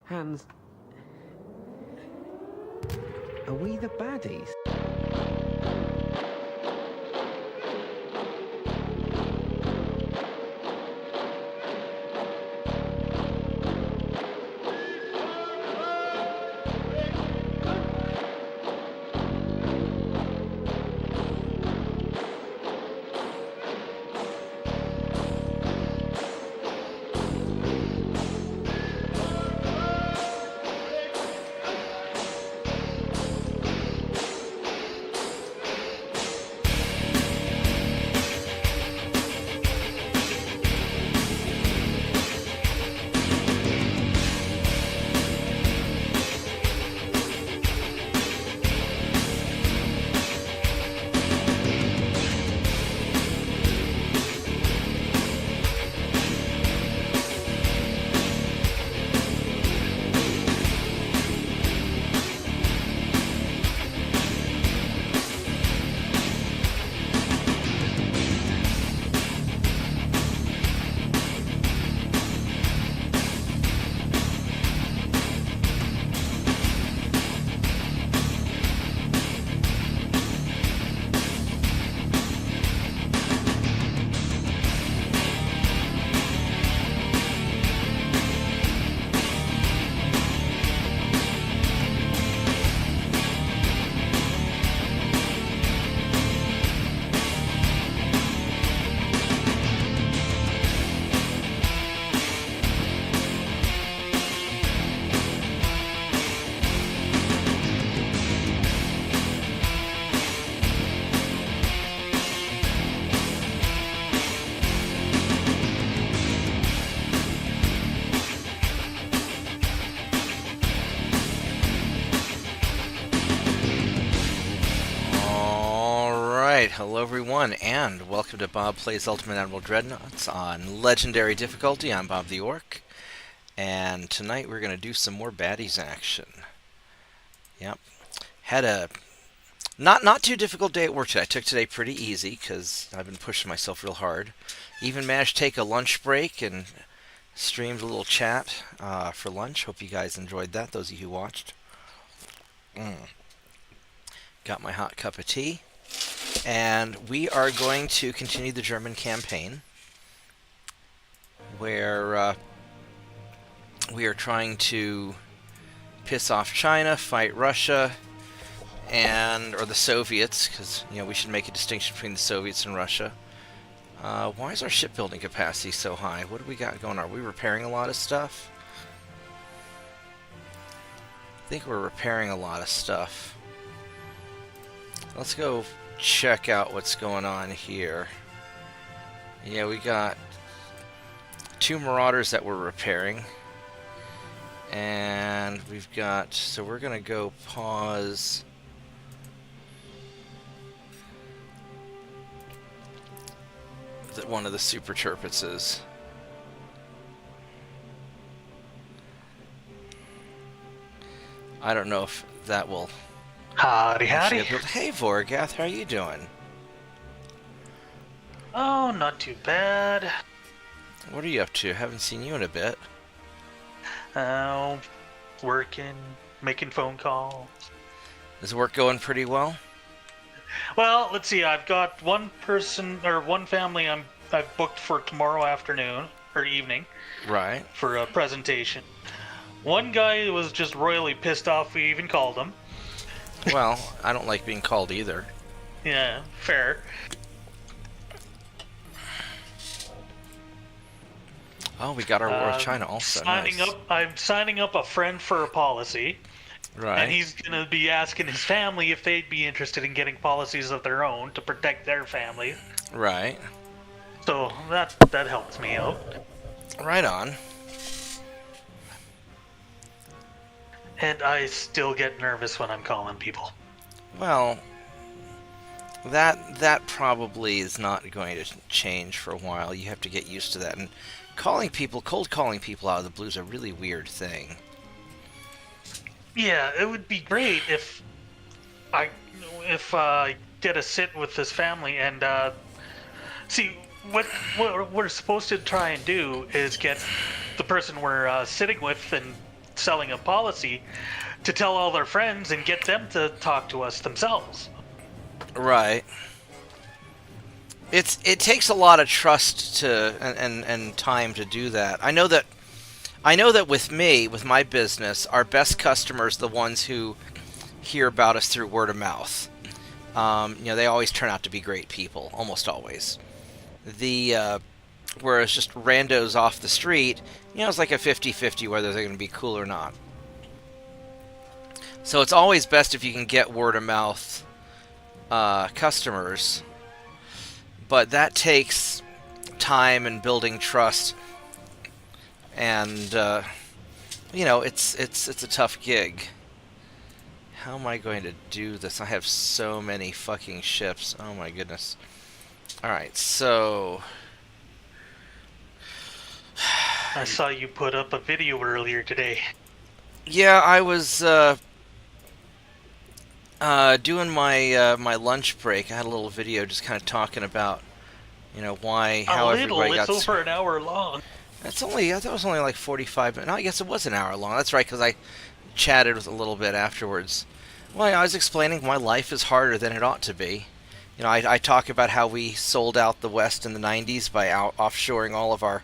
Hands, are we the baddies? Hello everyone, and welcome to Bob Plays Ultimate Admiral Dreadnoughts on Legendary difficulty. I'm Bobtheorc, and tonight we're going to do some more Baddies action. Yep. Had a not too difficult day at work today. I took today pretty easy because I've been pushing myself real hard. Even managed to take a lunch break and streamed a little chat for lunch. Hope you guys enjoyed that, those of you who watched. Got my hot cup of tea. And we are going to continue the German campaign, where we are trying to piss off China, fight Russia, or the Soviets, because we should make a distinction between the Soviets and Russia. Why is our shipbuilding capacity so high? What do we got going on? Are we repairing a lot of stuff? I think we're repairing a lot of stuff. Let's go check out what's going on here. Yeah, we got 2 Marauders that we're repairing. And we've got... So we're going to go pause... one of the Super Tirpitses. I don't know if that will... Howdy, howdy. Hey, Vorgath, how are you doing? Oh, not too bad. What are you up to? Haven't seen you in a bit. Working, making phone calls. Is work going pretty well? Well, let's see. I've got one family I've booked for tomorrow afternoon or evening. Right. For a presentation. One guy was just royally pissed off we even called him. Well, I don't like being called either. Yeah, fair. Oh, we got our War with China also. I'm signing up a friend for a policy. Right. And he's going to be asking his family if they'd be interested in getting policies of their own to protect their family. Right. So that helps me out. Right on. And I still get nervous when I'm calling people. Well, that probably is not going to change for a while. You have to get used to that. And cold calling people out of the blue is a really weird thing. Yeah, it would be great if I get a sit with this family and see what we're supposed to try and do is get the person we're sitting with and selling a policy to tell all their friends and get them to talk to us themselves. Right. It takes a lot of trust to and time to do that. I know that with me, with my business, our best customers, the ones who hear about us through word of mouth. They always turn out to be great people, almost always. Whereas just randos off the street, it's like a 50-50 whether they're going to be cool or not. So it's always best if you can get word of mouth customers, but that takes time and building trust, and it's a tough gig. How am I going to do this? I have so many fucking ships. Oh my goodness. Alright, so... I saw you put up a video earlier today. Yeah, I was doing my lunch break. I had a little video just kind of talking about, how everybody got... It's over an hour long. I thought it was only like 45 minutes. No, I guess it was an hour long. That's right, because I chatted with a little bit afterwards. Well, I was explaining why life is harder than it ought to be. I talk about how we sold out the West in the 90s by offshoring all of our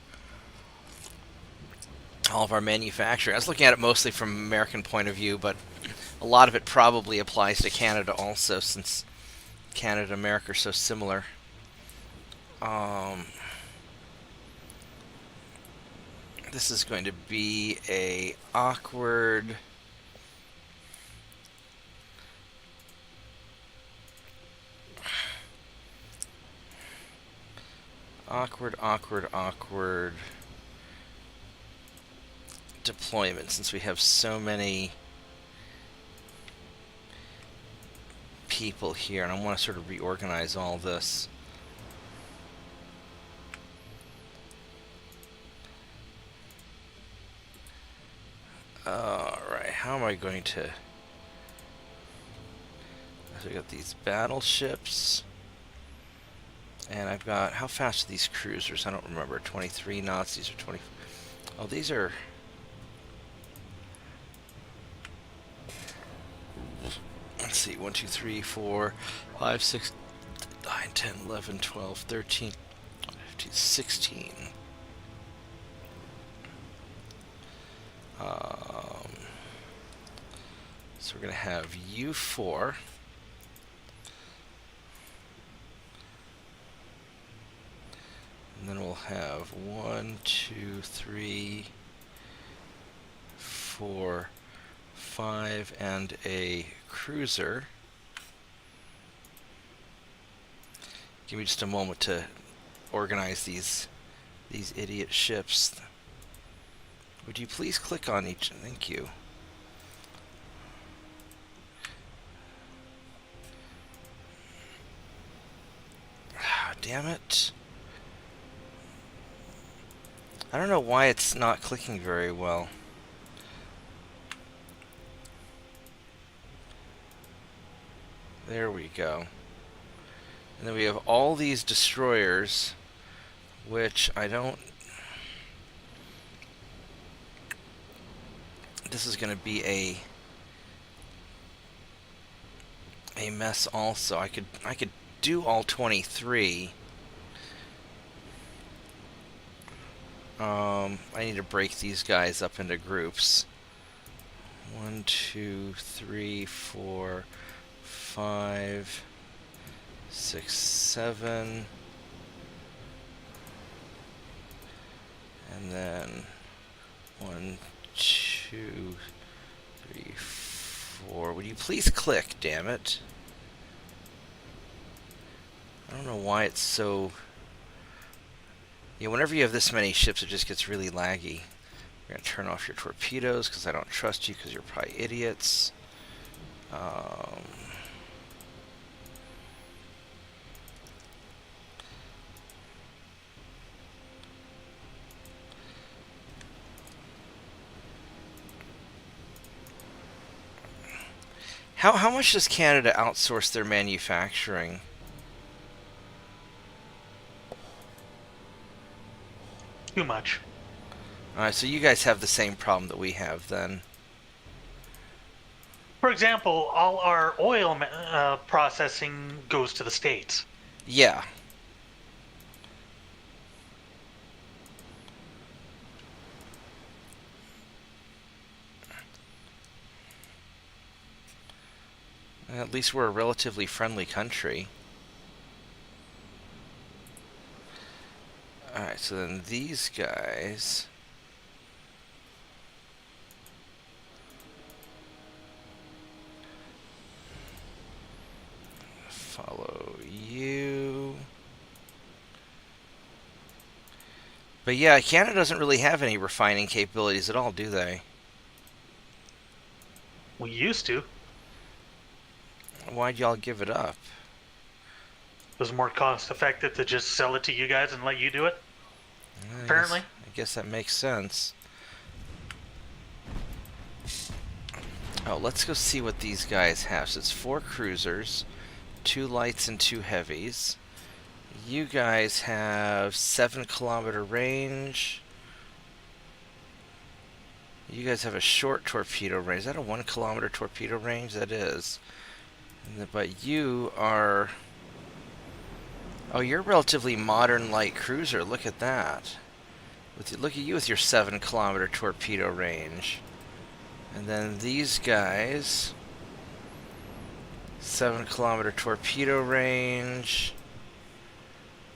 manufacturing. I was looking at it mostly from an American point of view, but a lot of it probably applies to Canada also, since Canada and America are so similar. This is going to be a awkward... awkward deployment, since we have so many people here, and I want to sort of reorganize all this. Alright, how am I going to... So we got these battleships. And I've got... How fast are these cruisers? I don't remember. 23 knots. These are 20... Oh, these are... Let's see. 1, 2, 3, 4, 5, 6, 9, 10, 11, 12, 13, 15, 16. So we're going to have U4. And then we'll have 1, 2, 3, 4, 5, and a cruiser. Give me just a moment to organize these idiot ships. Would you please click on each? Thank you. Damn it. I don't know why it's not clicking very well. There we go. And then we have all these destroyers, which I don't... This is going to be a mess also. I could do all 23. I need to break these guys up into groups. 1, 2, 3, 4, 5, 6, 7. And then 1, 2, 3, 4. Would you please click, damn it? I don't know why it's so... Yeah, whenever you have this many ships, it just gets really laggy. You're going to turn off your torpedoes because I don't trust you because you're probably idiots. How much does Canada outsource their manufacturing? Too much. Alright, so you guys have the same problem that we have then. For example, all our oil processing goes to the States. Yeah. At least we're a relatively friendly country. Alright, so then these guys... follow you. But yeah, Canada doesn't really have any refining capabilities at all, do they? We used to. Why'd y'all give it up? It was more cost effective to just sell it to you guys and let you do it. Apparently. I guess that makes sense. Oh, let's go see what these guys have. So it's 4 cruisers, 2 lights and 2 heavies. You guys have 7-kilometer range. You guys have a short torpedo range. Is that a 1-kilometer torpedo range? That is. But you are... Oh, you're a relatively modern light cruiser. Look at that. Look at you with your 7-kilometer torpedo range. And then these guys... 7-kilometer torpedo range...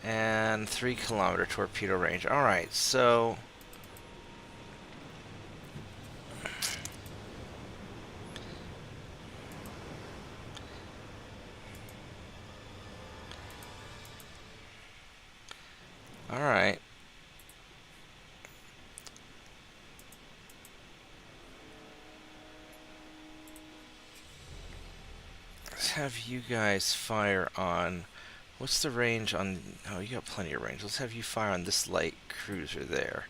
and 3-kilometer torpedo range. Alright, so... Alright. Let's have you guys fire on... What's the range on... Oh, you got plenty of range. Let's have you fire on this light cruiser there.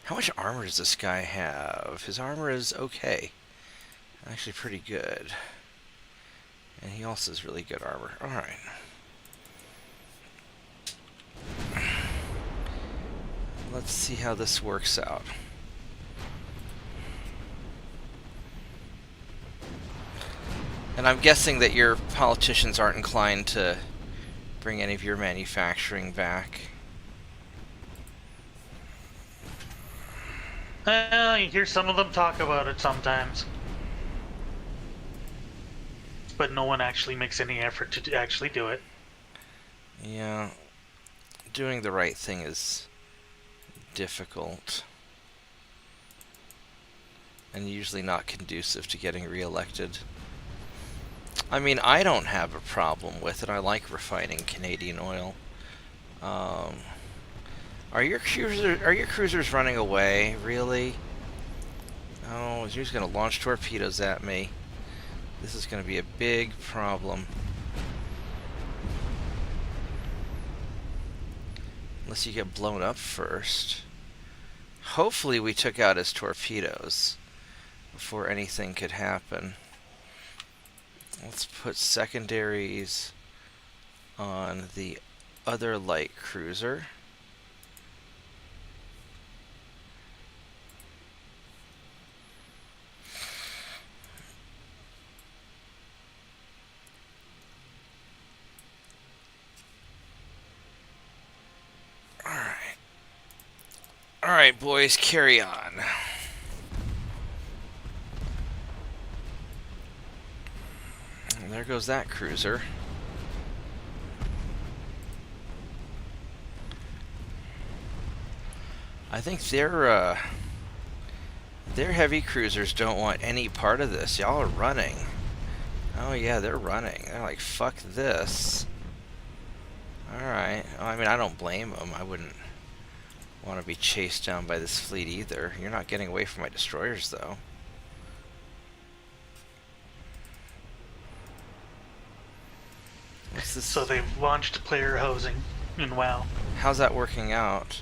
How much armor does this guy have? His armor is okay. Actually pretty good. And he also has really good armor. Alright. Let's see how this works out. And I'm guessing that your politicians aren't inclined to bring any of your manufacturing back. You hear some of them talk about it sometimes. But no one actually makes any effort to actually do it. Yeah. Doing the right thing is difficult. And usually not conducive to getting reelected. I mean, I don't have a problem with it. I like refining Canadian oil. Are your cruisers running away? Really? Oh, you're just gonna launch torpedoes at me. This is gonna be a big problem. Unless you get blown up first. Hopefully we took out his torpedoes before anything could happen. Let's put secondaries on the other light cruiser. Alright, boys, carry on. And there goes that cruiser. I think their heavy cruisers don't want any part of this. Y'all are running. Oh yeah, they're running. They're like, fuck this. Alright. Well, I mean, I don't blame them. I wouldn't want to be chased down by this fleet either. You're not getting away from my destroyers, though. What's this? So they've launched player housing in WoW. How's that working out?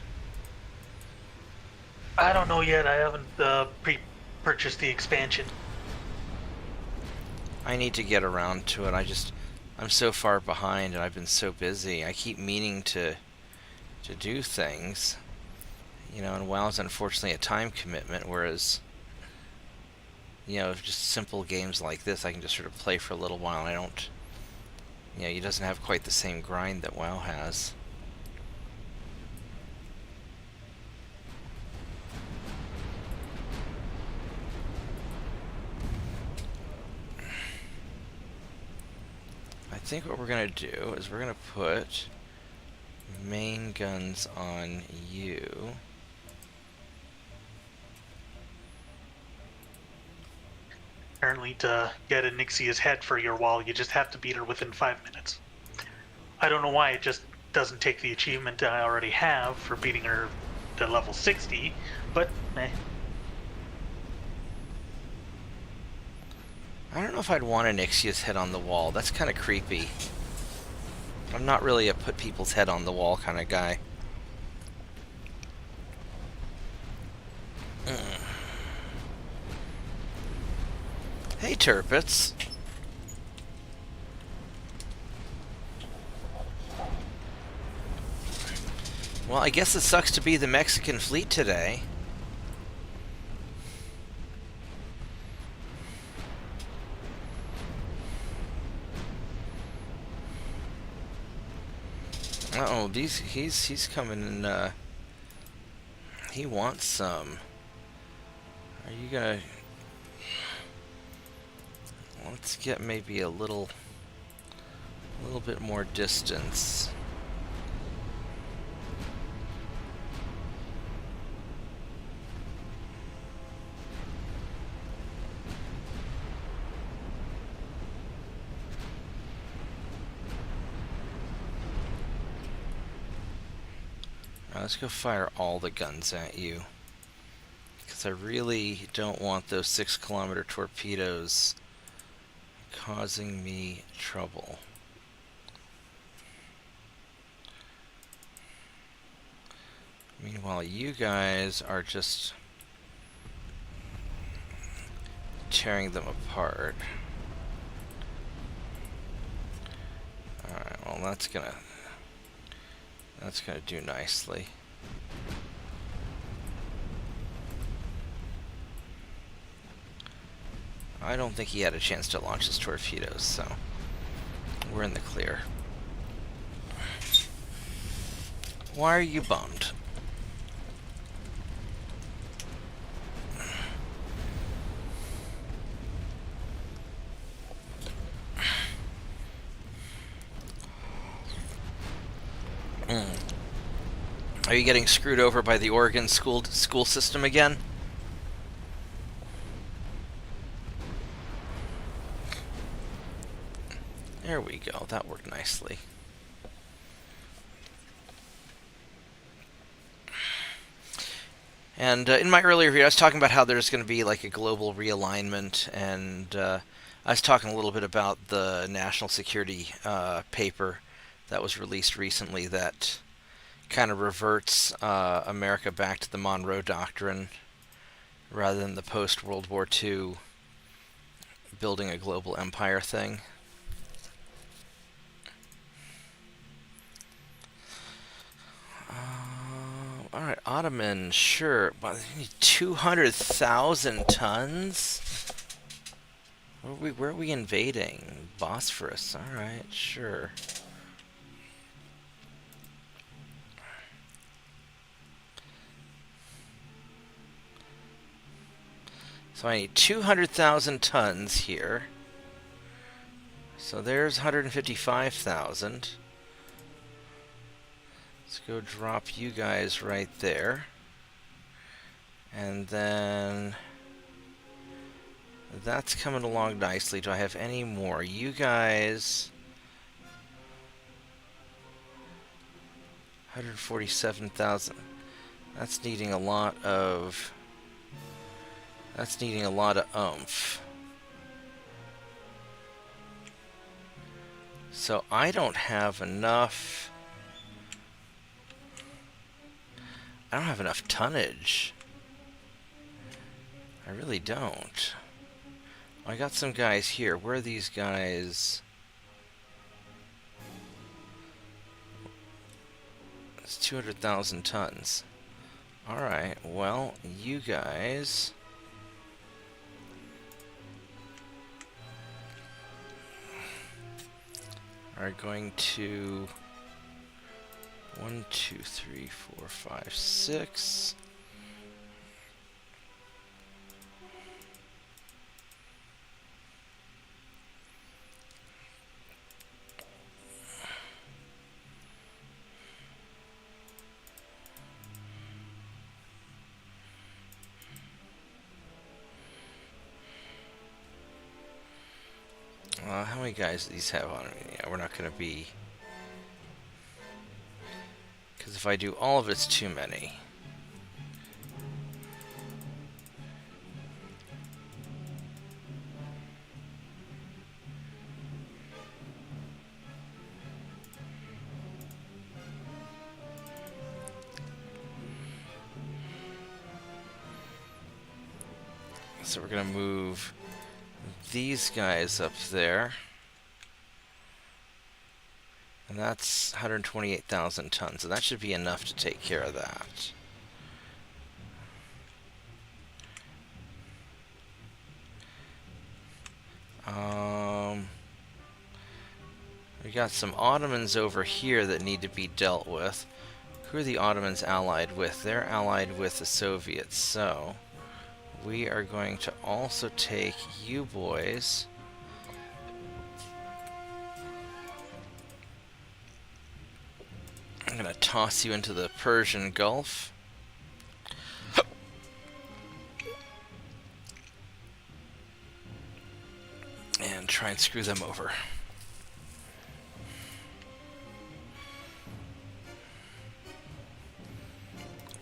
I don't know yet. I haven't pre-purchased the expansion. I need to get around to it. I'm so far behind and I've been so busy. I keep meaning to do things. You know, and WoW's unfortunately a time commitment, whereas, you know, just simple games like this, I can just sort of play for a little while, and I don't, you know, it doesn't have quite the same grind that WoW has. I think what we're going to do is we're going to put main guns on you. Apparently, to get Anixia's head for your wall, you just have to beat her within 5 minutes. I don't know why it just doesn't take the achievement I already have for beating her to level 60, but eh. I don't know if I'd want Anixia's head on the wall. That's kind of creepy. I'm not really a put people's head on the wall kind of guy. Hey, Turpits. Well, I guess it sucks to be the Mexican fleet today. Uh-oh, he's coming in, he wants some. Are you gonna... Let's get maybe a little bit more distance. Let's go fire all the guns at you, because I really don't want those 6-kilometer torpedoes causing me trouble. Meanwhile, you guys are just tearing them apart. Alright, well that's gonna do nicely. I don't think he had a chance to launch his torpedoes, so we're in the clear. Why are you bummed? Are you getting screwed over by the Oregon school system again? There we go. That worked nicely. And in my earlier video, I was talking about how there's going to be like a global realignment, and I was talking a little bit about the national security paper that was released recently that kind of reverts America back to the Monroe Doctrine rather than the post-World War II building a global empire thing. Alright, Ottoman, sure, but they need 200,000 tons? Where are we invading? Bosphorus, alright, sure. So I need 200,000 tons here. So there's 155,000. Let's go drop you guys right there. And then that's coming along nicely. Do I have any more? You guys... 147,000. That's needing a lot of... That's needing a lot of oomph. So I don't have enough... I don't have enough tonnage. I really don't. I got some guys here. Where are these guys? It's 200,000 tons. Alright, well, you guys are going to 1, 2, 3, 4, 5, 6. How many guys do these have on me? Yeah, we're not going to be... Because if I do all of it's too many. So we're going to move these guys up there. And that's 128,000 tons, so that should be enough to take care of that. We got some Ottomans over here that need to be dealt with. Who are the Ottomans allied with? They're allied with the Soviets, so we are going to also take you boys. I'm going to toss you into the Persian Gulf. And try and screw them over.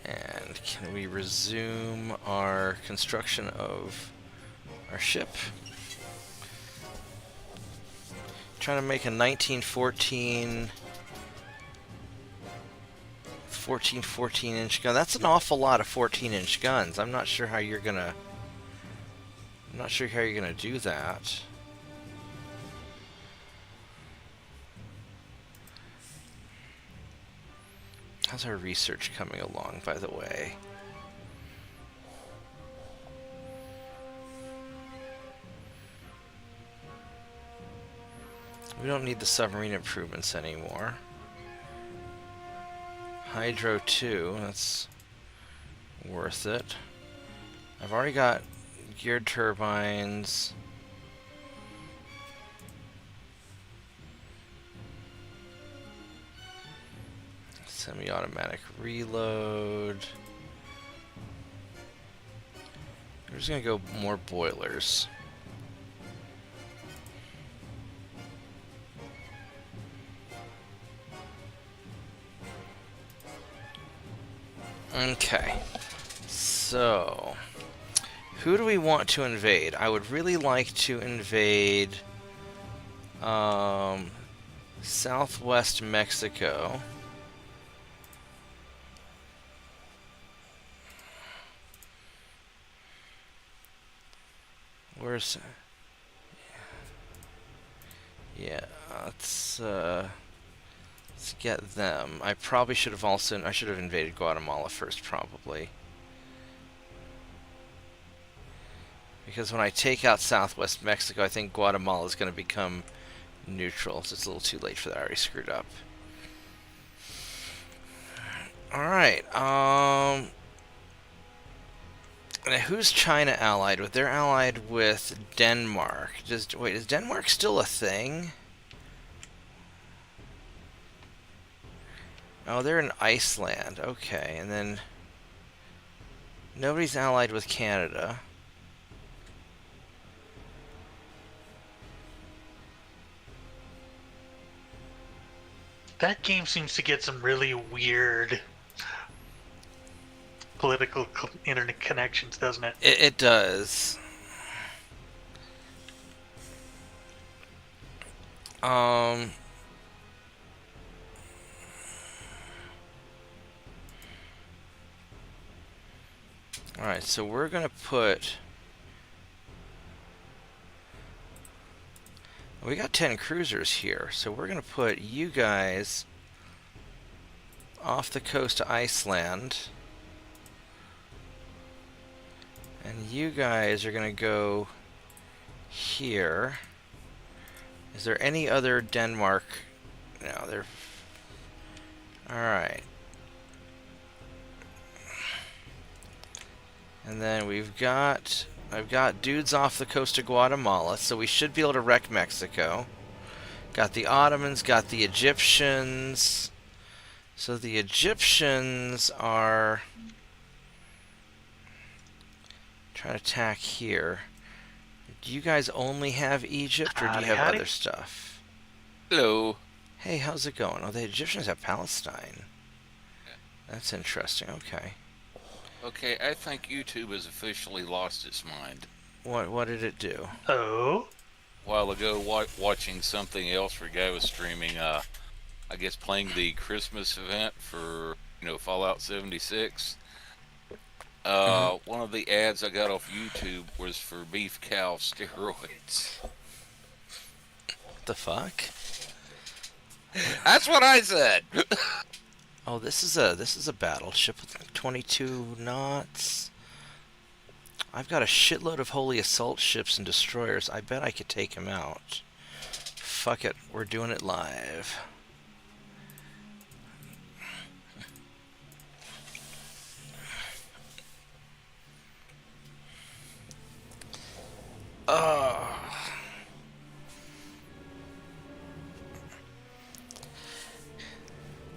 And can we resume our construction of our ship? Trying to make a 1914... 14-inch gun. That's an awful lot of 14-inch guns. I'm not sure how you're gonna do that. How's our research coming along, by the way? We don't need the submarine improvements anymore. Hydro 2, that's worth it. I've already got geared turbines. Semi-automatic reload. We're just gonna go more boilers. Okay, so who do we want to invade? I would really like to invade southwest Mexico. Where's... Yeah, let's get them. I probably should have also... I should have invaded Guatemala first, probably. Because when I take out southwest Mexico, I think Guatemala is going to become neutral. So it's a little too late for that. I already screwed up. Alright, now who's China allied with? They're allied with Denmark. Wait, is Denmark still a thing? Oh, they're in Iceland. Okay, and then nobody's allied with Canada. That game seems to get some really weird political internet connections, doesn't it? It does. Alright, so we're gonna put... We got 10 cruisers here, so we're gonna put you guys off the coast of Iceland. And you guys are going to go here. Is there any other Denmark? No, they're... Alright. And then I've got dudes off the coast of Guatemala, so we should be able to wreck Mexico. Got the Ottomans, got the Egyptians. So the Egyptians are trying to attack here. Do you guys only have Egypt, or do you have Howdy. other stuff? Hello. Hey, how's it going? Oh, the Egyptians have Palestine. That's interesting. Okay. Okay, I think YouTube has officially lost its mind. What did it do? Oh? A while ago, watching something else where a guy was streaming, I guess playing the Christmas event for, Fallout 76. One of the ads I got off YouTube was for beef cow steroids. What the fuck? That's what I said. Oh, this is a battleship with 22 knots. I've got a shitload of holy assault ships and destroyers. I bet I could take him out. Fuck it, we're doing it live.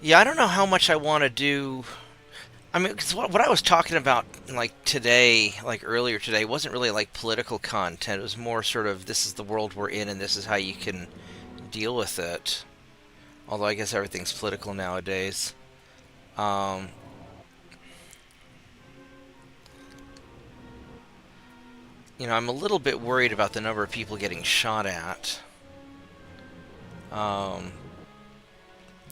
Yeah, I don't know how much I want to do. I mean, because what I was talking about, like today, like earlier today, wasn't really like political content. It was more sort of, this is the world we're in, and this is how you can deal with it. Although I guess everything's political nowadays. I'm a little bit worried about the number of people getting shot at.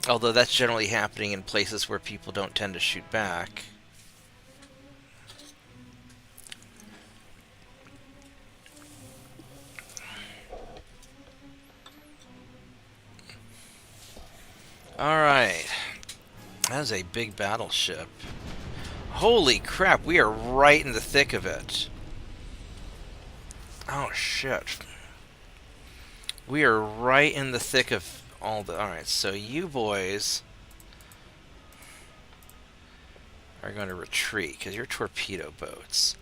Although that's generally happening in places where people don't tend to shoot back. Alright. That is a big battleship. Holy crap, we are right in the thick of it. Oh shit. We are right in the thick of all the... Alright, so you boys are going to retreat, because you're torpedo boats.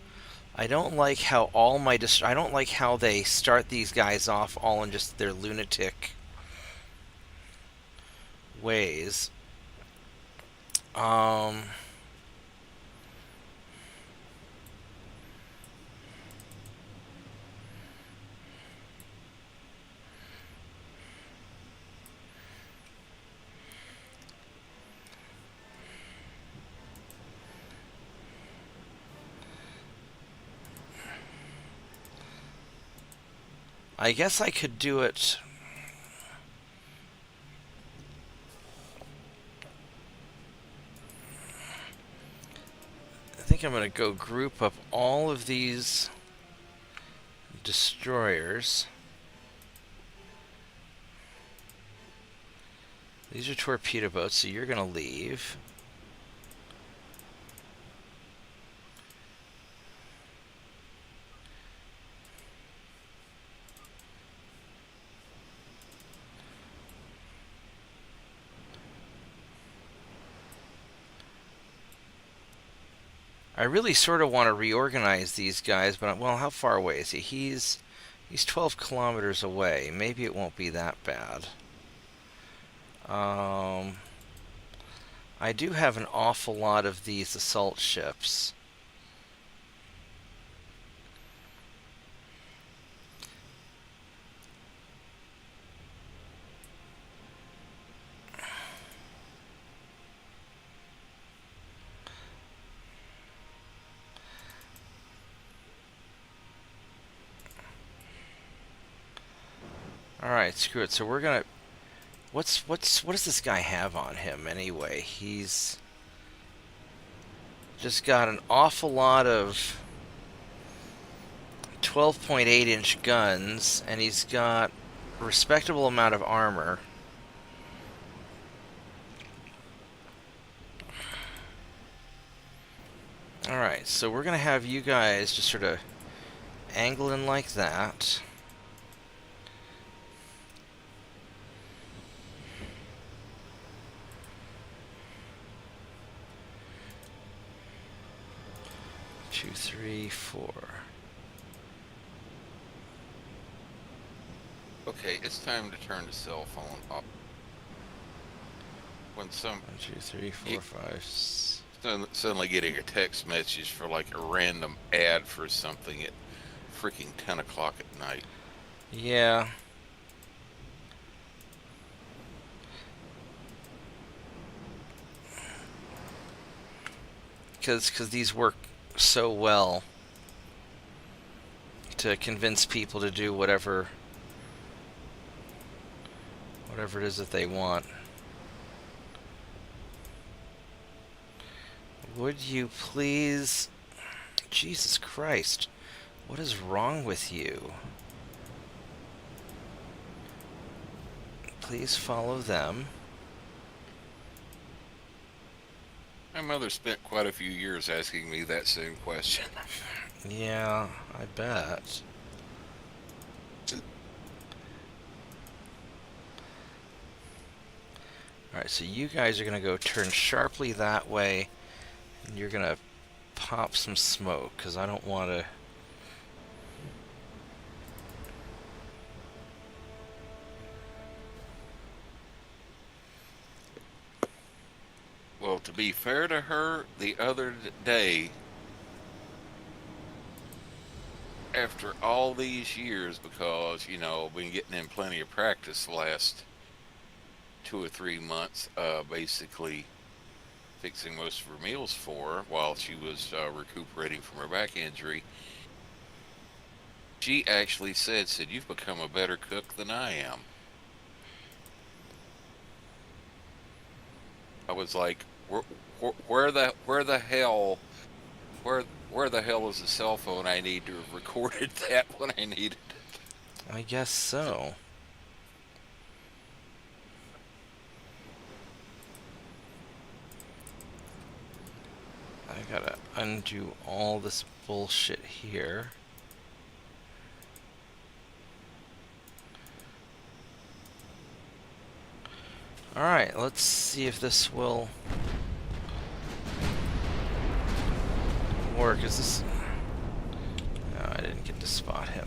I don't like how all my... I don't like how they start these guys off all in just their lunatic ways. I guess I could do it... I think I'm going to go group up all of these destroyers. These are torpedo boats, so you're going to leave. I really sort of want to reorganize these guys, but, well, how far away is he? He's 12 kilometers away. Maybe it won't be that bad. I do have an awful lot of these assault ships. Alright, screw it. So we're gonna... what does this guy have on him anyway? He's just got an awful lot of 12.8-inch guns, and he's got a respectable amount of armor. Alright, so we're going to have you guys just sort of angle in like that. Two, three, four. Okay, it's time to turn the cell phone off. When some 1, 2, 3, 4, 5. suddenly getting a text message for like a random ad for something at freaking 10 o'clock at night. Yeah. Because these work so well to convince people to do whatever it is that they want. Would you please... Jesus Christ. What is wrong with you? Please follow them. My mother spent quite a few years asking me that same question. Yeah, I bet. Alright, so you guys are going to go turn sharply that way, and you're going to pop some smoke, because I don't want to... Well, to be fair to her, the other day, after all these years, because, you know, been getting in plenty of practice the last 2 or 3 months, basically fixing most of her meals for her while she was recuperating from her back injury, she actually said, "You've become a better cook than I am." I was like, where the hell is the cell phone I need to have recorded that when I needed it? I guess so. I gotta undo all this bullshit here. Alright, let's see if this will work. Is this... No, I didn't get to spot him.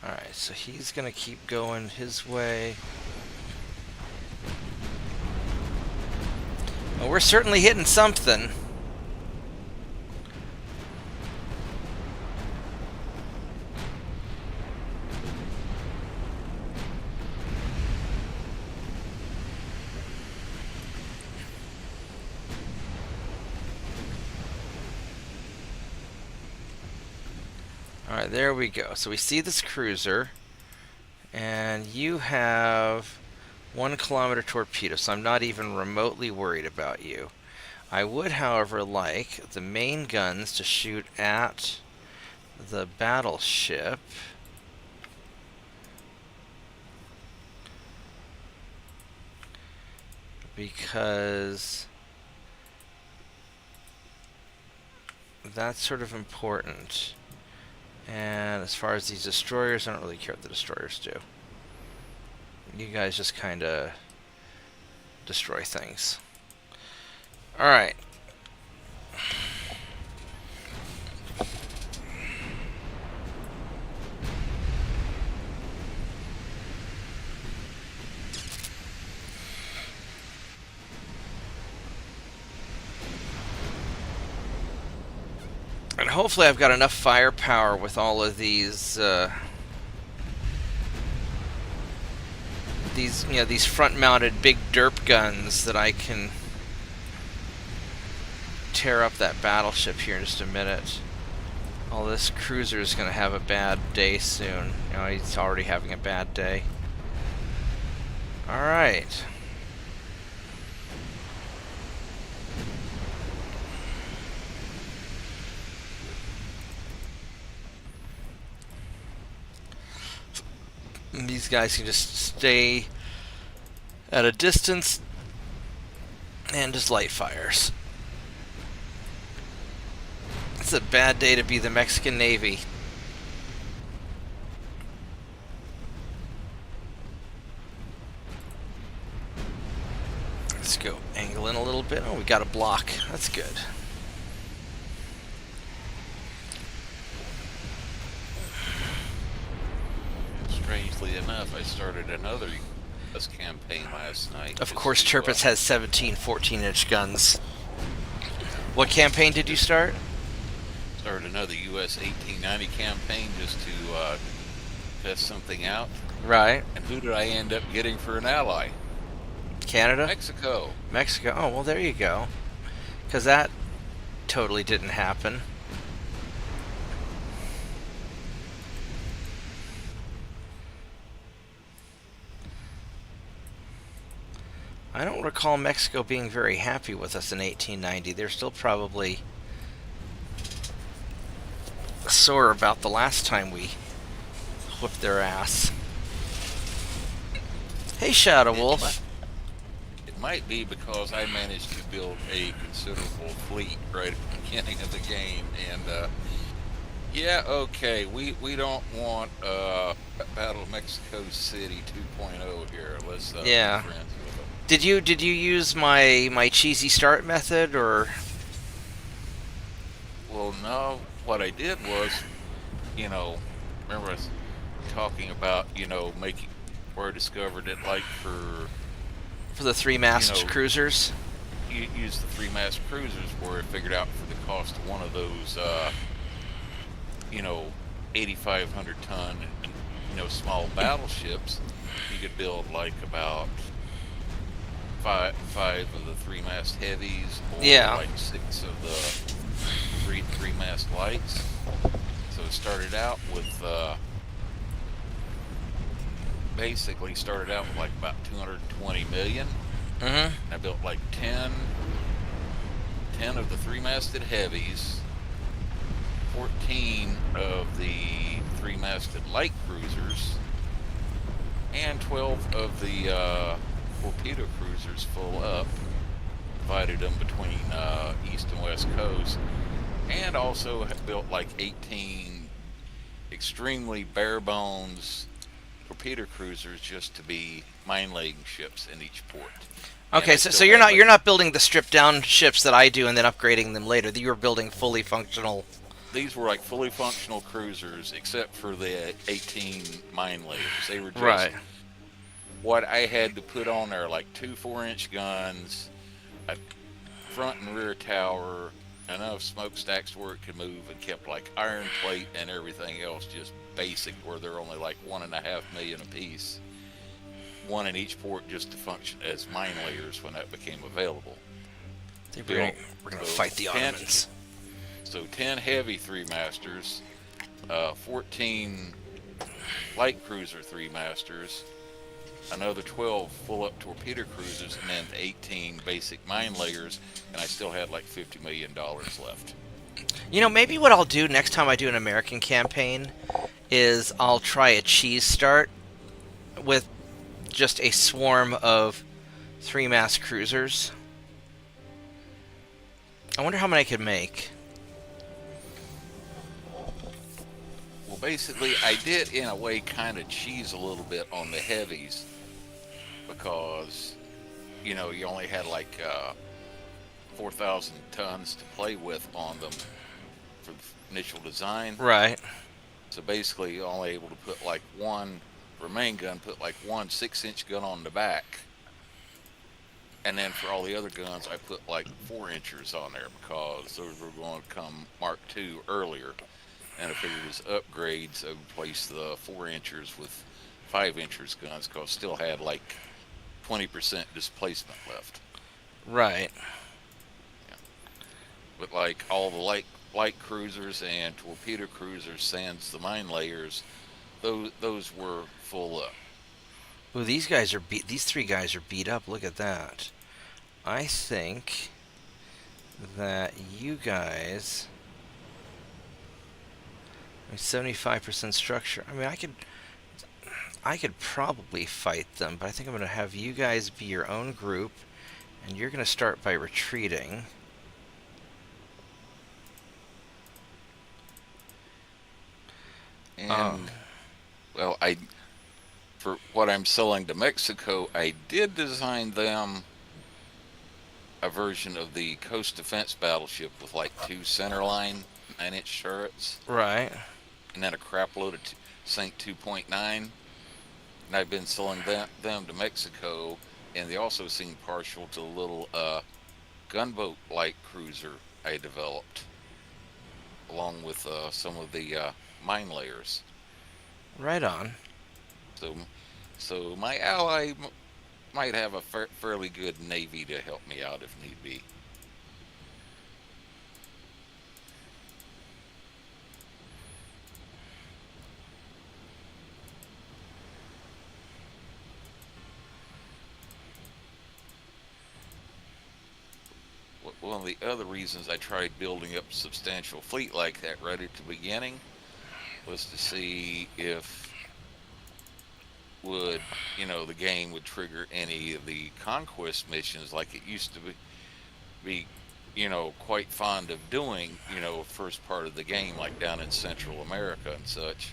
Alright, so he's gonna keep going his way. Well, we're certainly hitting something. Alright, there we go. So we see this cruiser, and you have 1 kilometer torpedo, so I'm not even remotely worried about you. I would, however, like the main guns to shoot at the battleship. Because that's sort of important. And as far as these destroyers, I don't really care what the destroyers do. You guys just kind of destroy things. Alright. And hopefully I've got enough firepower with all of these these front-mounted big derp guns that I can tear up that battleship here in just a minute. Oh, this cruiser is going to have a bad day soon. You know, he's already having a bad day. Alright. And these guys can just stay at a distance and just light fires. It's a bad day to be the Mexican Navy. Let's go angle in a little bit. Oh, we got a block. That's good. Strangely enough, I started another US campaign last night. Of just course, to, Turpitz has 17 14-inch guns. What campaign did you start? Started another US 1890 campaign just to test something out. Right. And who did I end up getting for an ally? Canada? Mexico. Mexico. Oh, well, there you go. Because that totally didn't happen. I don't recall Mexico being very happy with us in 1890. They're still probably sore about the last time we whipped their ass. Hey, Shadow Wolf. It might be because I managed to build a considerable fleet right at the beginning of the game, and yeah, okay, we don't want Battle of Mexico City 2.0 here. Let's Yeah. be friends with them. Did you use my cheesy start method, or? Well, no. What I did was, remember us talking about, making, where I discovered it, like For the three-mast cruisers? you use the three-mast cruisers, where I figured out for the cost of one of those, 8,500-ton, small battleships, you could build like about five of the three-mast heavies, or Yeah. like 6 of the three-mast lights. So it started out with basically started out with like about 220 million. Mm-hmm. I built like 10 of the three-masted heavies, 14 of the three-masted light cruisers, and 12 of the torpedo cruisers full up. Divided them between east and west coast, and also built like 18 extremely bare bones torpedo cruisers just to be mine-laying ships in each port. Okay, so you're not building the stripped down ships that I do and then upgrading them later. You're building fully functional. These were like fully functional cruisers, except for the 18 mine layers. They were just Right. what I had to put on there, like 2 4-inch guns, a front and rear tower, enough smokestacks where it could move, and kept like iron plate and everything else just basic, where they're only like 1.5 million apiece. One in each port just to function as mine layers when that became available. We're gonna fight the 10 Ottomans. So 10 heavy three-masters, 14 light cruiser three-masters, another 12 full-up torpedo cruisers, and then 18 basic mine layers, and I still had like $50 million left. Maybe what I'll do next time I do an American campaign is I'll try a cheese start with just a swarm of three-mast cruisers. I wonder how many I could make. Well, basically, I did, in a way, kind of cheese a little bit on the heavies, because, you only had like 4,000 tons to play with on them for the initial design. Right. So basically, you're only able to put like one, for a main gun, put like one 6-inch gun on the back. And then for all the other guns, I put like 4-inchers on there, because those were going to come Mark II earlier. And I figured as upgrades, I would replace the 4-inchers with 5-inchers guns, because still had like 20% displacement left. Right. Yeah. But like all the light cruisers and torpedo cruisers, sans the mine layers, those were full up. Ooh, these guys are beat. These 3 guys are beat up. Look at that. I think that you guys 75% structure. I mean, I could probably fight them, but I think I'm going to have you guys be your own group, and you're going to start by retreating. And well, for what I'm selling to Mexico, I did design them a version of the coast defense battleship with like 2 centerline 9-inch turrets. Right. And then a crap load of Sync 2.9. And I've been selling them to Mexico, and they also seem partial to the little gunboat light cruiser I developed, along with some of the mine layers. Right on. So my ally might have a fairly good navy to help me out if need be. One of the other reasons I tried building up a substantial fleet like that right at the beginning was to see if the game would trigger any of the conquest missions like it used to be quite fond of doing, first part of the game, like down in Central America and such.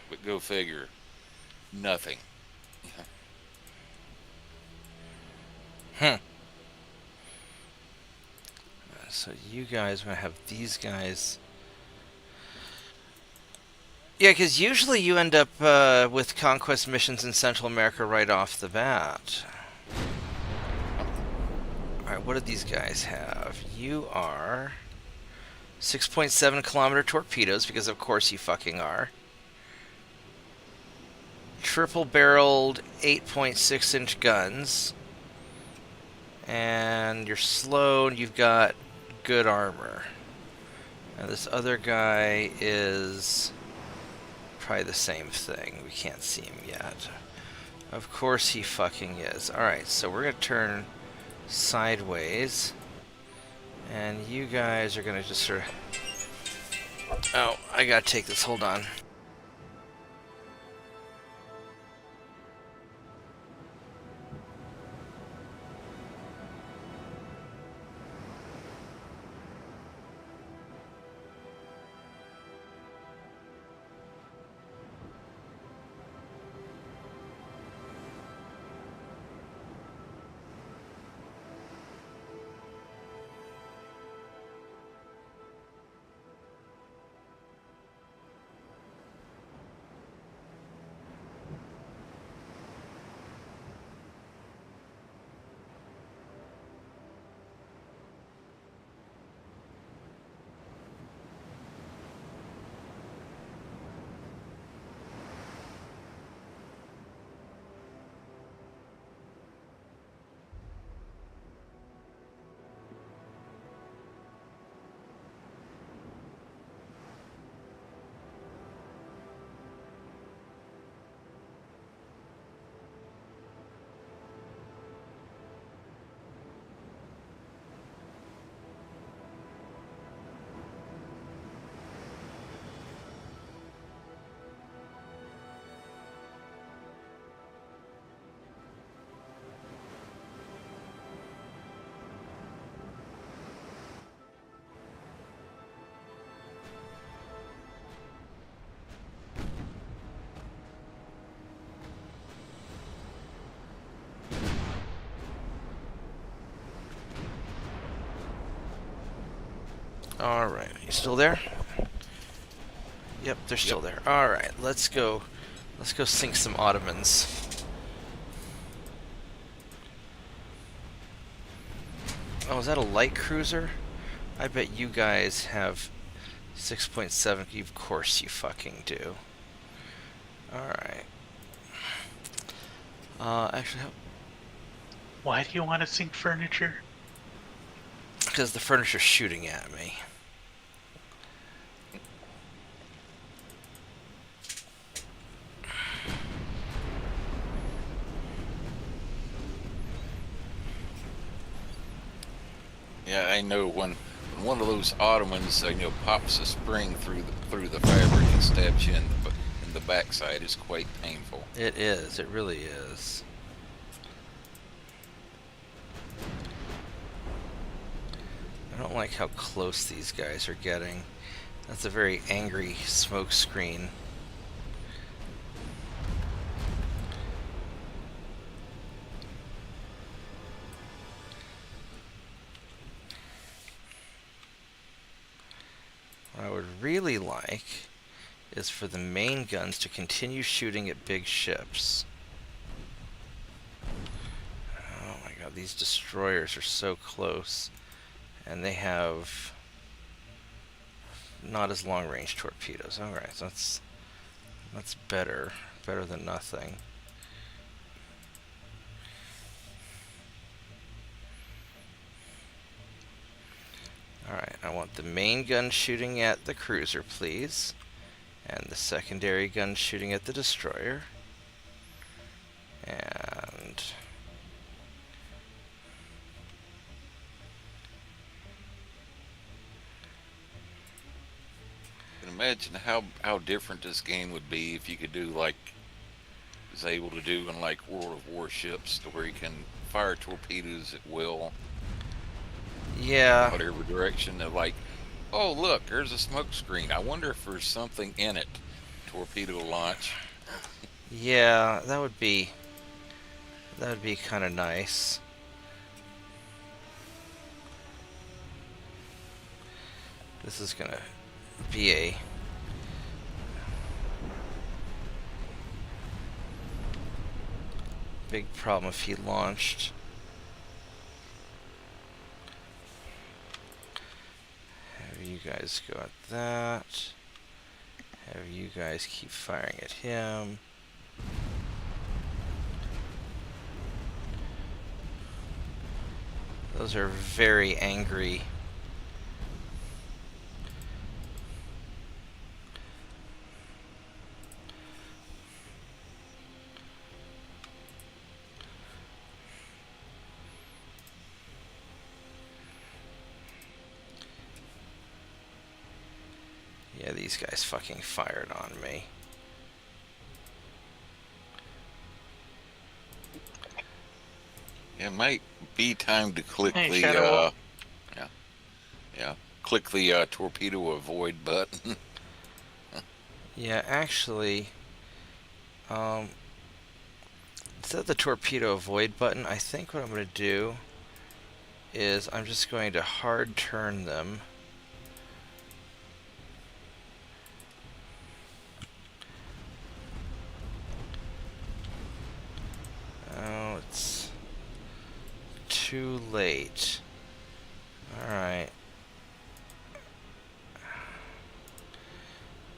But go figure, nothing. So you guys want to have these guys. Yeah, because usually you end up with conquest missions in Central America right off the bat. Alright, what do these guys have? You are 6.7 kilometer torpedoes, because of course you fucking are. Triple barreled 8.6 inch guns. And you're slow, and you've got good armor. Now this other guy is probably the same thing. We can't see him yet. Of course he fucking is. Alright, so we're going to turn sideways. And you guys are going to just sort of... Oh, I gotta take this. Hold on. Alright, you still there? Yep, they're still there. Alright, let's go sink some Ottomans. Oh, is that a light cruiser? I bet you guys have 6.7. Of course you fucking do. Alright. Actually, Why do you want to sink furniture? because the furniture's shooting at me. Yeah, I know when one of those Ottomans, pops a spring through the fabric and stabs you in from the backside is quite painful. It is. It really is. I don't like how close these guys are getting. That's a very angry smoke screen. What I would really like is for the main guns to continue shooting at big ships. Oh my god, these destroyers are so close. And they have not as long range torpedoes. Alright, that's better. Better than nothing. Alright, I want the main gun shooting at the cruiser, please. And the secondary gun shooting at the destroyer. And I can imagine how different this game would be if you could do like is able to do in like World of Warships, to where you can fire torpedoes at will, yeah, whatever direction. They're like, oh look, there's a smoke screen. I wonder if there's something in it. Torpedo launch. yeah, that would be kind of nice. This is gonna be a big problem if he launched. Have you guys go at that. Have you guys keep firing at him. Those are very angry. Yeah, these guys fucking fired on me. It might be time to click Hey, the Shadow. click the torpedo avoid button. Yeah, actually, instead of the torpedo avoid button, I think what I'm going to do is I'm just going to hard turn them. Oh, it's too late. Alright.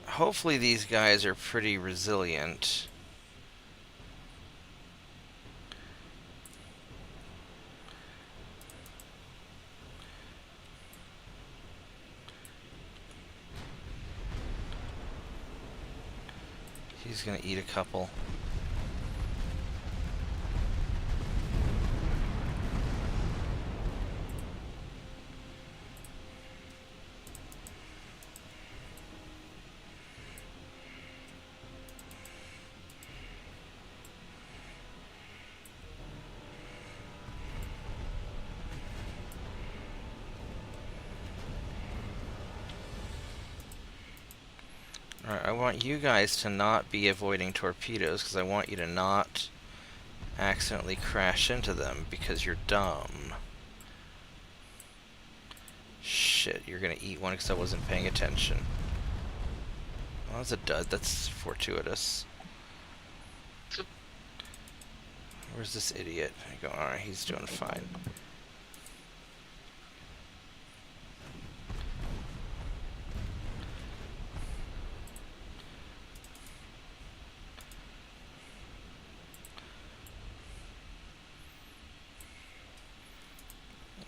Hopefully these guys are pretty resilient. He's gonna eat a couple. Alright, I want you guys to not be avoiding torpedoes because I want you to not accidentally crash into them because you're dumb. Shit, you're gonna eat one because I wasn't paying attention. Well, that's a dud. That's fortuitous. Where's this idiot? I go, alright, he's doing fine.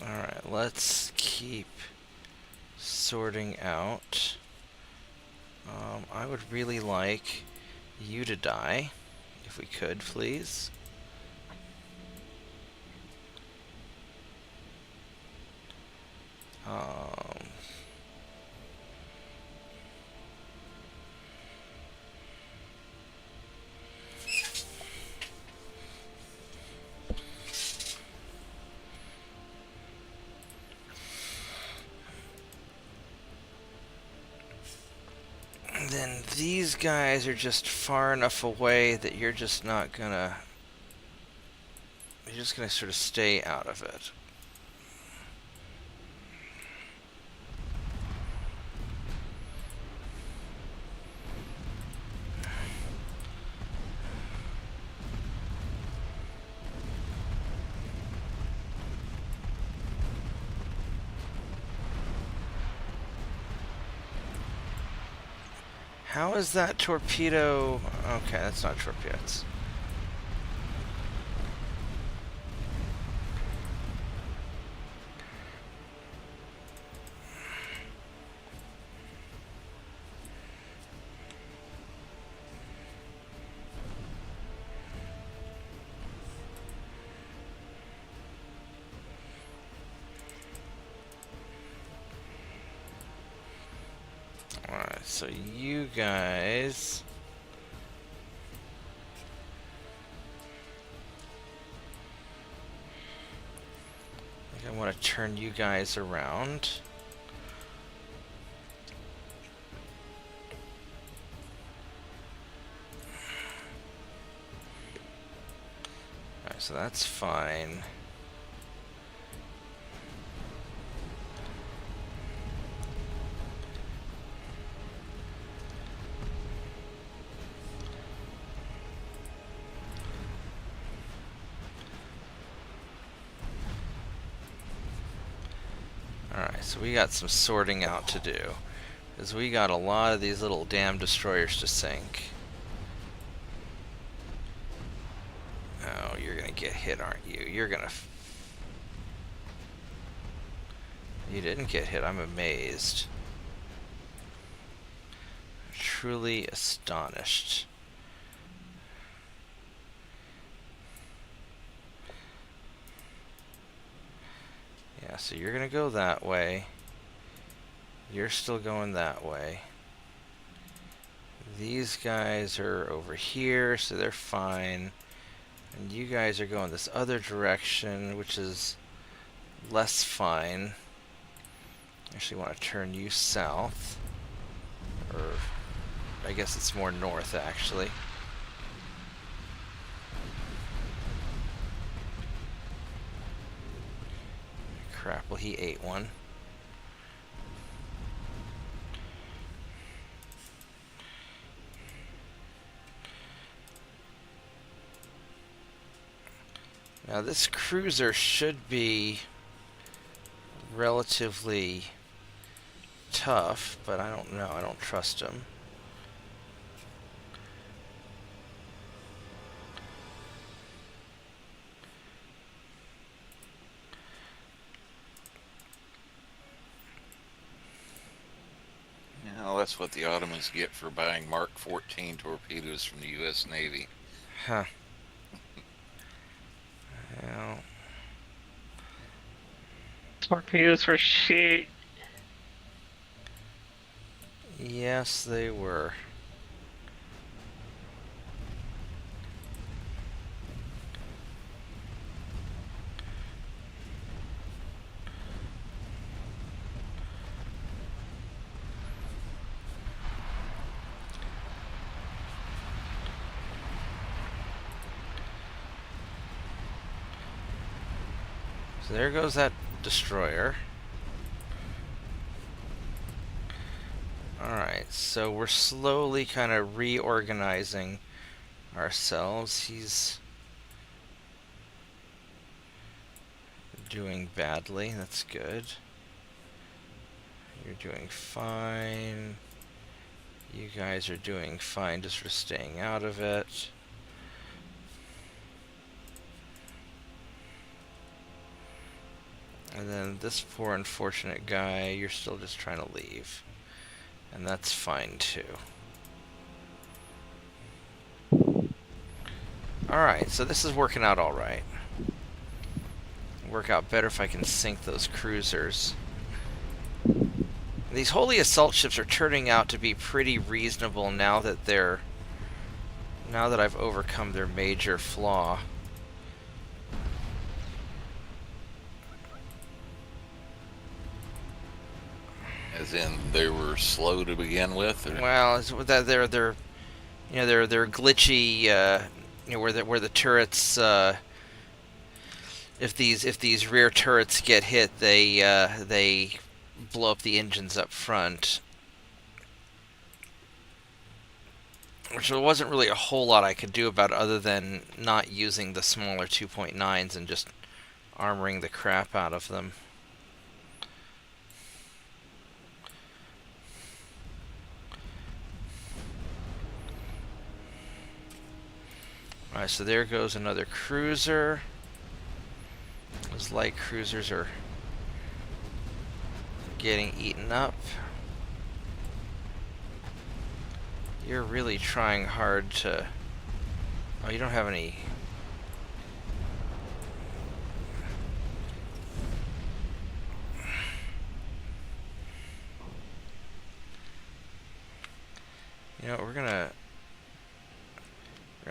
Alright, let's keep sorting out. I would really like you to die, if we could, please. And then these guys are just far enough away that you're just not gonna... You're just gonna sort of stay out of it. How is that torpedo? Okay, that's not torpedoes. Alright, so you guys... I think I want to turn you guys around. Alright, so that's fine. Alright, so we got some sorting out to do. Because we got a lot of these little damn destroyers to sink. Oh, you're gonna get hit, aren't you? You're gonna... You didn't get hit, I'm amazed. Truly astonished. Yeah, so you're gonna go that way. You're still going that way. These guys are over here, so they're fine. And you guys are going this other direction, which is less fine. Actually want to turn you south. Or, I guess it's more north, actually. Crap, well, he ate one. Now this cruiser should be relatively tough, but I don't know. I don't trust him. Well, that's what the Ottomans get for buying Mark 14 torpedoes from the U.S. Navy. Huh. Well, Torpedoes were shit. yes, they were. So there goes that destroyer. Alright, so we're slowly kind of reorganizing ourselves. He's doing badly, that's good. You're doing fine. You guys are doing fine, just for staying out of it. And then this poor unfortunate guy, you're still just trying to leave. And that's fine too. Alright, so this is working out alright. Work out better if I can sink those cruisers. These holy assault ships are turning out to be pretty reasonable now that I've overcome their major flaw. As in, they were slow to begin with? Or? Well, it's that they're they're glitchy. Where the turrets. If these rear turrets get hit, they blow up the engines up front. Which there wasn't really a whole lot I could do about it other than not using the smaller 2.9s and just armoring the crap out of them. Alright, so there goes another cruiser. Those light cruisers are getting eaten up. You're really trying hard to... Oh, you don't have any... You know, we're gonna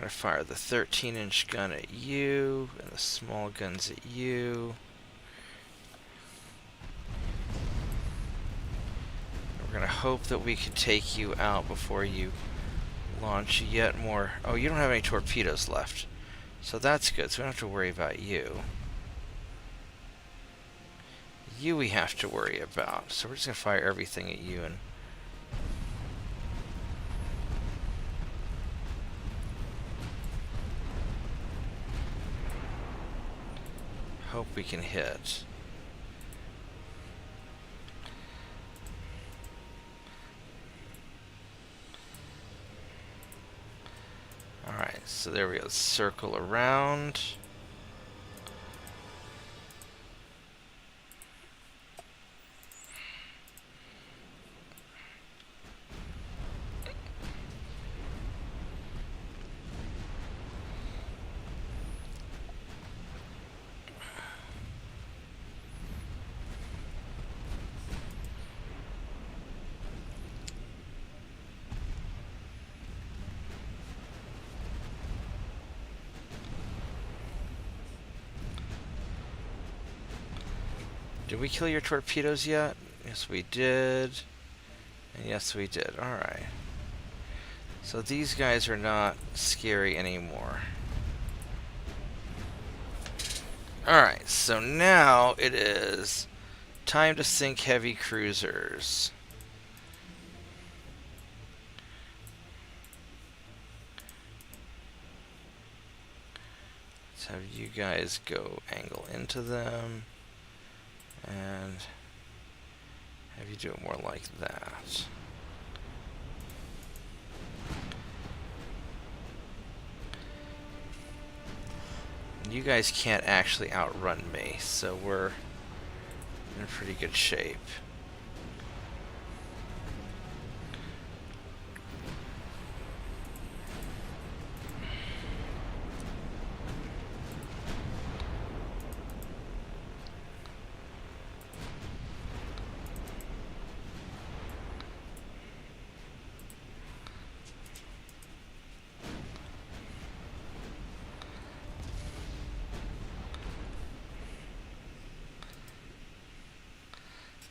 fire the 13-inch gun at you, and the small guns at you. We're gonna hope that we can take you out before you launch yet more. Oh, you don't have any torpedoes left, so that's good. So we don't have to worry about you. You we have to worry about. So we're just gonna fire everything at you and hope we can hit. Alright, so there we go. Circle around. Did we kill your torpedoes yet? Yes, we did. And yes, we did. Alright. So these guys are not scary anymore. Alright, so now it is time to sink heavy cruisers. Let's have you guys go angle into them. And have you do it more like that. You guys can't actually outrun me, so we're in pretty good shape.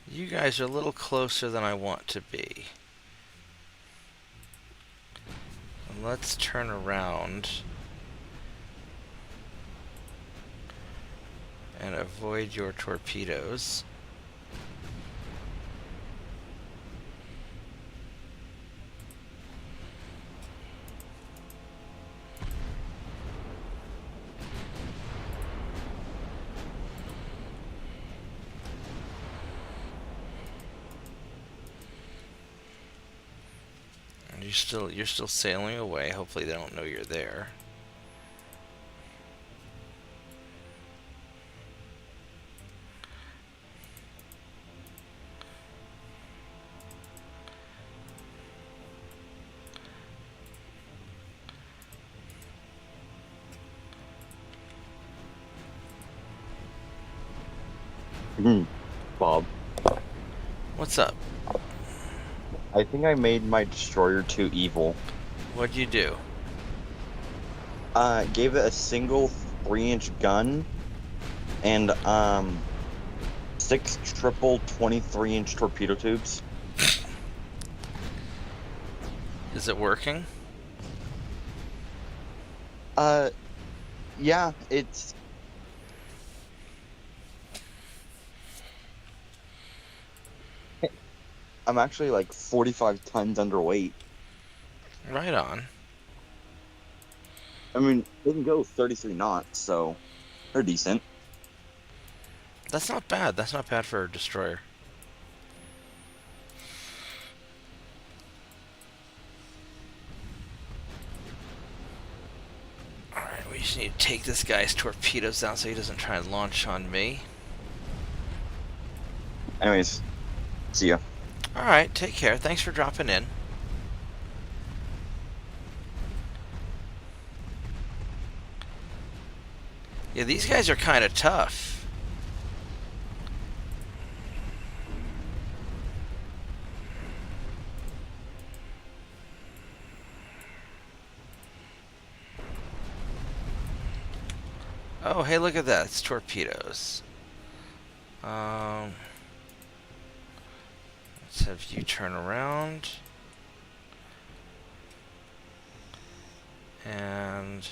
You guys are a little closer than I want to be. And let's turn around and avoid your torpedoes. You're still sailing away. Hopefully they don't know you're there. Bob. What's up? I think I made my destroyer too evil. What'd you do? Gave it a single 3-inch gun and 6 triple 23-inch torpedo tubes. Is it working? Yeah, it's... I'm actually like 45 tons underweight. Right on. I mean, they can go 33 knots, so they're decent. That's not bad. That's not bad for a destroyer. Alright, we just need to take this guy's torpedoes down so he doesn't try and launch on me. Anyways, see ya. Alright, take care. Thanks for dropping in. Yeah, these guys are kind of tough. Oh, hey, look at that. It's torpedoes. Let's have you turn around. And...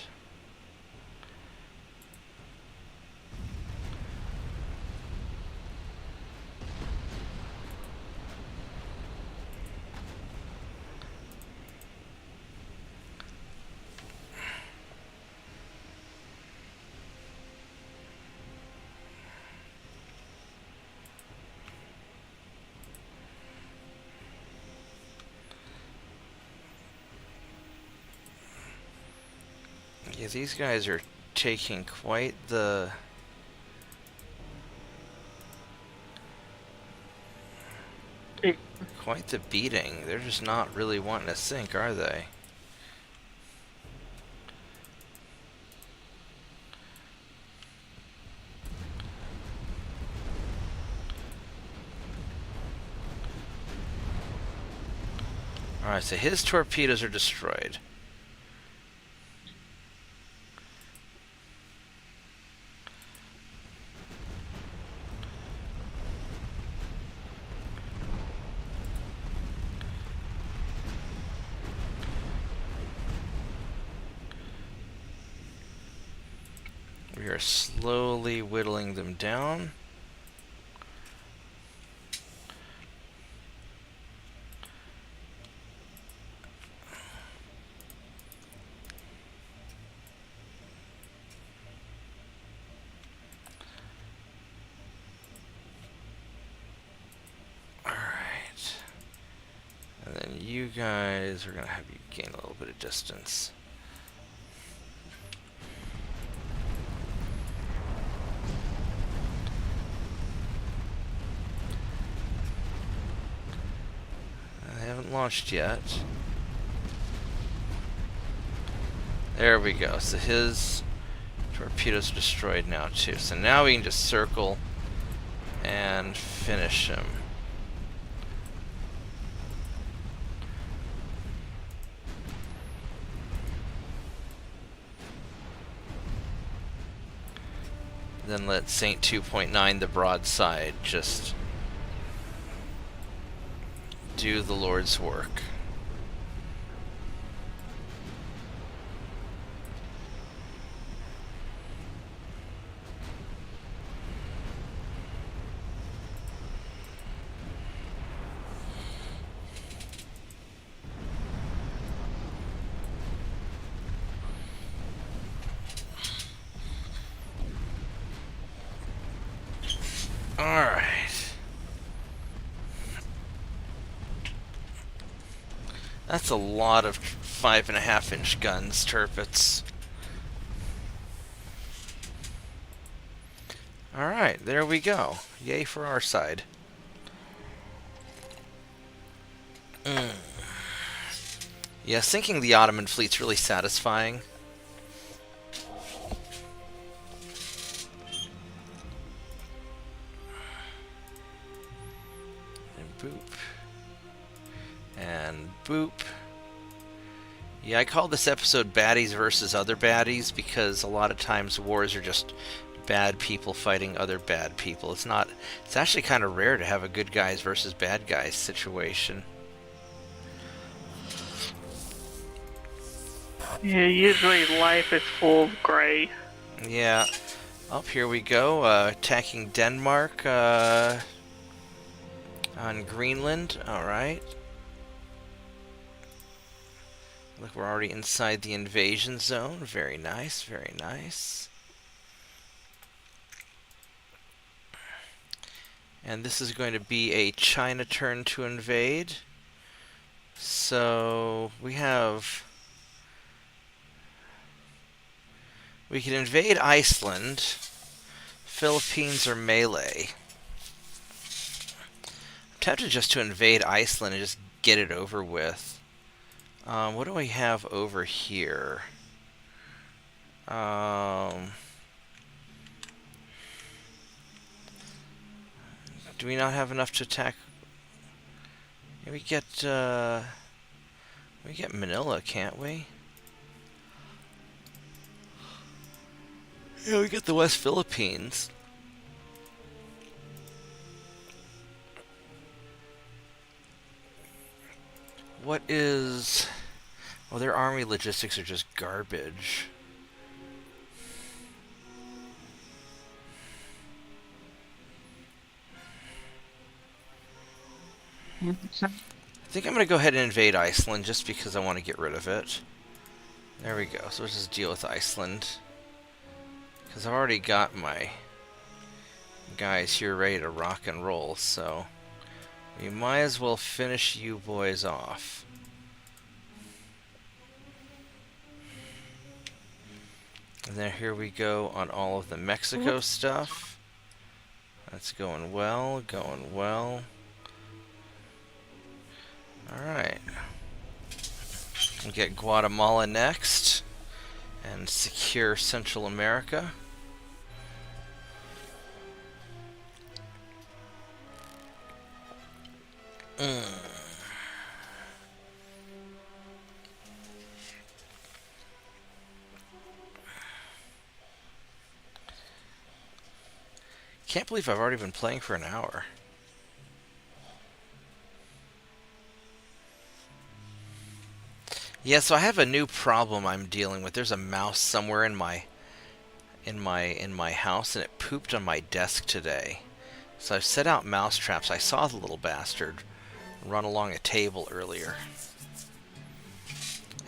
yeah, these guys are taking quite the beating. They're just not really wanting to sink, are they? Alright, so his torpedoes are destroyed. We are slowly whittling them down. Alright. And then you guys, we're going to have you gain a little bit of distance. They haven't launched yet. There we go. So his torpedoes are destroyed now too. So now we can just circle and finish him. Then let Saint 2.9, the broadside, just do the Lord's work. Alright. That's a lot of 5.5-inch guns, turpits. Alright, there we go. Yay for our side. Yeah, sinking the Ottoman fleet's really satisfying. And boop. And boop. Yeah, I call this episode Baddies versus Other Baddies because a lot of times wars are just bad people fighting other bad people. It's actually kind of rare to have a good guys versus bad guys situation. Yeah, usually life is full of gray. Yeah. Up here we go, attacking Denmark, on Greenland. Alright. Look, we're already inside the invasion zone. Very nice, very nice. And this is going to be a China turn to invade. So, we can invade Iceland, Philippines, or Malay. I'm tempted just to invade Iceland and just get it over with. What do we have over here? Do we not have enough to attack? We get Manila, can't we? Yeah, we get the West Philippines. What is... Well, their army logistics are just garbage. I think I'm going to go ahead and invade Iceland just because I want to get rid of it. There we go. So let's just deal with Iceland. Because I've already got my guys here ready to rock and roll, so we might as well finish you boys off. And then here we go on all of the Mexico stuff. That's going well, going well. Alright. We'll get Guatemala next. And secure Central America. Can't believe I've already been playing for an hour. Yeah, so I have a new problem I'm dealing with. There's a mouse somewhere in my house, and it pooped on my desk today. So I've set out mouse traps. I saw the little bastard run along a table earlier.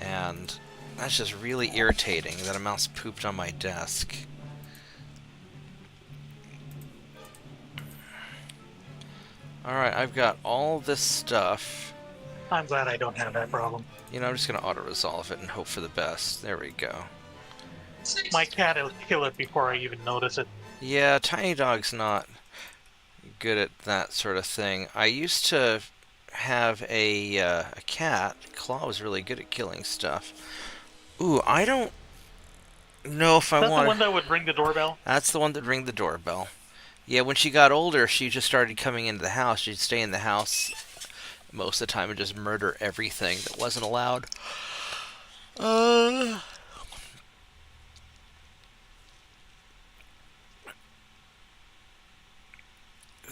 And that's just really irritating that a mouse pooped on my desk. Alright, I've got all this stuff. I'm glad I don't have that problem. You know, I'm just going to auto-resolve it and hope for the best. There we go. My cat will kill it before I even notice it. Yeah, Tiny Dog's not good at that sort of thing. I used to have a cat. Claw was really good at killing stuff. Ooh, I don't know if I want... That's the one that would ring the doorbell? That's the one that rang the doorbell. Yeah, when she got older, she just started coming into the house. She'd stay in the house most of the time and just murder everything that wasn't allowed.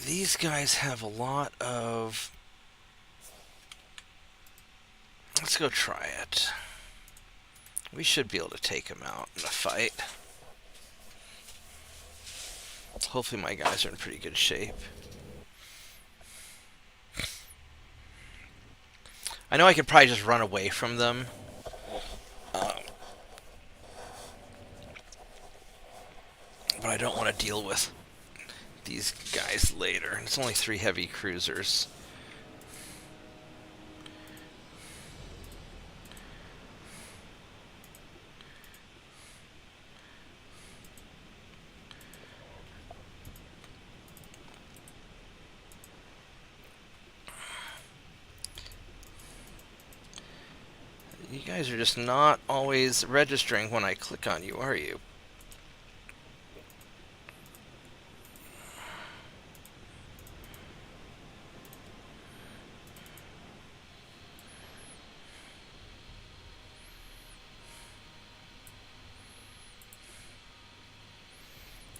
These guys have a lot of... Let's go try it. We should be able to take them out in a fight. Hopefully my guys are in pretty good shape. I know I could probably just run away from them. But I don't want to deal with these guys later. It's only 3 heavy cruisers. You guys are just not always registering when I click on you, are you?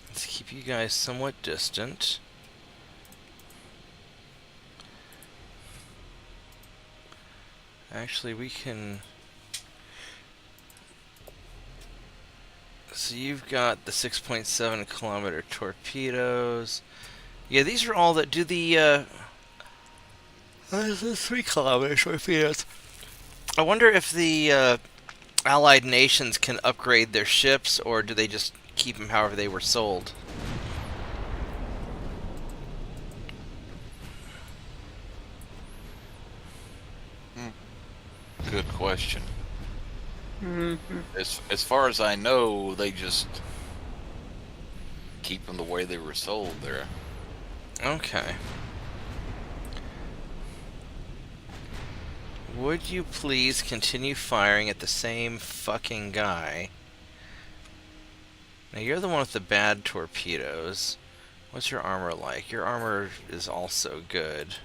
Let's keep you guys somewhat distant. Actually, we can So you've got the 6.7 kilometer torpedoes. Yeah, these are all that do the 3 kilometer torpedoes. I wonder if the Allied nations can upgrade their ships, or do they just keep them however they were sold? Good question. Hmm. As far as I know, they just keep them the way they were sold there. Okay. Would you please continue firing at the same fucking guy? Now you're the one with the bad torpedoes. What's your armor like? Your armor is also good.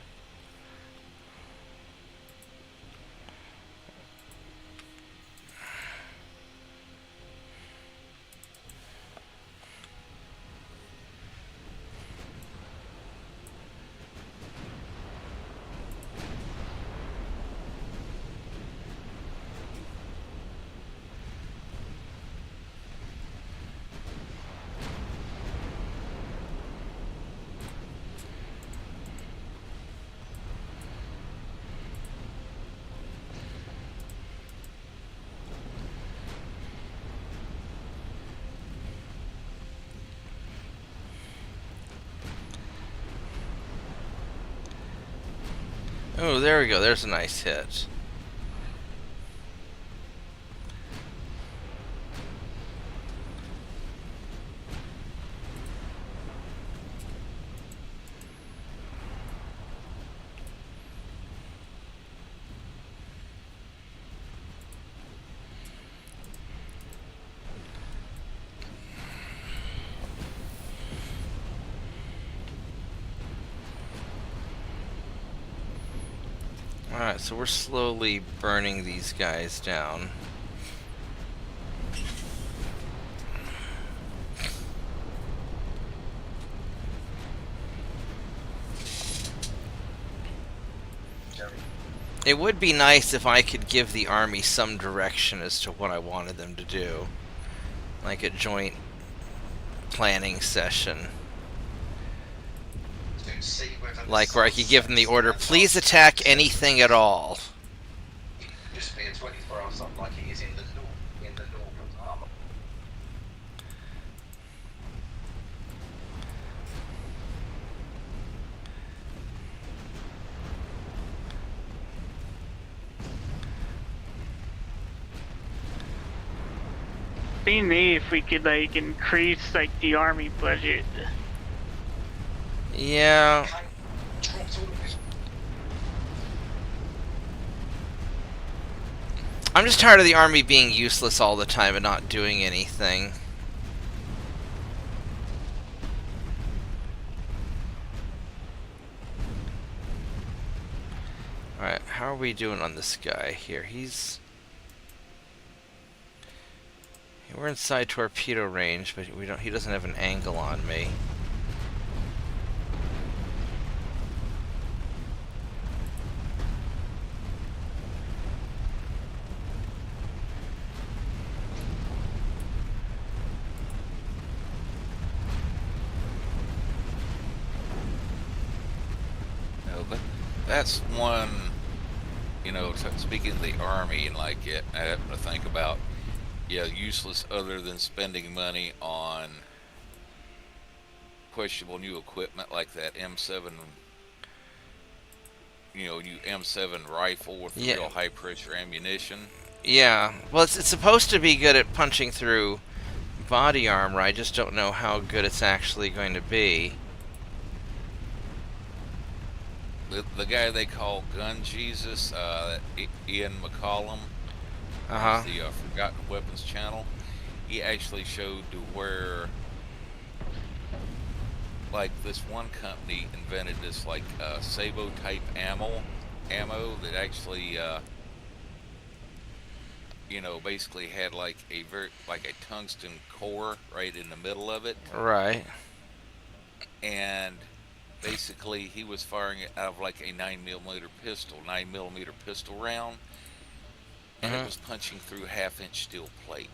Oh, there we go. There's a nice hit. Alright, so we're slowly burning these guys down. It would be nice if I could give the army some direction as to what I wanted them to do. Like a joint planning session. Like where I could give them the order, please attack anything at all. Just be a 24-hour something like it is in the north armor. Be neat if we could like increase like the army budget. Yeah. Dropped all of his. I'm just tired of the army being useless all the time and not doing anything. Alright, how are we doing on this guy here? We're inside torpedo range, but he doesn't have an angle on me. No, but that's one, speaking of the army and like it, I happen to think about, useless other than spending money on questionable new equipment like that M7, new M7 rifle with real high pressure ammunition. Yeah, well, it's supposed to be good at punching through body armor. I just don't know how good it's actually going to be. The guy they call Gun Jesus, Ian McCollum, the Forgotten Weapons channel, he actually showed to where, like, this one company invented this like Sabo type ammo that actually basically had like a tungsten core right in the middle of it. Right. And basically he was firing it out of like a 9mm pistol round, and it was punching through half-inch steel plate.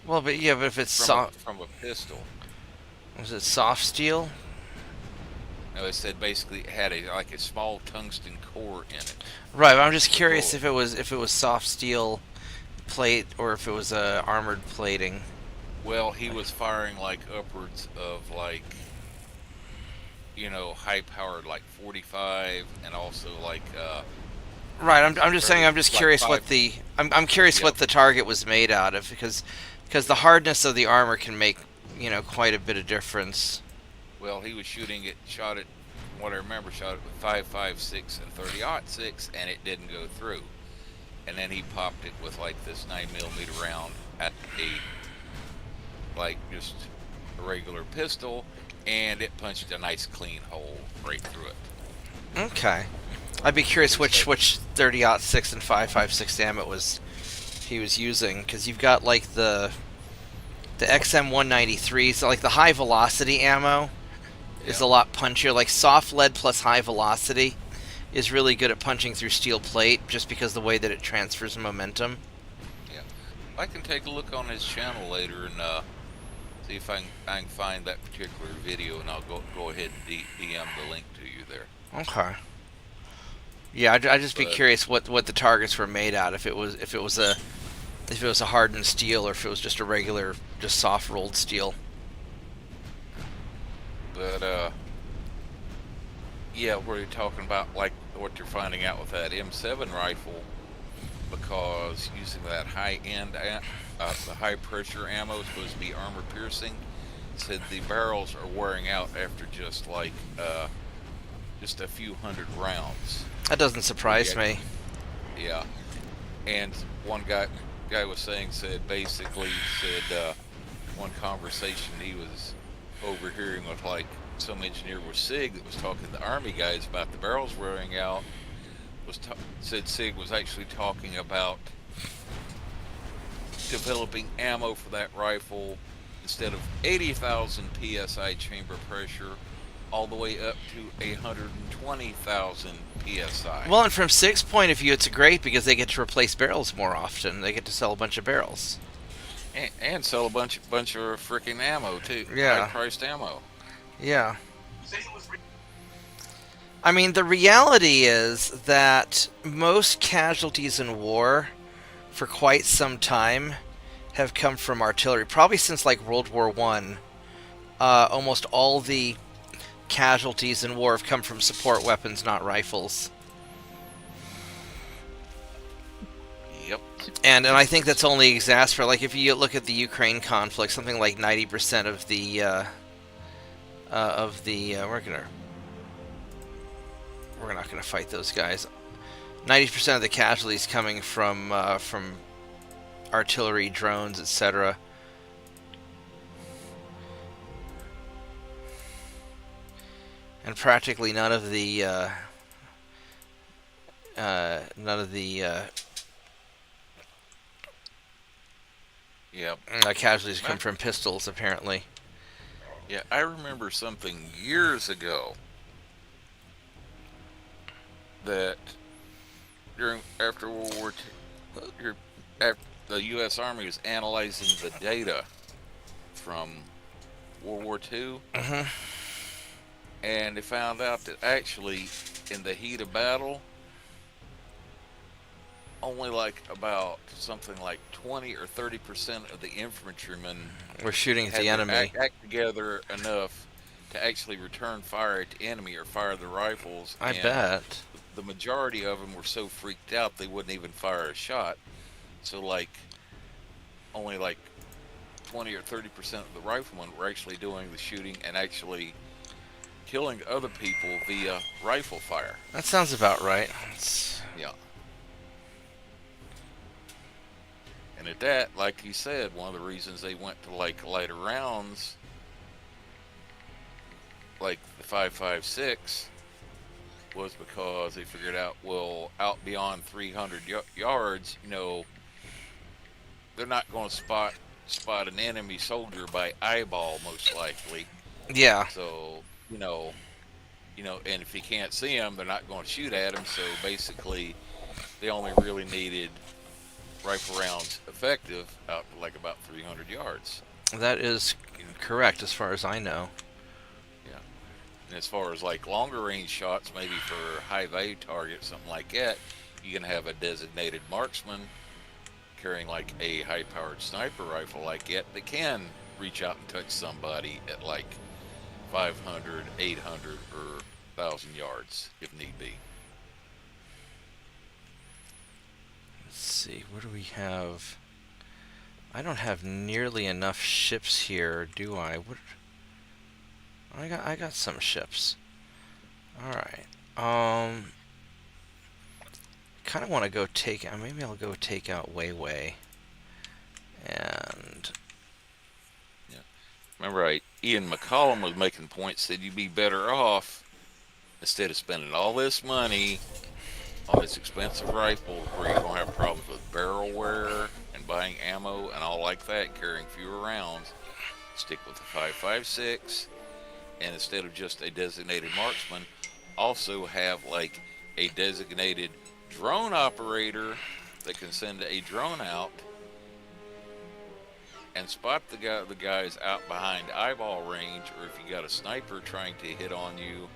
Well, but yeah, but if it's from soft, from a pistol. was it soft steel? No, it said basically it had a small tungsten core in it. Right. But I'm just curious Bullet. if it was soft steel plate or if it was armored plating. Well, he was firing like upwards of like, high powered like 45, and also like Right. I'm just saying. I'm just like curious five. I'm curious Yep. what the target was made out of because the hardness of the armor can make quite a bit of difference. Well, he was shot it. What I remember, shot it with 5.56 and 30-06, and it didn't go through. And then he popped it with like this 9mm round at just a regular pistol, and it punched a nice clean hole right through it. Okay. I'd be curious which 30-06 and 5.56 ammo he was using, because you've got like the XM193, so like the high velocity ammo is a lot punchier. Like soft lead plus high velocity is really good at punching through steel plate, just because the way that it transfers momentum. Yeah, I can take a look on his channel later and see if I can find that particular video, and I'll go ahead and DM the link to you there. Okay. Yeah, I'd just be But- curious what the targets were made out. If it was a hardened steel, or if it was just a regular, just soft rolled steel. But yeah, we're talking about like what you're finding out with that M7 rifle, because using that high-end, the high-pressure ammo is supposed to be armor piercing. Said the barrels are wearing out after just a few hundred rounds. That doesn't surprise Yeah. me. Yeah, and one guy was said one conversation he was overhearing with like some engineer with SIG that was talking to the Army guys about the barrels wearing out. Said SIG was actually talking about developing ammo for that rifle instead of 80,000 psi chamber pressure, all the way up to 120,000 psi. Well, and from SIG's point of view, it's great because they get to replace barrels more often. They get to sell a bunch of barrels. And sell a bunch of freaking ammo too. Yeah. High-priced ammo. Yeah. I mean, the reality is that most casualties in war for quite some time have come from artillery. Probably since like World War I, almost all the casualties in war have come from support weapons, not rifles. Yep. And I think that's only exacerbated. Like if you look at the Ukraine conflict, something like 90% of the we're not gonna fight those guys. 90% of the casualties coming from artillery, drones, etc. And practically none of the Yep. casualties come from pistols, apparently. Yeah, I remember something years ago that after World War II, after the U.S. Army was analyzing the data from World War II, and they found out that actually in the heat of battle, only like about something like 20 or 30% of the infantrymen We're shooting at had the to enemy. act together enough to actually return fire at the enemy or fire the rifles. I and bet. the majority of them were so freaked out they wouldn't even fire a shot. So like only like 20 or 30% of the riflemen were actually doing the shooting and actually killing other people via rifle fire. That sounds about right. Yeah. And at that, like you said, one of the reasons they went to like lighter rounds, like the 5.56, was because they figured out, well, out beyond 300 yards, they're not going to spot an enemy soldier by eyeball, most likely. Yeah. So, and if you can't see them, they're not going to shoot at them. So basically, they only really needed rifle rounds effective out to like about 300 yards. That is correct as far as I know. Yeah. And as far as like longer range shots, maybe for high value targets, something like that, you can have a designated marksman carrying like a high powered sniper rifle like that that can reach out and touch somebody at like 500, 800, or 1,000 yards if need be. Let's see, what do we have? I don't have nearly enough ships here, do I? What? I got some ships. All right. Kind of want to go take. Maybe I'll go take out Weiwei. And yeah, remember, Ian McCollum was making points that you'd be better off instead of spending all this money on this expensive rifle where you're gonna have problems with barrel wear and buying ammo and all like that, carrying fewer rounds. Stick with the 5.56, and instead of just a designated marksman, also have like a designated drone operator that can send a drone out and spot the guys out behind eyeball range, or if you got a sniper trying to hit on you,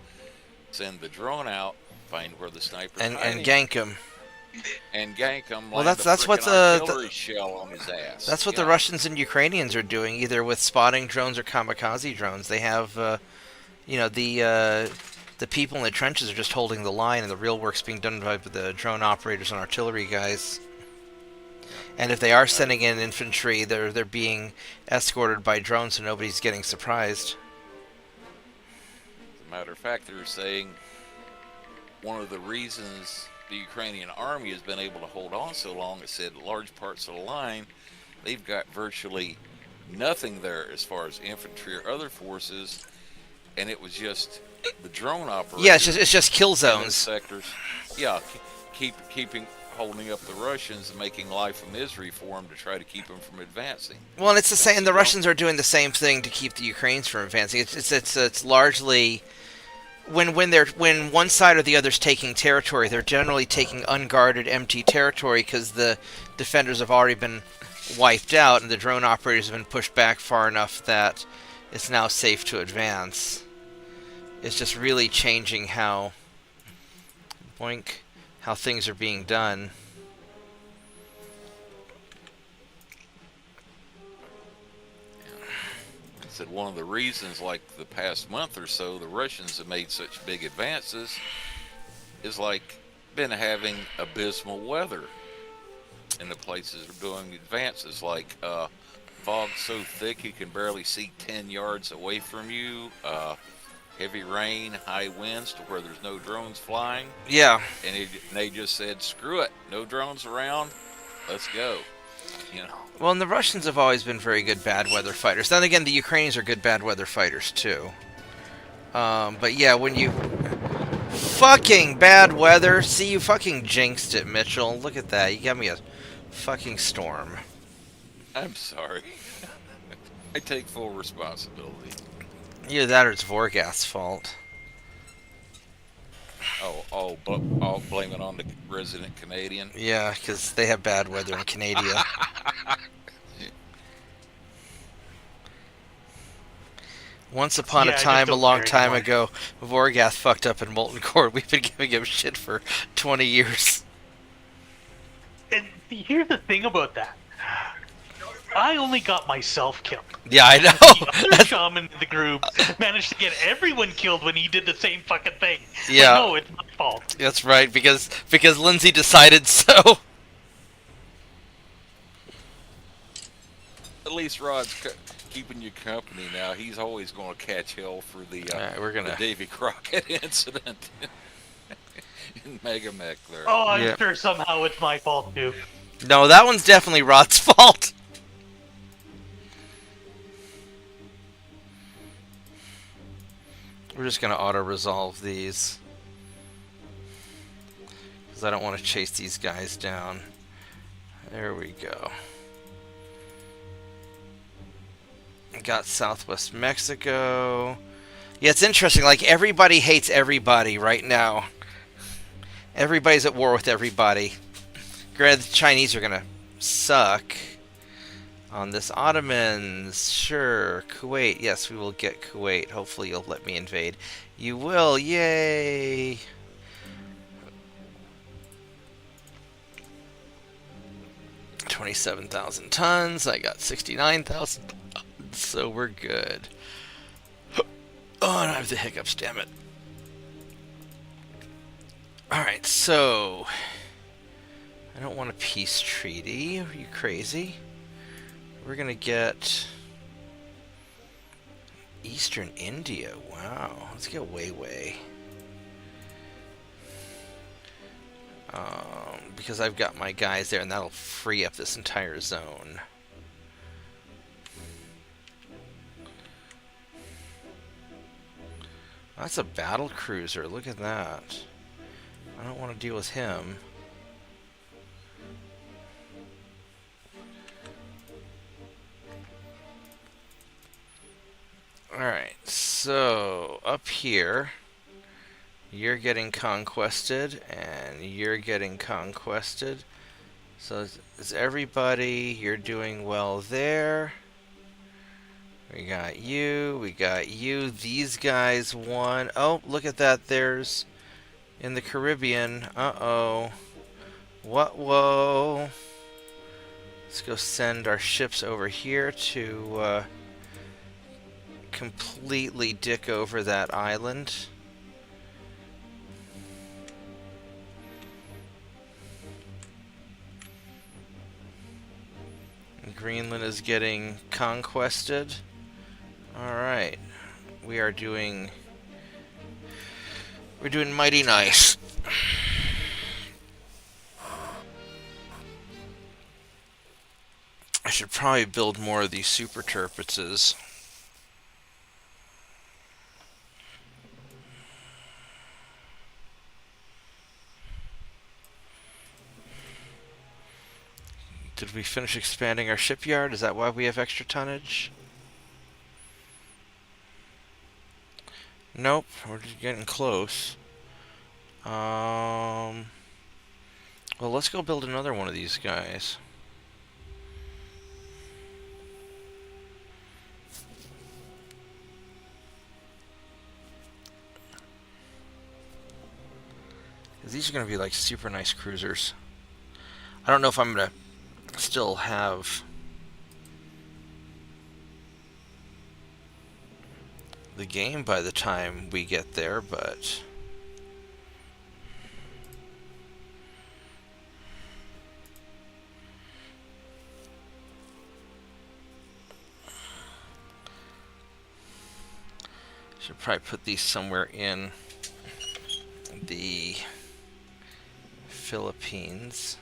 send the drone out, find where the sniper and gank him. And gank him. Well, that's what the shell on his ass. That's what the Russians and Ukrainians are doing, either with spotting drones or kamikaze drones. They have, you know, the people in the trenches are just holding the line, and the real work's being done by the drone operators and artillery guys. And if they are sending in infantry, they're being escorted by drones, so nobody's getting surprised. As a matter of fact, they're saying one of the reasons the Ukrainian army has been able to hold on so long, it said large parts of the line, they've got virtually nothing there as far as infantry or other forces, and it was just the drone operators. Yeah, it's just kill zones. Sectors. Yeah, holding up the Russians and making life a misery for them to try to keep them from advancing. Well, and it's the same. The Russians are doing the same thing to keep the Ukrainians from advancing. It's largely when one side or the other's taking territory, they're generally taking unguarded, empty territory because the defenders have already been wiped out, and the drone operators have been pushed back far enough that it's now safe to advance. It's just really changing how things are being done. I said one of the reasons, like the past month or so, the Russians have made such big advances is like been having abysmal weather in the places they're doing advances, like fog so thick you can barely see 10 yards away from you, heavy rain, high winds to where there's no drones flying. Yeah. And they just said, screw it, no drones around, let's go. You know. Well, and the Russians have always been very good bad weather fighters. Then again, the Ukrainians are good bad weather fighters too. But yeah, when you fucking bad weather, see, you fucking jinxed it, Mitchell. Look at that, you got me a fucking storm. I'm sorry. I take full responsibility. Either that or it's Vorgath's fault. I'll blame it on the resident Canadian. Yeah, because they have bad weather in Canada. Once upon a time, a long time ago, Vorgath fucked up in Molten Core. We've been giving him shit for 20 years. And here's the thing about that. I only got myself killed. Yeah, I know. The other shaman in the group managed to get everyone killed when he did the same fucking thing. Yeah. Like, no, it's my fault. That's right, because Lindsay decided so. At least Rod's keeping you company now. He's always going to catch hell for the Davy Crockett incident in Megamech there. Oh, I'm sure somehow it's my fault too. No, that one's definitely Rod's fault. We're just going to auto-resolve these. Because I don't want to chase these guys down. There we go. Got Southwest Mexico. Yeah, it's interesting. Like, everybody hates everybody right now. Everybody's at war with everybody. Granted, the Chinese are going to suck on this Ottomans. Sure, Kuwait. Yes, we will get Kuwait. Hopefully you'll let me invade. You will. Yay! $27,000 tons. I got 69,000 tons, so we're good. Oh, and I have the hiccups, damn it. Alright, so I don't want a peace treaty. Are you crazy? We're gonna get Eastern India. Wow, let's get Weiwei. Because I've got my guys there, and that'll free up this entire zone. That's a battle cruiser. Look at that. I don't want to deal with him. Alright, so up here, you're getting conquested, and you're getting conquested. So is everybody, you're doing well there. We got you, these guys won. Oh, look at that, there's, in the Caribbean, uh-oh. What, whoa. Let's go send our ships over here to, completely dick over that island. Greenland is getting conquested. Alright. We're doing mighty nice. I should probably build more of these super turpitses. Did we finish expanding our shipyard? Is that why we have extra tonnage? Nope, we're just getting close. Well, let's go build another one of these guys. These are going to be like super nice cruisers. I don't know if I'm going to still have the game by the time we get there, but should probably put these somewhere in the Philippines.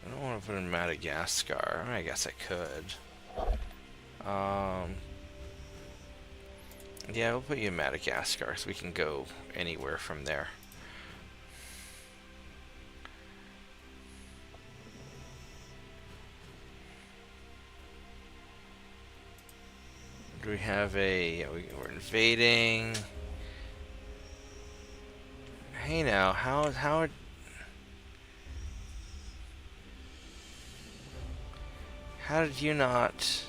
I don't want to put in Madagascar. I guess I could. Yeah, we'll put you in Madagascar so we can go anywhere from there. Do we have a... we're invading... Hey now, how did you not...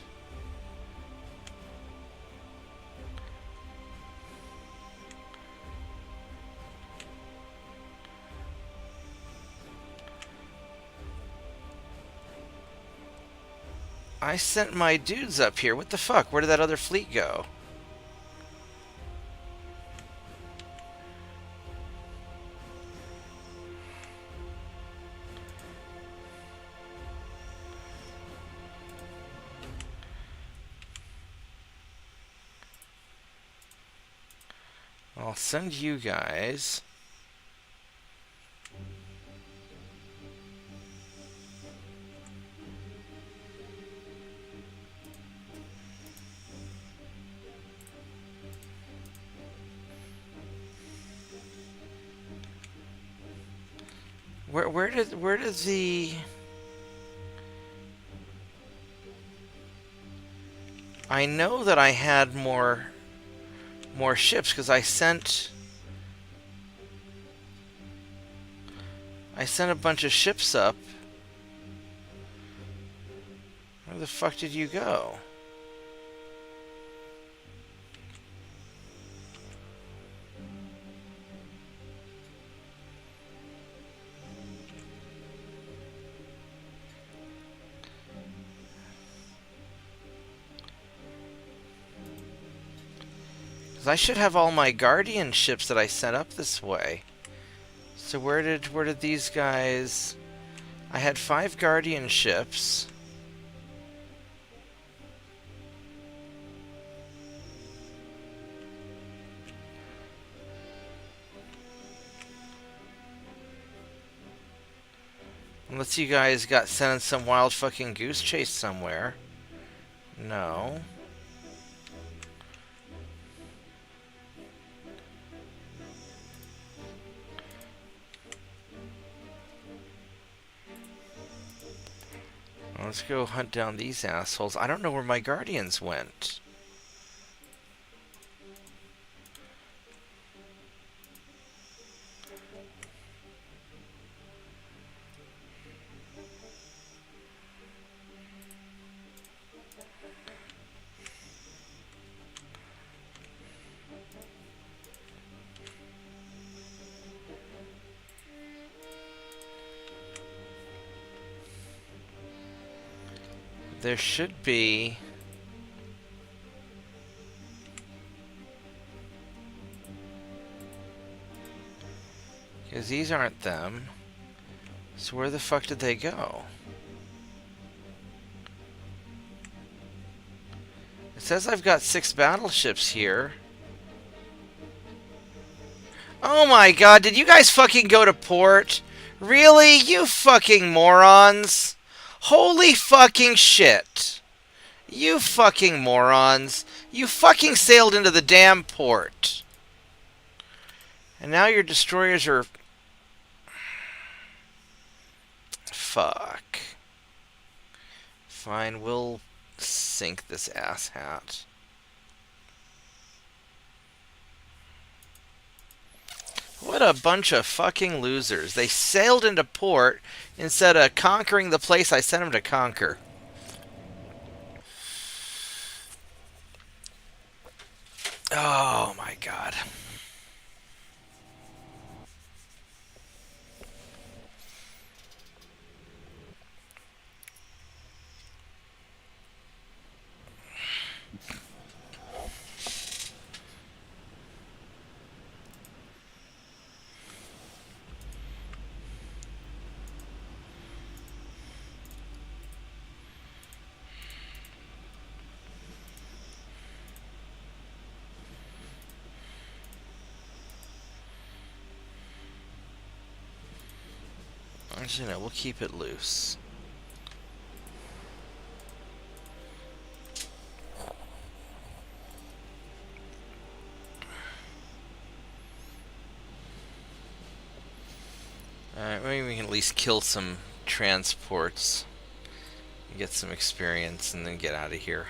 I sent my dudes up here. What the fuck? Where did that other fleet go? I'll send you guys. Where does the... I know that I had more ships because I sent a bunch of ships up. Where the fuck did you go? I should have all my Guardian ships that I sent up this way. So where did these guys... I had 5 Guardian ships. Unless you guys got sent on some wild fucking goose chase somewhere. No. Let's go hunt down these assholes. I don't know where my Guardians went. There should be... Because these aren't them. So where the fuck did they go? It says I've got 6 battleships here. Oh my god, did you guys fucking go to port? Really? You fucking morons! Holy fucking shit. You fucking morons. You fucking sailed into the damn port. And now your destroyers are... Fuck. Fine, we'll sink this asshat. What a bunch of fucking losers. They sailed into port instead of conquering the place I sent them to conquer. Oh my god. Actually, no, we'll keep it loose. Alright, maybe we can at least kill some transports. Get some experience and then get out of here.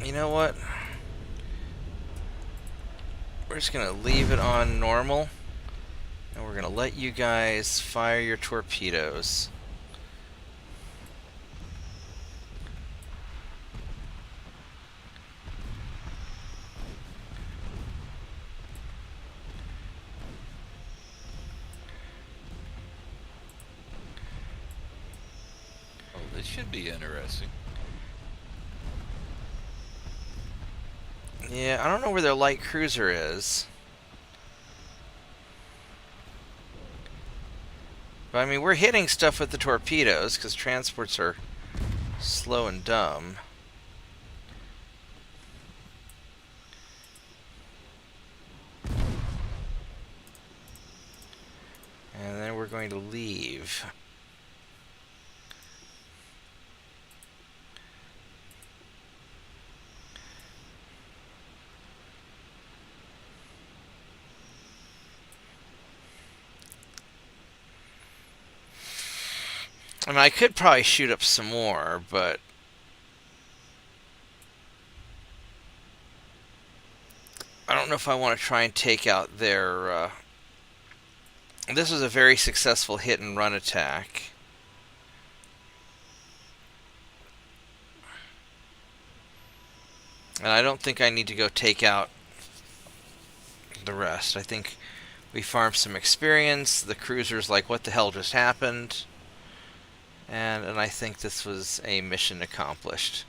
You know what? We're just gonna leave it on normal, and we're gonna let you guys fire your torpedoes. Oh, this should be interesting. Yeah, I don't know where their light cruiser is. But I mean, we're hitting stuff with the torpedoes, because transports are slow and dumb. And then we're going to leave. I mean, I could probably shoot up some more, but I don't know if I want to try and take out their... This was a very successful hit and run attack. And I don't think I need to go take out the rest. I think we farmed some experience. The cruiser's like, what the hell just happened? And I think this was a mission accomplished.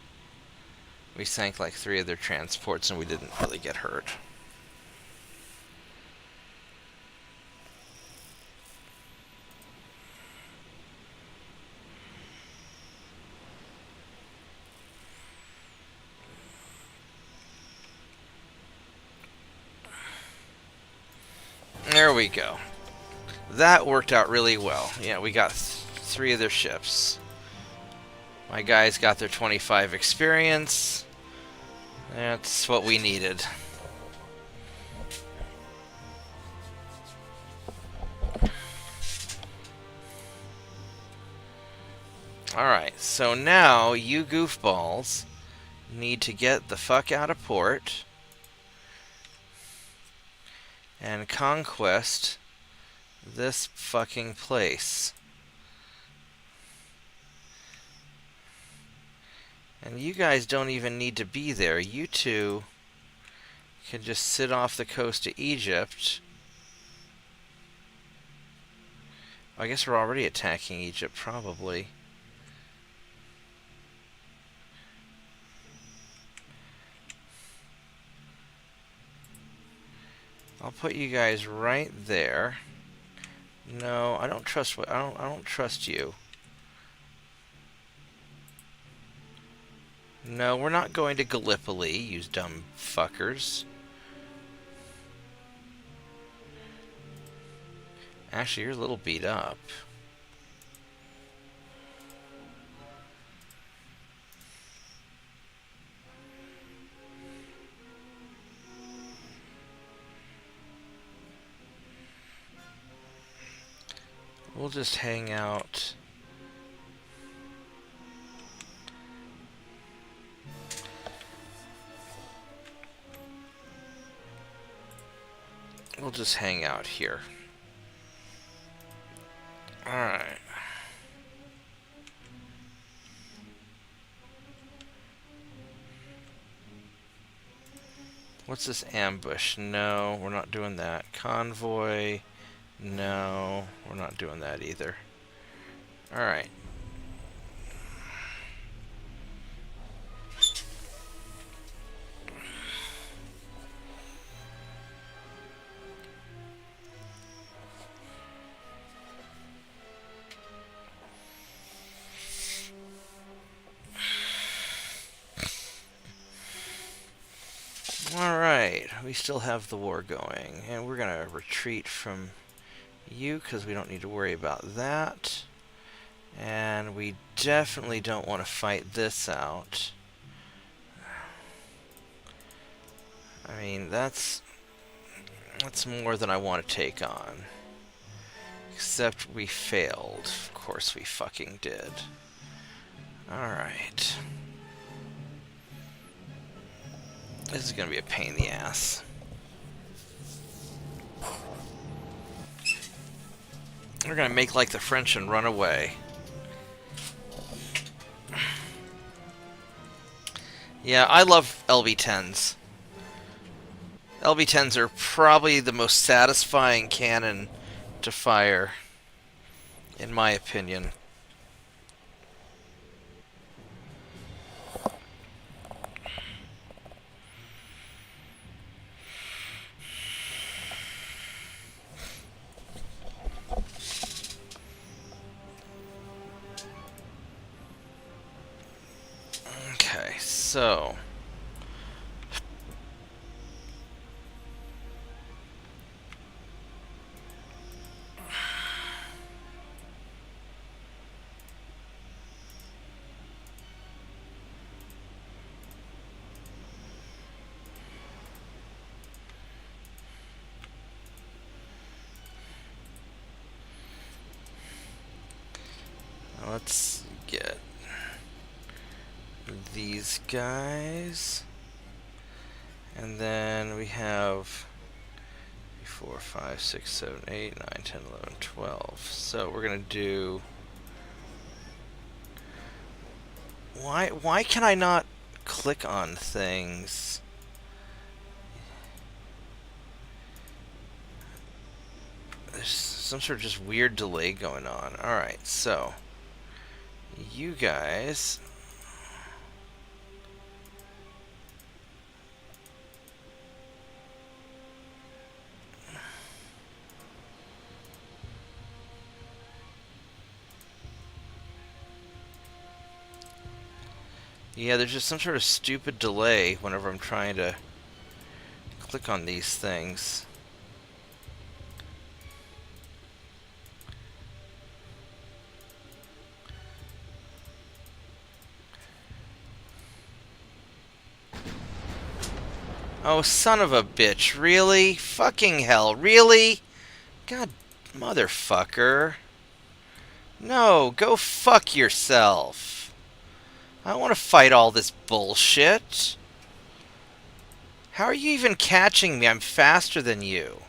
We sank like 3 of their transports and we didn't really get hurt. There we go. That worked out really well. Yeah, we got 3 of their ships. My guys got their 25 experience. That's what we needed. Alright, so now you goofballs need to get the fuck out of port and conquest this fucking place. And you guys don't even need to be there. You two can just sit off the coast of Egypt. I guess we're already attacking Egypt, probably. I'll put you guys right there. No, I don't trust what I don't trust you. No, we're not going to Gallipoli, you dumb fuckers. Actually, you're a little beat up. We'll just hang out. We'll just hang out here. Alright. What's this ambush? No, we're not doing that. Convoy. No, we're not doing that either. Alright. Alright, we still have the war going, and we're gonna retreat from you because we don't need to worry about that. And we definitely don't want to fight this out. I mean, that's more than I want to take on. Except we failed. Of course we fucking did. Alright. This is gonna be a pain in the ass. We're gonna make like the French and run away. Yeah, I love LB-10s. LB-10s are probably the most satisfying cannon to fire, in my opinion. so... Let's get these guys, and then we have 4, 5, 6, 7, 8, 9, 10, 11, 12. So we're gonna do. Why can I not click on things? There's some sort of just weird delay going on. All right, so you guys. Yeah, there's just some sort of stupid delay whenever I'm trying to click on these things. Oh, son of a bitch, really? Fucking hell, really? God, motherfucker. No, go fuck yourself. I don't want to fight all this bullshit. How are you even catching me? I'm faster than you.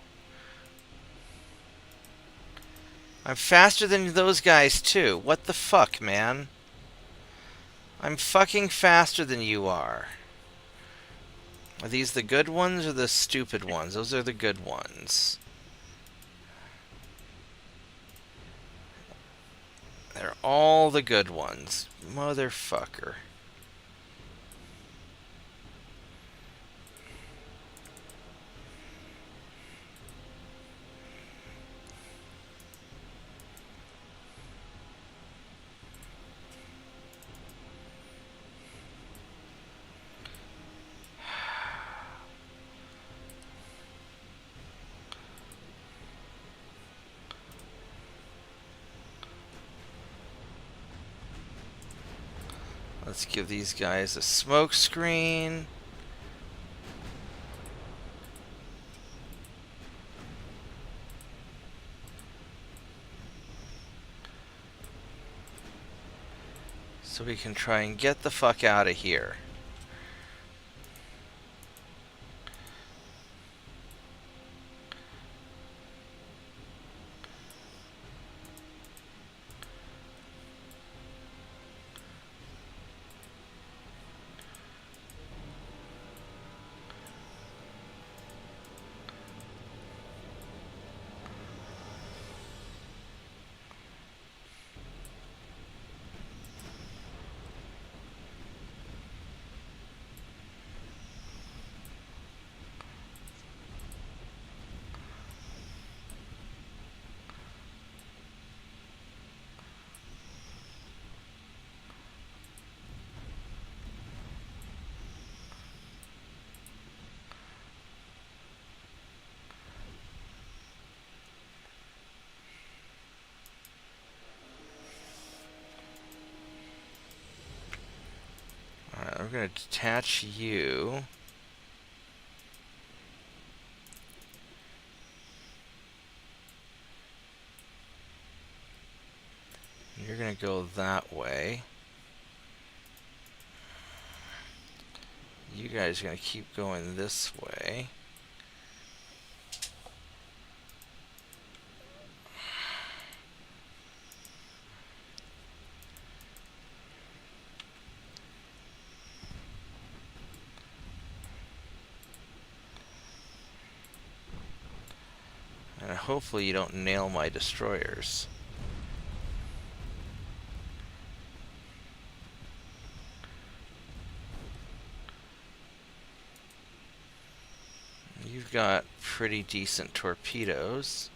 I'm faster than those guys, too. What the fuck, man? I'm fucking faster than you are. Are these the good ones or the stupid ones? Those are the good ones. They're all the good ones. Motherfucker. Let's give these guys a smoke screen. So we can try and get the fuck out of here. Alright, we're going to detach you. You're going to go that way. You guys are going to keep going this way. And hopefully you don't nail my destroyers. You've got pretty decent torpedoes.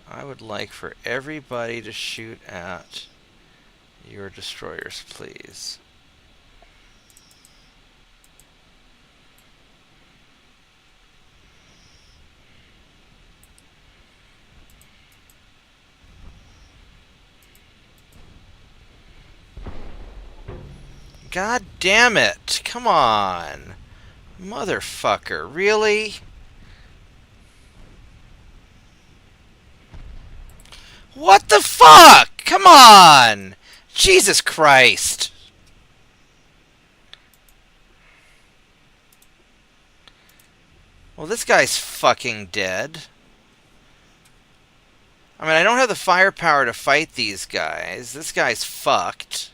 I would like for everybody to shoot at Your destroyers, please. God damn it! Come on! Motherfucker, really? What the fuck? Come on! Jesus Christ! Well, this guy's fucking dead. I mean, I don't have the firepower to fight these guys. This guy's fucked.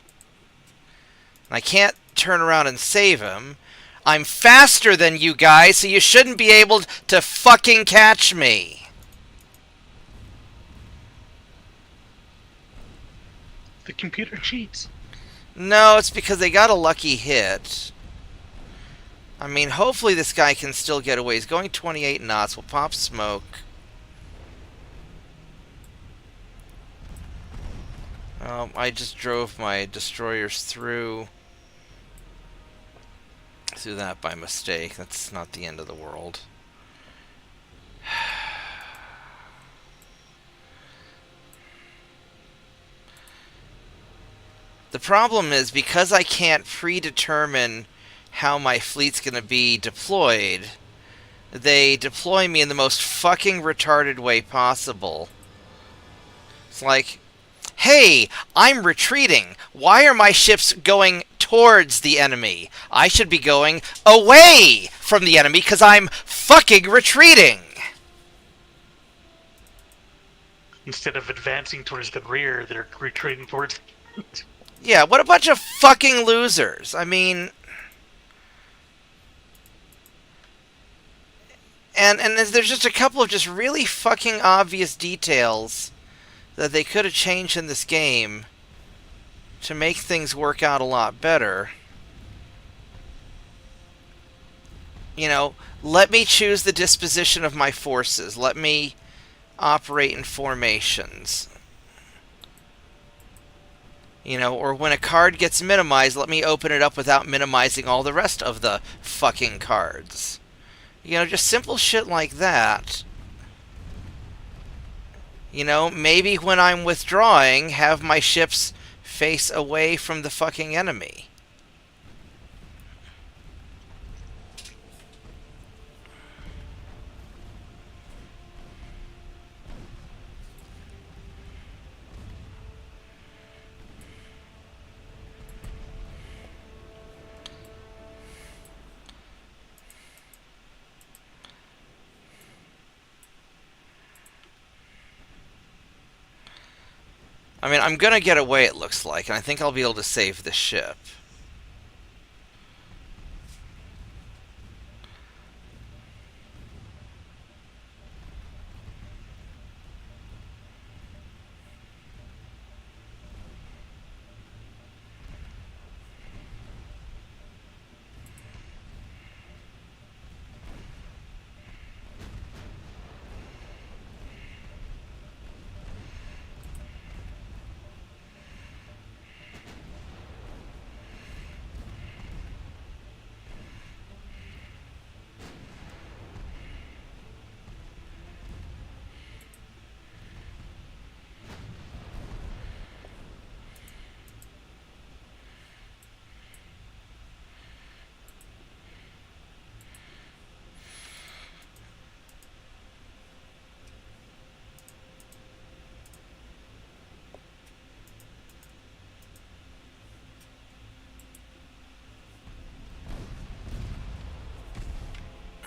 I can't turn around and save him. I'm faster than you guys, so you shouldn't be able to fucking catch me. The computer cheats. No, it's because they got a lucky hit. I mean, hopefully this guy can still get away. He's going 28 knots. We'll pop smoke. I just drove my destroyers through that by mistake. That's not the end of the world. The problem is, because I can't predetermine how my fleet's going to be deployed, they deploy me in the most fucking retarded way possible. It's like, hey, I'm retreating. Why are my ships going towards the enemy? I should be going away from the enemy because I'm fucking retreating. Instead of advancing towards the rear, they're retreating towards... Yeah, what a bunch of fucking losers. I mean... And there's just a couple of just really fucking obvious details that they could have changed in this game to make things work out a lot better. You know, let me choose the disposition of my forces. Let me operate in formations. You know, or when a card gets minimized, let me open it up without minimizing all the rest of the fucking cards. You know, just simple shit like that. You know, maybe when I'm withdrawing, have my ships face away from the fucking enemy. I mean, I'm gonna get away, it looks like, and I think I'll be able to save this ship.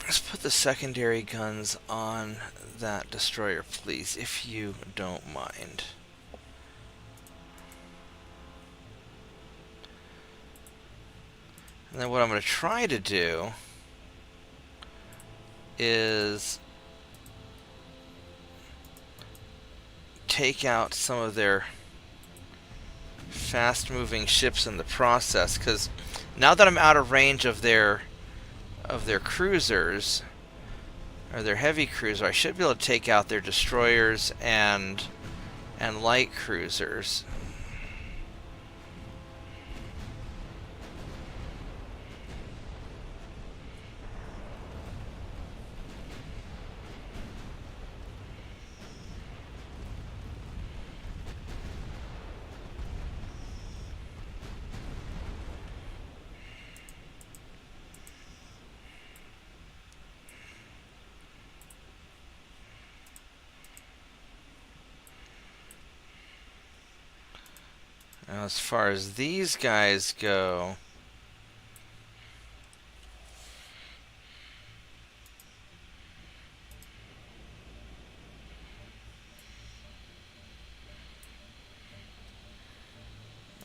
Let's put the secondary guns on that destroyer, please, if you don't mind. And then what I'm going to try to do is take out some of their fast-moving ships in the process, because now that I'm out of range of their cruisers, or their heavy cruiser, I should be able to take out their destroyers and light cruisers. Now, as far as these guys go,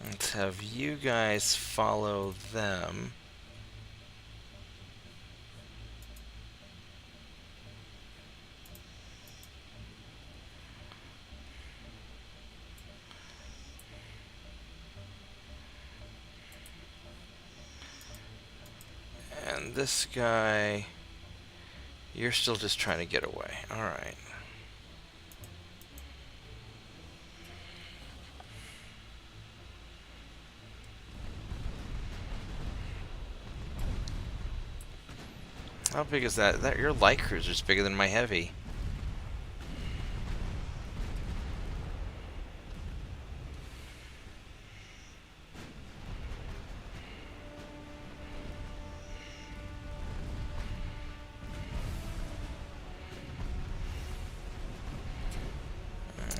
let's have you guys follow them. And this guy, you're still just trying to get away. Alright. How big is that? Your light cruiser's bigger than my heavy.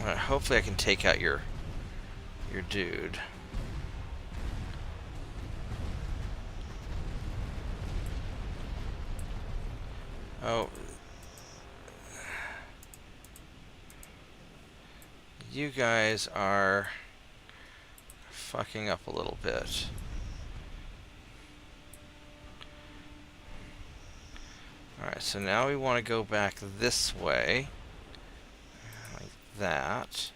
Alright, hopefully I can take out your dude. Oh. You guys are fucking up a little bit. Alright, so now we want to go back this way. Like that.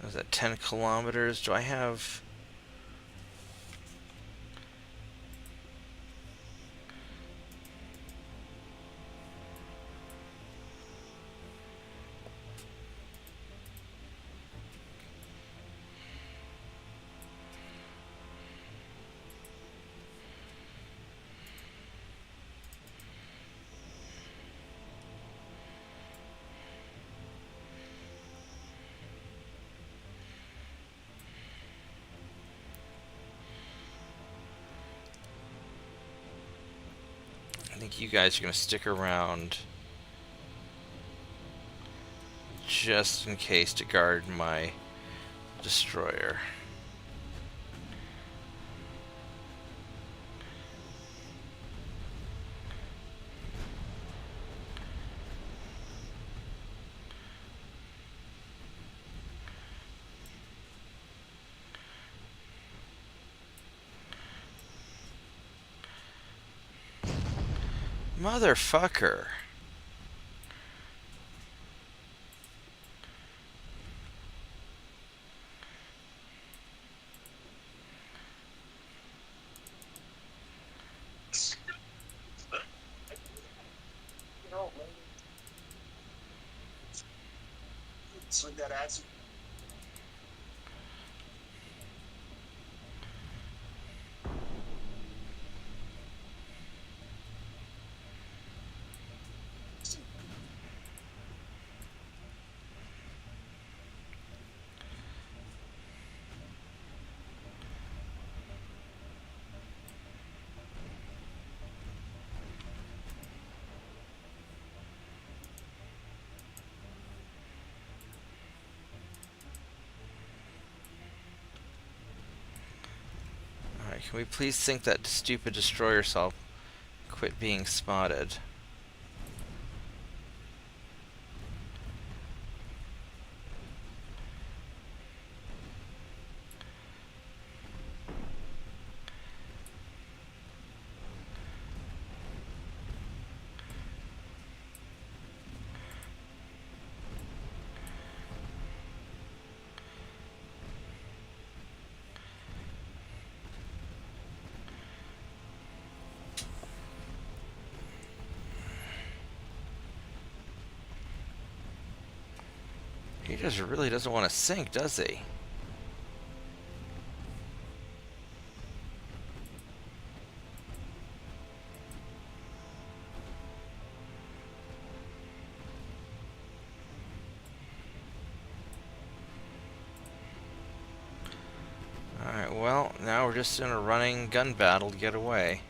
Is that 10 kilometers? Do I have... I think you guys are going to stick around just in case to guard my destroyer. Motherfucker. Swing that ass. Can we please sink that stupid destroyer so I'll quit being spotted? He just really doesn't want to sink, does he? Alright, well, now we're just in a running gun battle to get away.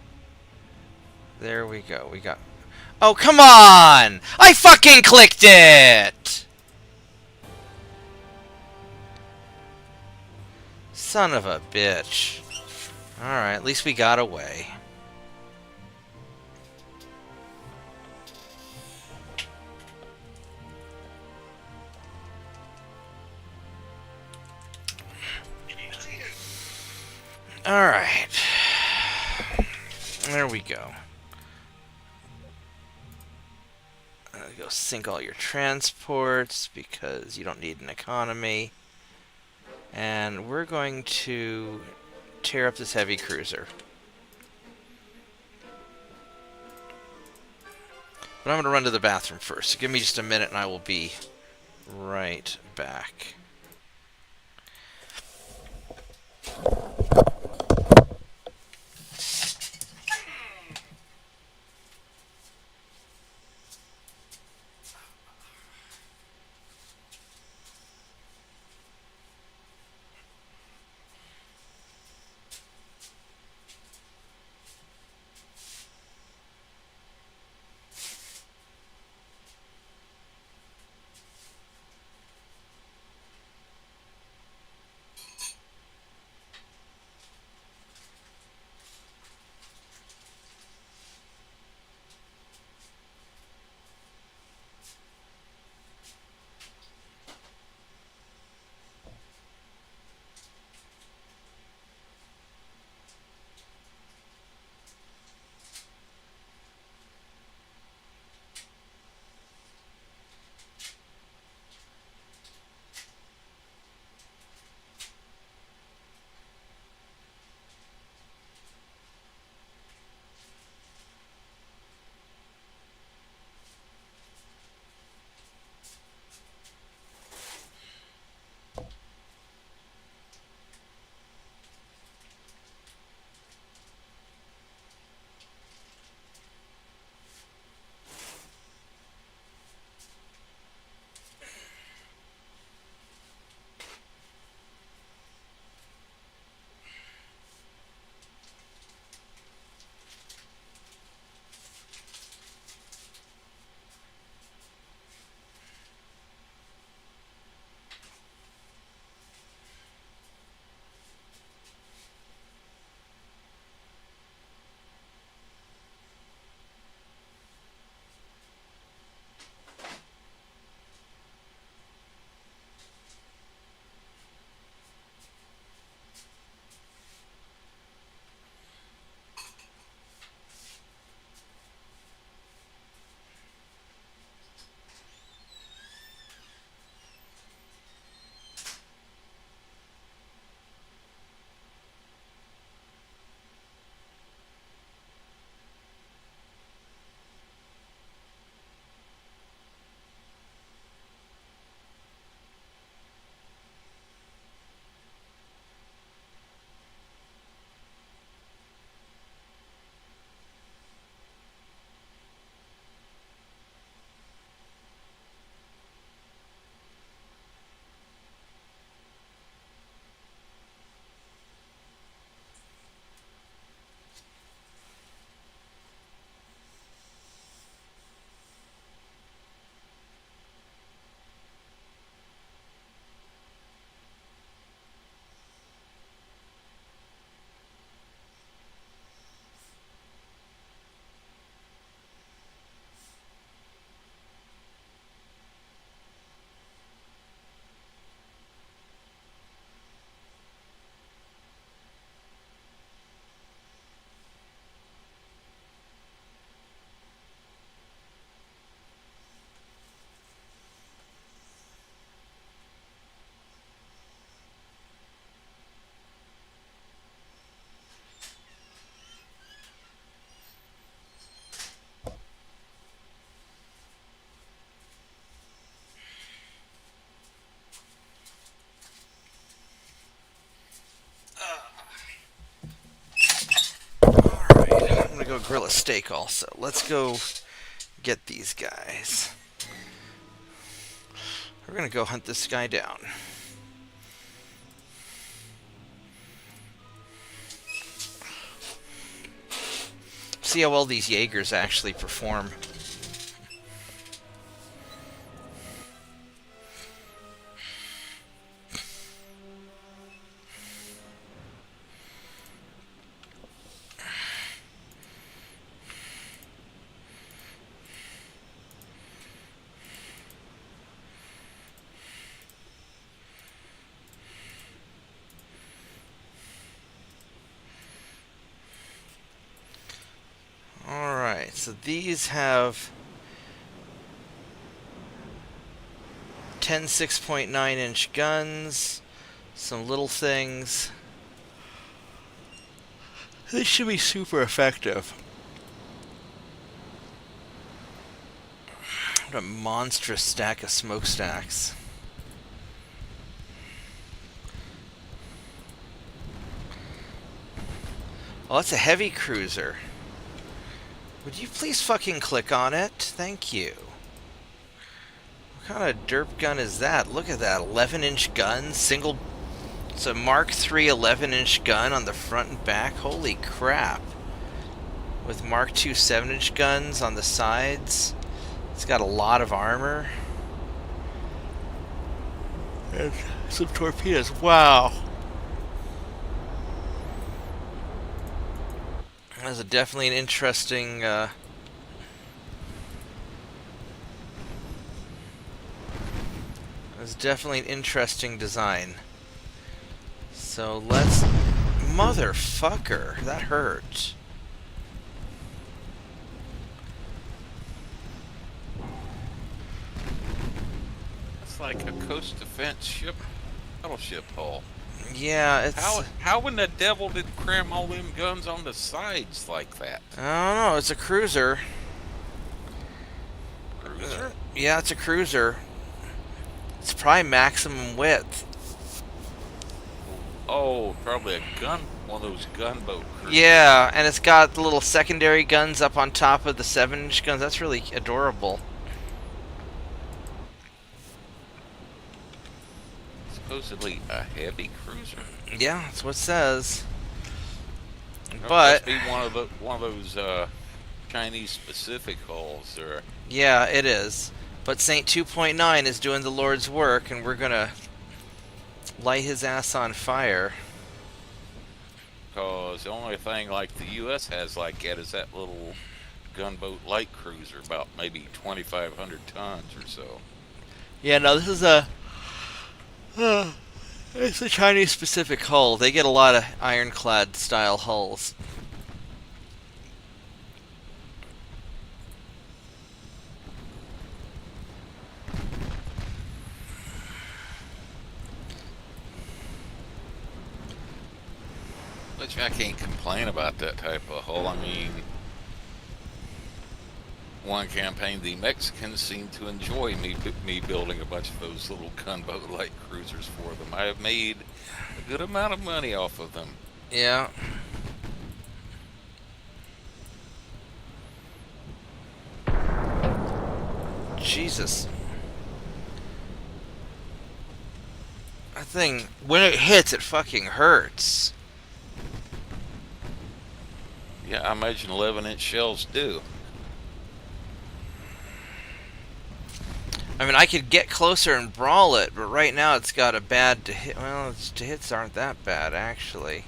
There we go. We got... Oh, come on! I fucking clicked it! Son of a bitch. Alright, at least we got away. Alright. There we go. Go sink all your transports because you don't need an economy. And we're going to tear up this heavy cruiser. But I'm going to run to the bathroom first. So give me just a minute and I will be right back. Go grill a steak also. Let's go get these guys. We're gonna go hunt this guy down. see how well these Jaegers actually perform. Alright, so these have 10 6.9-inch guns, some little things. This should be super effective. What a monstrous stack of smokestacks. Well, that's a heavy cruiser. Would you please fucking click on it? Thank you. What kind of derp gun is that? Look at that. 11-inch gun. Single... It's a Mark III 11-inch gun on the front and back. Holy crap. With Mark II 7-inch guns on the sides. It's got a lot of armor. And some torpedoes. Wow. That's definitely an interesting that's definitely an interesting design. So let's... Motherfucker, that hurt. It's like a coast defense ship, battleship hull. Yeah, it's... How in the devil did cram all them guns on the sides like that? I don't know, it's a cruiser. Cruiser? Yeah, it's a cruiser. It's probably maximum width. Oh, probably a gun, one of those gunboat cruisers. Yeah, and it's got the little secondary guns up on top of the 7-inch guns. That's really adorable. Supposedly a heavy cruiser. Yeah, that's what it says. It But must be one of those Chinese specific hulls there. yeah, it is. But Saint 2.9 is doing the Lord's work, and we're gonna light his ass on fire. Because the only thing like the U.S. has like that is that little gunboat light cruiser, about maybe 2,500 tons or so. Yeah, no, this is a... it's a Chinese-specific hull. They get a lot of ironclad-style hulls. Which I can't complain about that type of hull. I mean, one campaign, the Mexicans seem to enjoy me building a bunch of those little gunboat light cruisers for them. I have made a good amount of money off of them. Yeah. Jesus. That thing, when it hits, it fucking hurts. Yeah, I imagine 11-inch shells do. I mean, I could get closer and brawl it, but right now it's got a bad to hit. Well, its to hits aren't that bad, actually.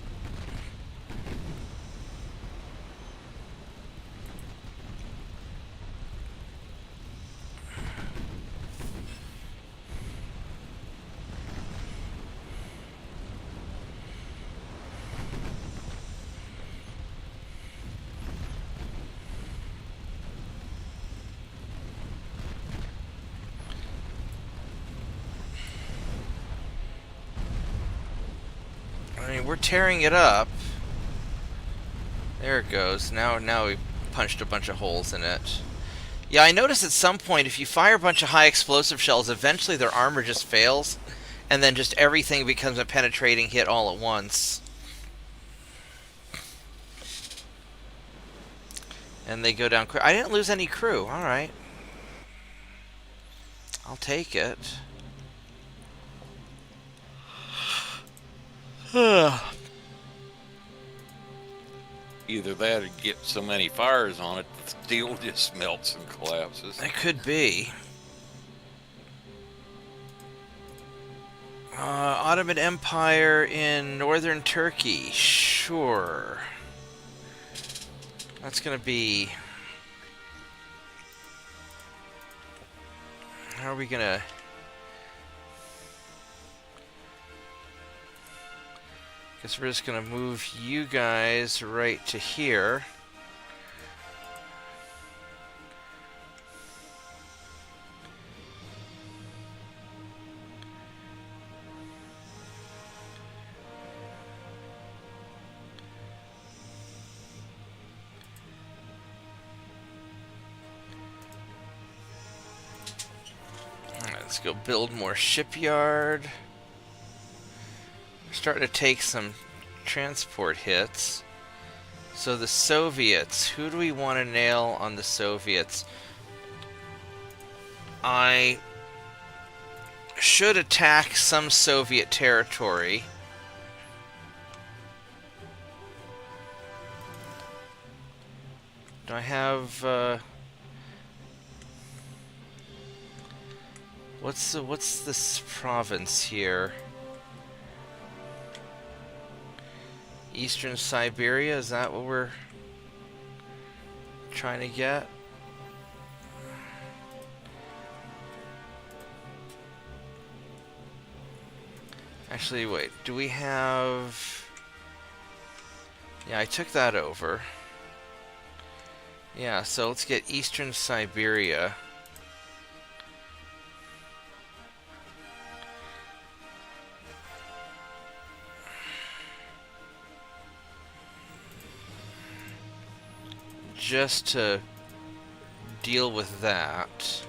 I mean, we're tearing it up. There it goes. Now we punched a bunch of holes in it. Yeah, I noticed at some point if you fire a bunch of high explosive shells, eventually their armor just fails, and then just everything becomes a penetrating hit all at once. And they go down quick. I didn't lose any crew. All right. I'll take it. Either that or get so many fires on it, the steel just melts and collapses. It could be. Ottoman Empire in northern Turkey. Sure. That's gonna be... How are we gonna... Guess we're just gonna move you guys right to here. Let's go build more shipyard. We're starting to take some transport hits. So the Soviets, who do we want to nail on the Soviets? I should attack some Soviet territory. Do I have what's this province here? Eastern Siberia, is that what we're trying to get? Actually, wait, do we have... Yeah, I took that over. Yeah, so let's get Eastern Siberia. Just to deal with that.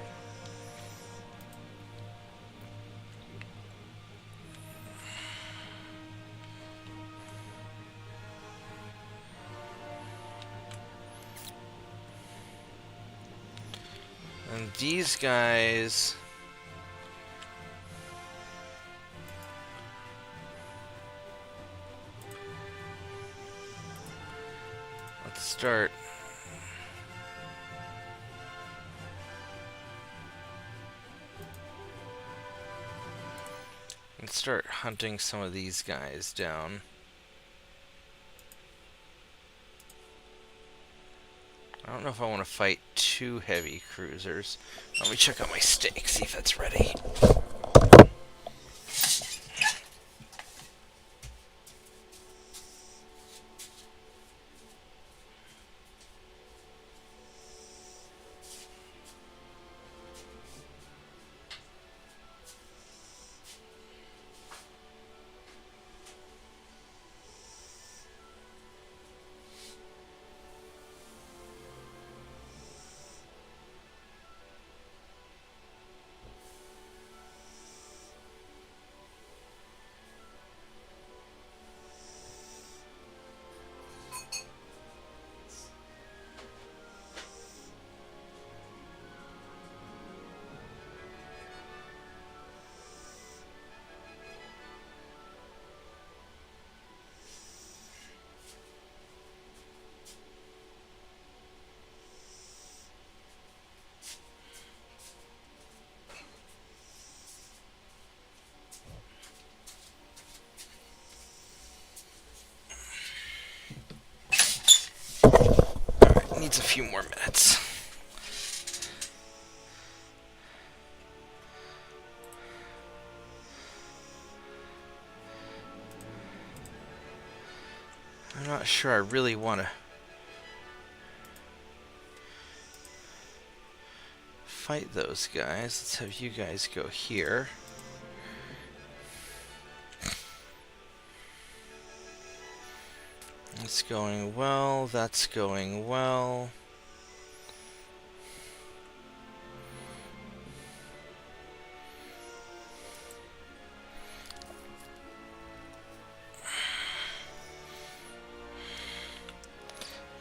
And these guys... Let's start... Let's start hunting some of these guys down. I don't know if I want to fight two heavy cruisers. Let me check out my steak, see if that's ready. Needs a few more minutes. I'm not sure I really want to fight those guys. Let's have you guys go here. That's going well, that's going well.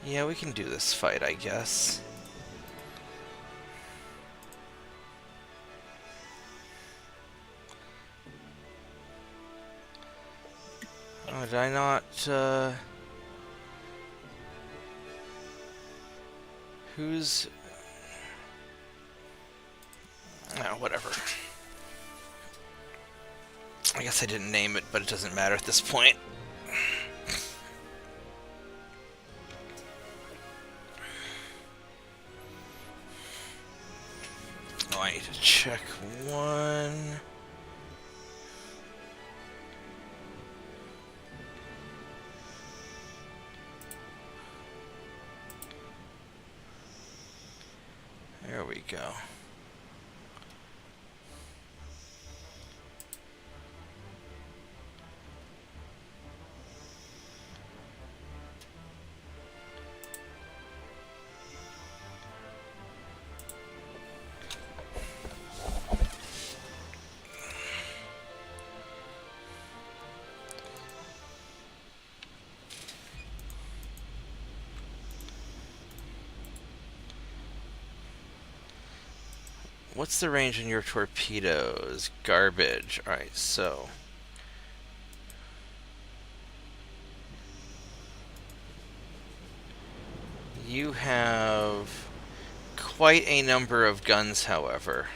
Yeah, we can do this fight, I guess. Oh, did I not, Who's... Oh, whatever. I guess I didn't name it, but it doesn't matter at this point. Oh, I need to check one. There we go. What's the range in your torpedoes? Garbage. Alright, so... You have quite a number of guns, however.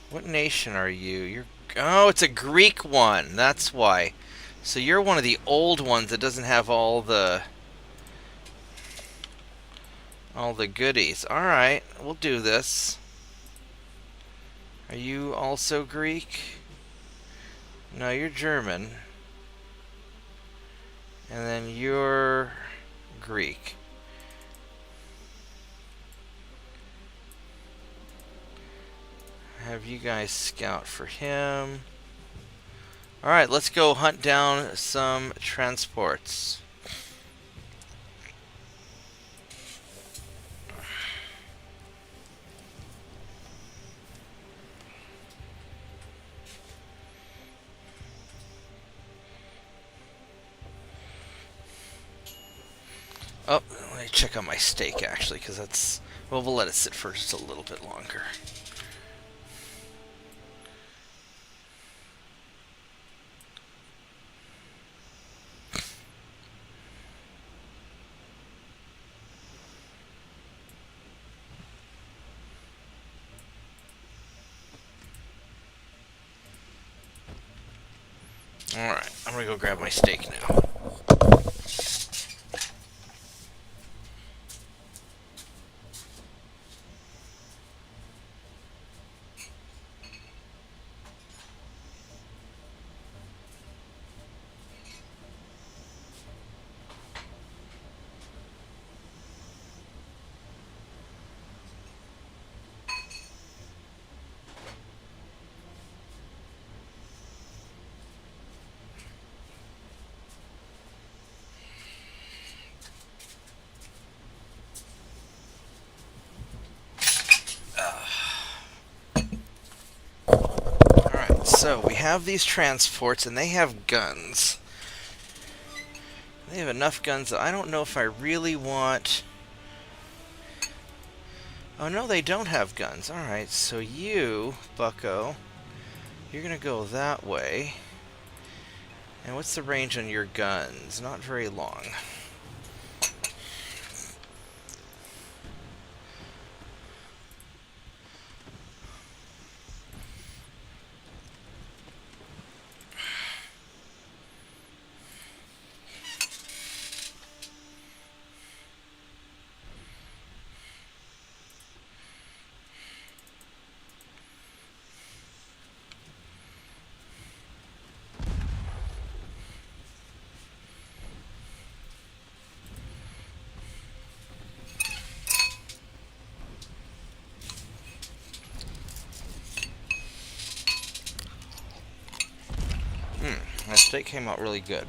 What nation are you? You're... Oh, it's a Greek one. That's why. So you're one of the old ones that doesn't have all the goodies. Alright, we'll do this. Are you also Greek? No, you're German. And then you're Greek. Have you guys scout for him. Alright, let's go hunt down some transports. Oh, let me check on my steak actually, because that's... Well, we'll let it sit for just a little bit longer. Alright, I'm gonna go grab my steak now. So, we have these transports, and they have guns. They have enough guns that I don't know if I really want... Oh, no, they don't have guns. Alright, so you, bucko, you're gonna go that way. And what's the range on your guns? Not very long. That steak came out really good.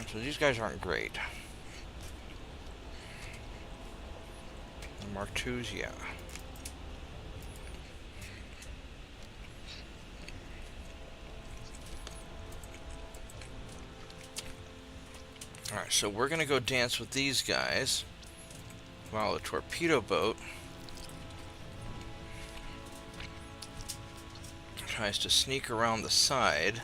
So these guys aren't great. The Mark IIs, yeah. So we're going to go dance with these guys while the torpedo boat tries to sneak around the side.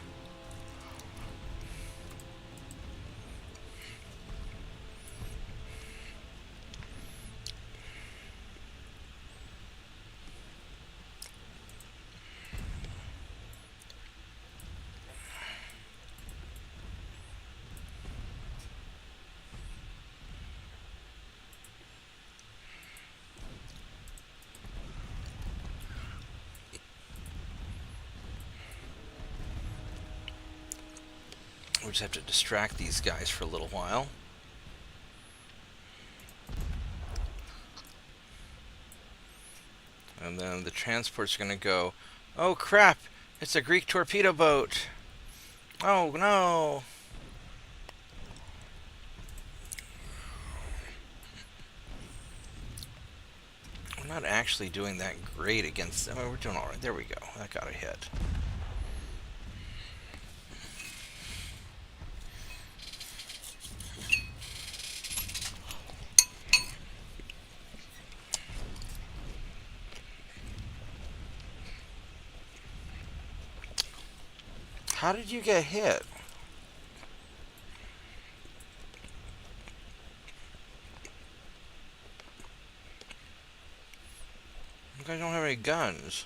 We just have to distract these guys for a little while. And then the transport's going to go, oh crap, it's a Greek torpedo boat. Oh no. We're not actually doing that great against them. Oh, we're doing alright. There we go. That got a hit. How did you get hit? You guys don't have any guns.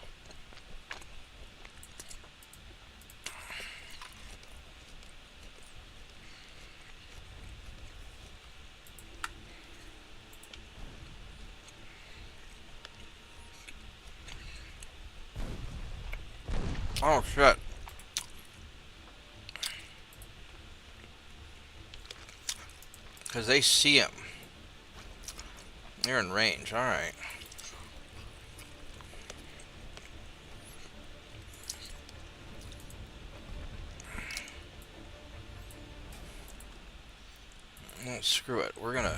Oh shit. Because they see him. They're in range, alright. Well, screw it. We're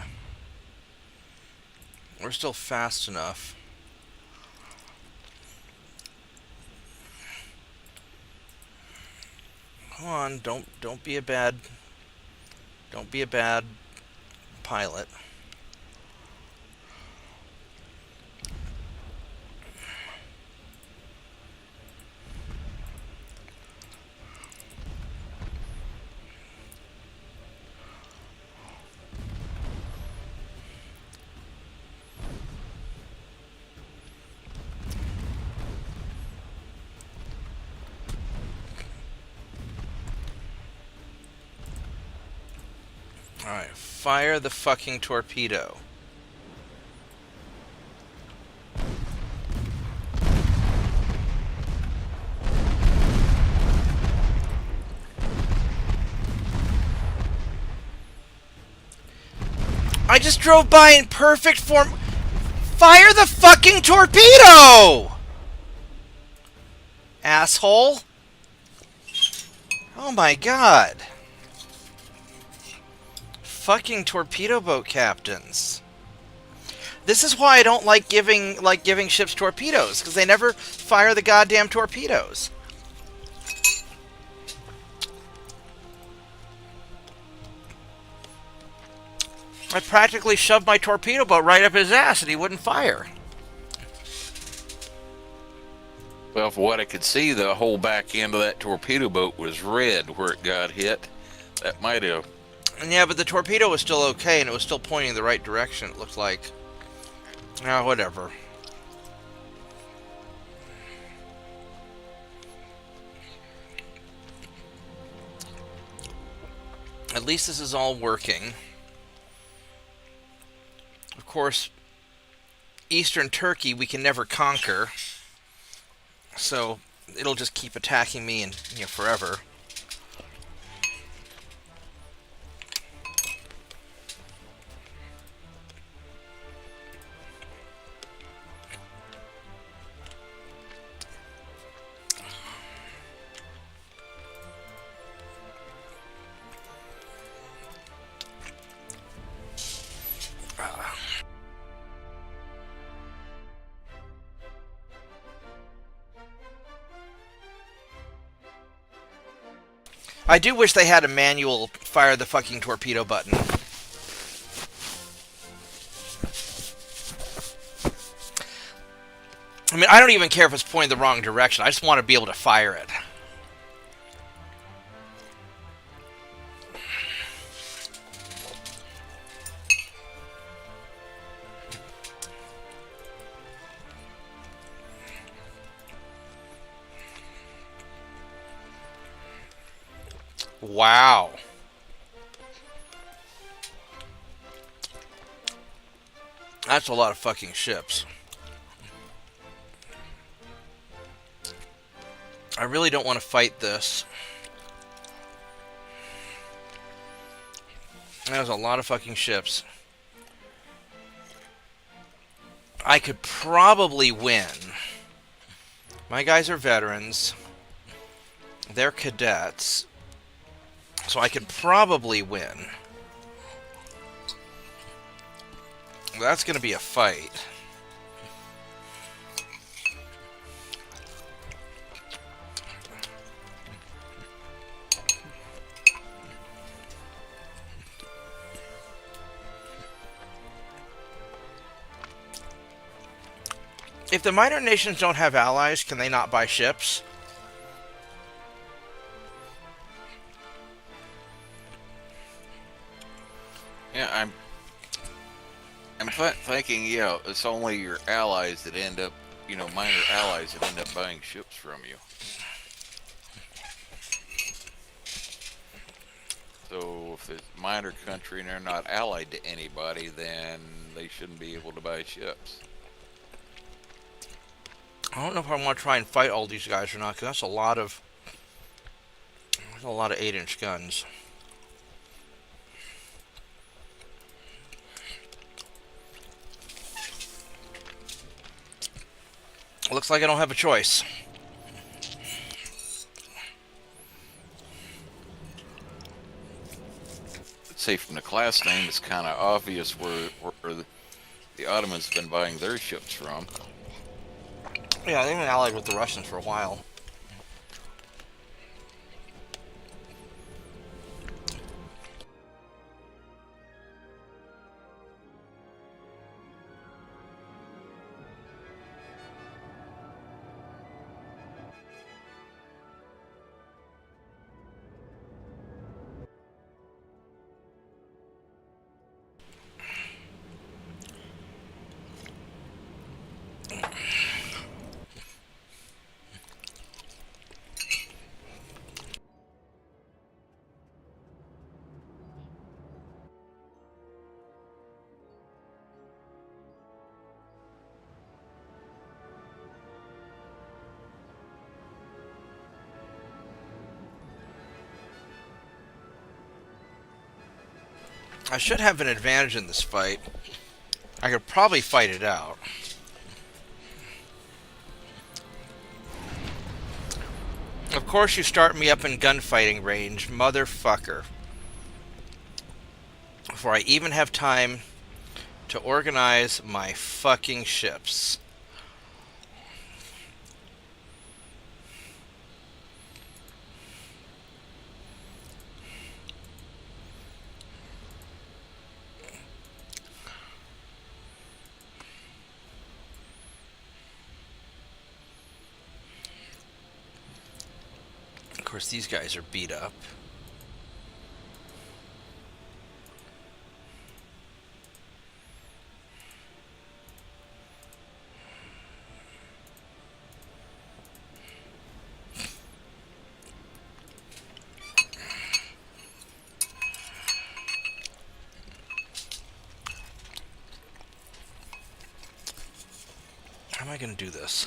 still fast enough. Come on, don't be a bad pilot. Alright, fire the fucking torpedo. I just drove by in perfect form. Fire the fucking torpedo! Asshole. Oh my god. Fucking torpedo boat captains. This is why I don't like giving ships torpedoes, because they never fire the goddamn torpedoes. I practically shoved my torpedo boat right up his ass and he wouldn't fire. Well, from what I could see, the whole back end of that torpedo boat was red where it got hit. That might have... Yeah, but the torpedo was still okay, and it was still pointing in the right direction, it looked like. Ah, whatever. At least this is all working. Of course, Eastern Turkey we can never conquer, so it'll just keep attacking me and forever. I do wish they had a manual fire the fucking torpedo button. I mean, I don't even care if it's pointing the wrong direction. I just want to be able to fire it. Wow. That's a lot of fucking ships. I really don't want to fight this. There's a lot of fucking ships. I could probably win. My guys are veterans. They're cadets. So I could probably win. That's going to be a fight. If the minor nations don't have allies, can they not buy ships? Yeah, I'm thinking, yeah, it's only your allies that end up, minor allies that end up buying ships from you. So if it's a minor country and they're not allied to anybody, then they shouldn't be able to buy ships. I don't know if I want to try and fight all these guys or not, because that's a lot of 8-inch guns. Looks like I don't have a choice. I'd say from the class name, it's kind of obvious where the Ottomans have been buying their ships from. Yeah, they've been allied with the Russians for a while. I should have an advantage in this fight. I could probably fight it out. Of course you start me up in gunfighting range, motherfucker. Before I even have time to organize my fucking ships. Of course, these guys are beat up. How am I going to do this?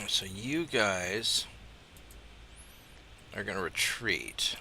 So you guys are going to retreat.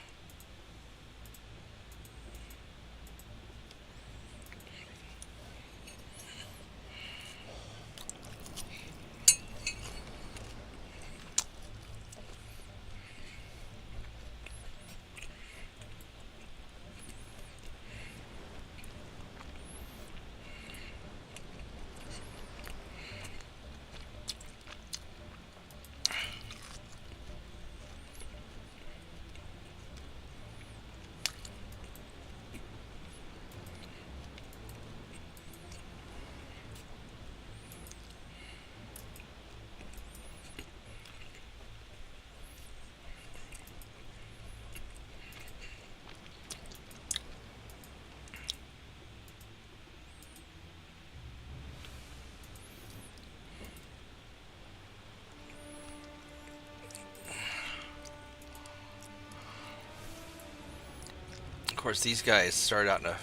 course, these guys start out in a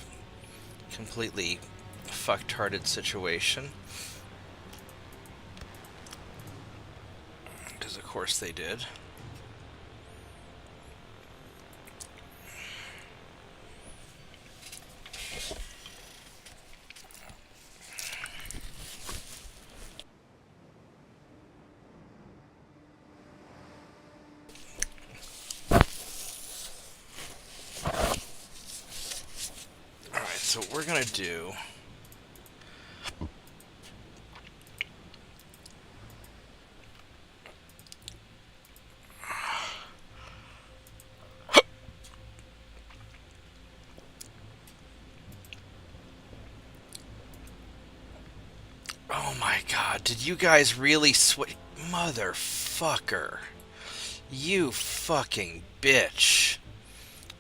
completely fucktarded situation. Because of course they did. Alright, so what we're gonna do... Oh my god, did you guys really switch? Motherfucker. You fucking bitch.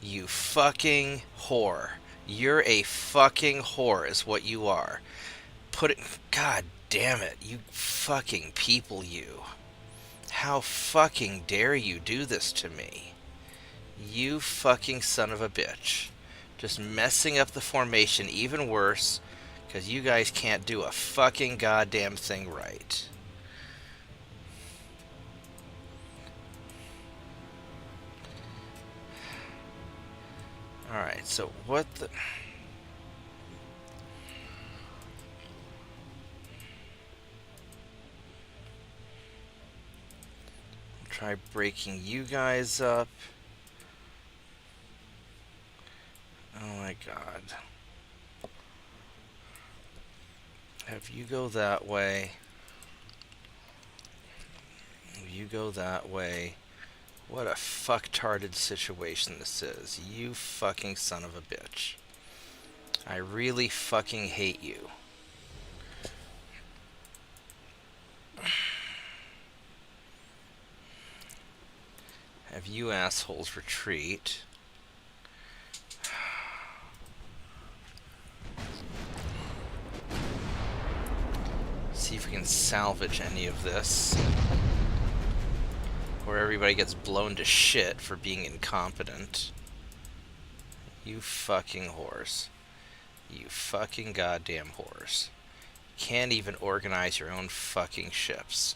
You fucking whore. You're a fucking whore is what you are. God damn it, you fucking people, you. How fucking dare you do this to me? You fucking son of a bitch. Just messing up the formation even worse. Because you guys can't do a fucking goddamn thing right. Alright, so what the... Try breaking you guys up. Oh my god. Have you go that way. You go that way. What a fucktarded situation this is. You fucking son of a bitch. I really fucking hate you. Have you assholes retreat. See if we can salvage any of this. Where everybody gets blown to shit for being incompetent. You fucking whores. You fucking goddamn whores. Can't even organize your own fucking ships.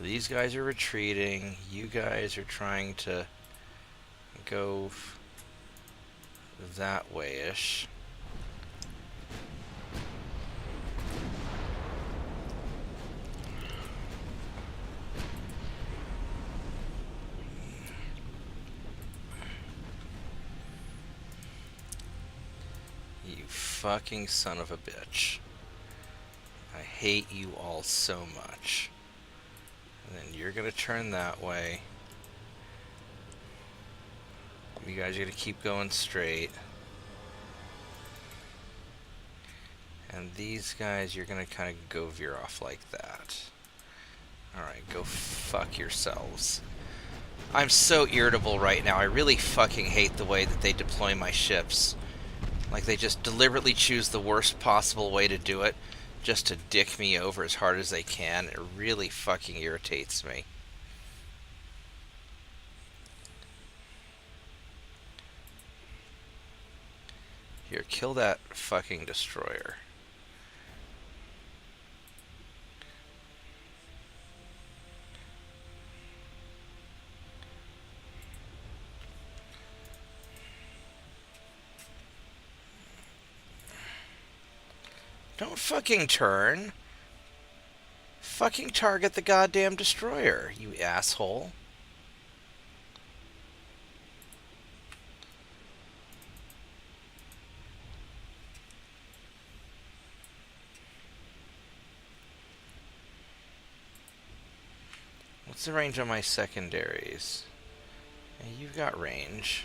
These guys are retreating. You guys are trying to go that way-ish. You fucking son of a bitch. I hate you all so much. And then you're gonna turn that way. You guys are gonna keep going straight. And these guys, you're gonna kind of go veer off like that. Alright, go fuck yourselves. I'm so irritable right now. I really fucking hate the way that they deploy my ships. Like, they just deliberately choose the worst possible way to do it, just to dick me over as hard as they can. It really fucking irritates me. Here, kill that fucking destroyer. Don't fucking turn. Fucking target the goddamn destroyer, you asshole. What's the range on my secondaries? Yeah, you've got range.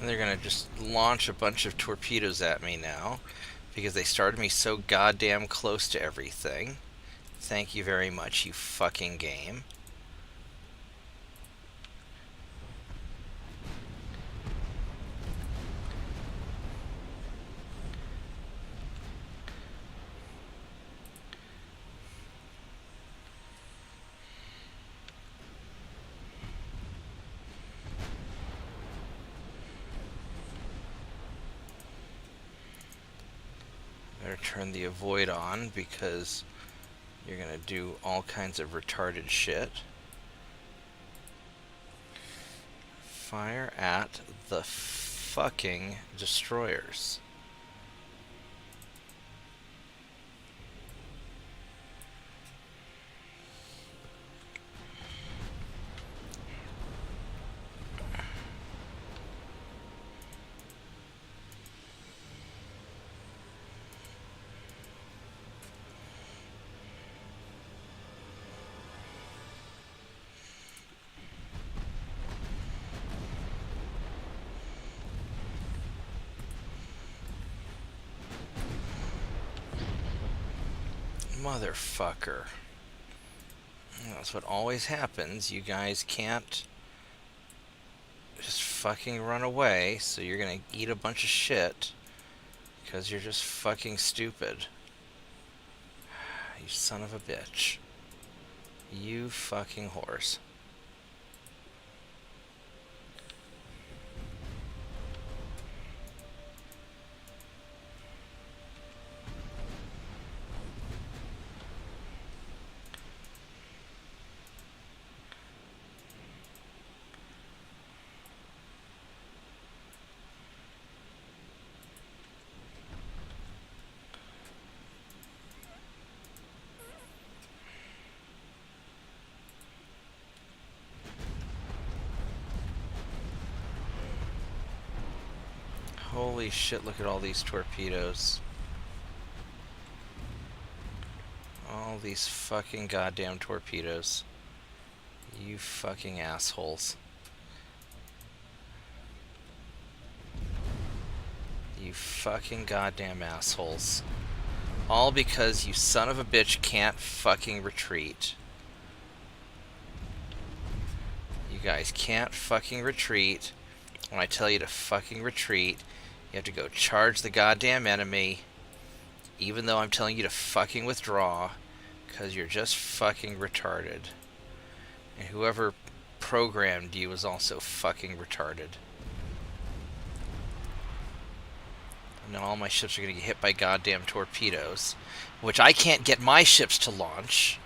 And they're gonna just launch a bunch of torpedoes at me now, because they started me so goddamn close to everything. Thank you very much, you fucking game. Better turn the avoid on because you're gonna do all kinds of retarded shit. Fire at the fucking destroyers. Motherfucker. That's what always happens. You guys can't just fucking run away, so you're gonna eat a bunch of shit because you're just fucking stupid. You son of a bitch. You fucking horse. Holy shit, look at all these torpedoes. All these fucking goddamn torpedoes. You fucking assholes. You fucking goddamn assholes. All because you son of a bitch can't fucking retreat. You guys can't fucking retreat. When I tell you to fucking retreat, you have to go charge the goddamn enemy, even though I'm telling you to fucking withdraw, because you're just fucking retarded. And whoever programmed you is also fucking retarded. And now all my ships are going to get hit by goddamn torpedoes, which I can't get my ships to launch.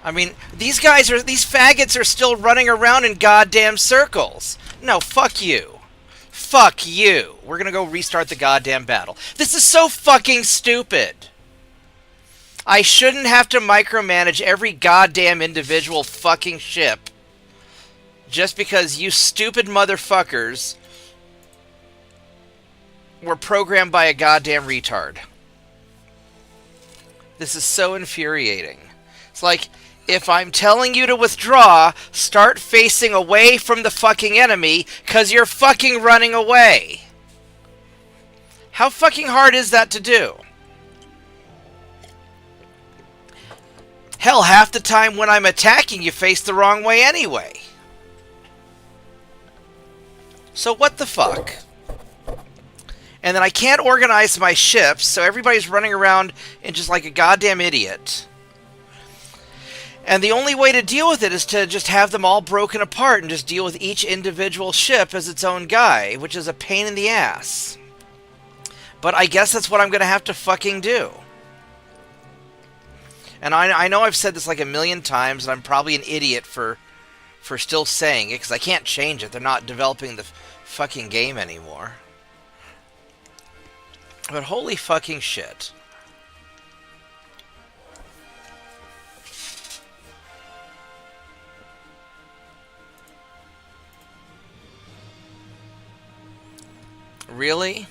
I mean, these faggots are still running around in goddamn circles. No, fuck you. Fuck you. We're gonna go restart the goddamn battle. This is so fucking stupid. I shouldn't have to micromanage every goddamn individual fucking ship just because you stupid motherfuckers were programmed by a goddamn retard. This is so infuriating. It's like, if I'm telling you to withdraw, start facing away from the fucking enemy, because you're fucking running away. How fucking hard is that to do? Hell, half the time when I'm attacking, you face the wrong way anyway. So what the fuck? And then I can't organize my ships, so everybody's running around in just like a goddamn idiot. And the only way to deal with it is to just have them all broken apart and just deal with each individual ship as its own guy, which is a pain in the ass. But I guess that's what I'm going to have to fucking do. And I know I've said this like a million times, and I'm probably an idiot for still saying it, because I can't change it. They're not developing the fucking game anymore. But holy fucking shit. Really?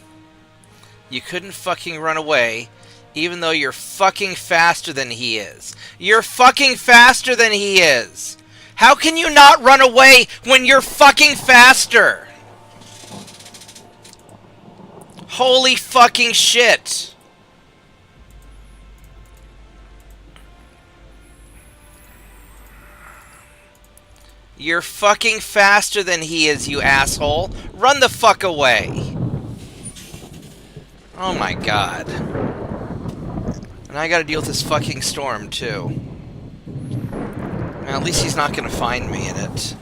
You couldn't fucking run away, even though you're fucking faster than he is. You're fucking faster than he is. How can you not run away when you're fucking faster? Holy fucking shit. You're fucking faster than he is, you asshole. Run the fuck away. Oh my god. And I gotta deal with this fucking storm, too. Well, at least he's not gonna find me in it.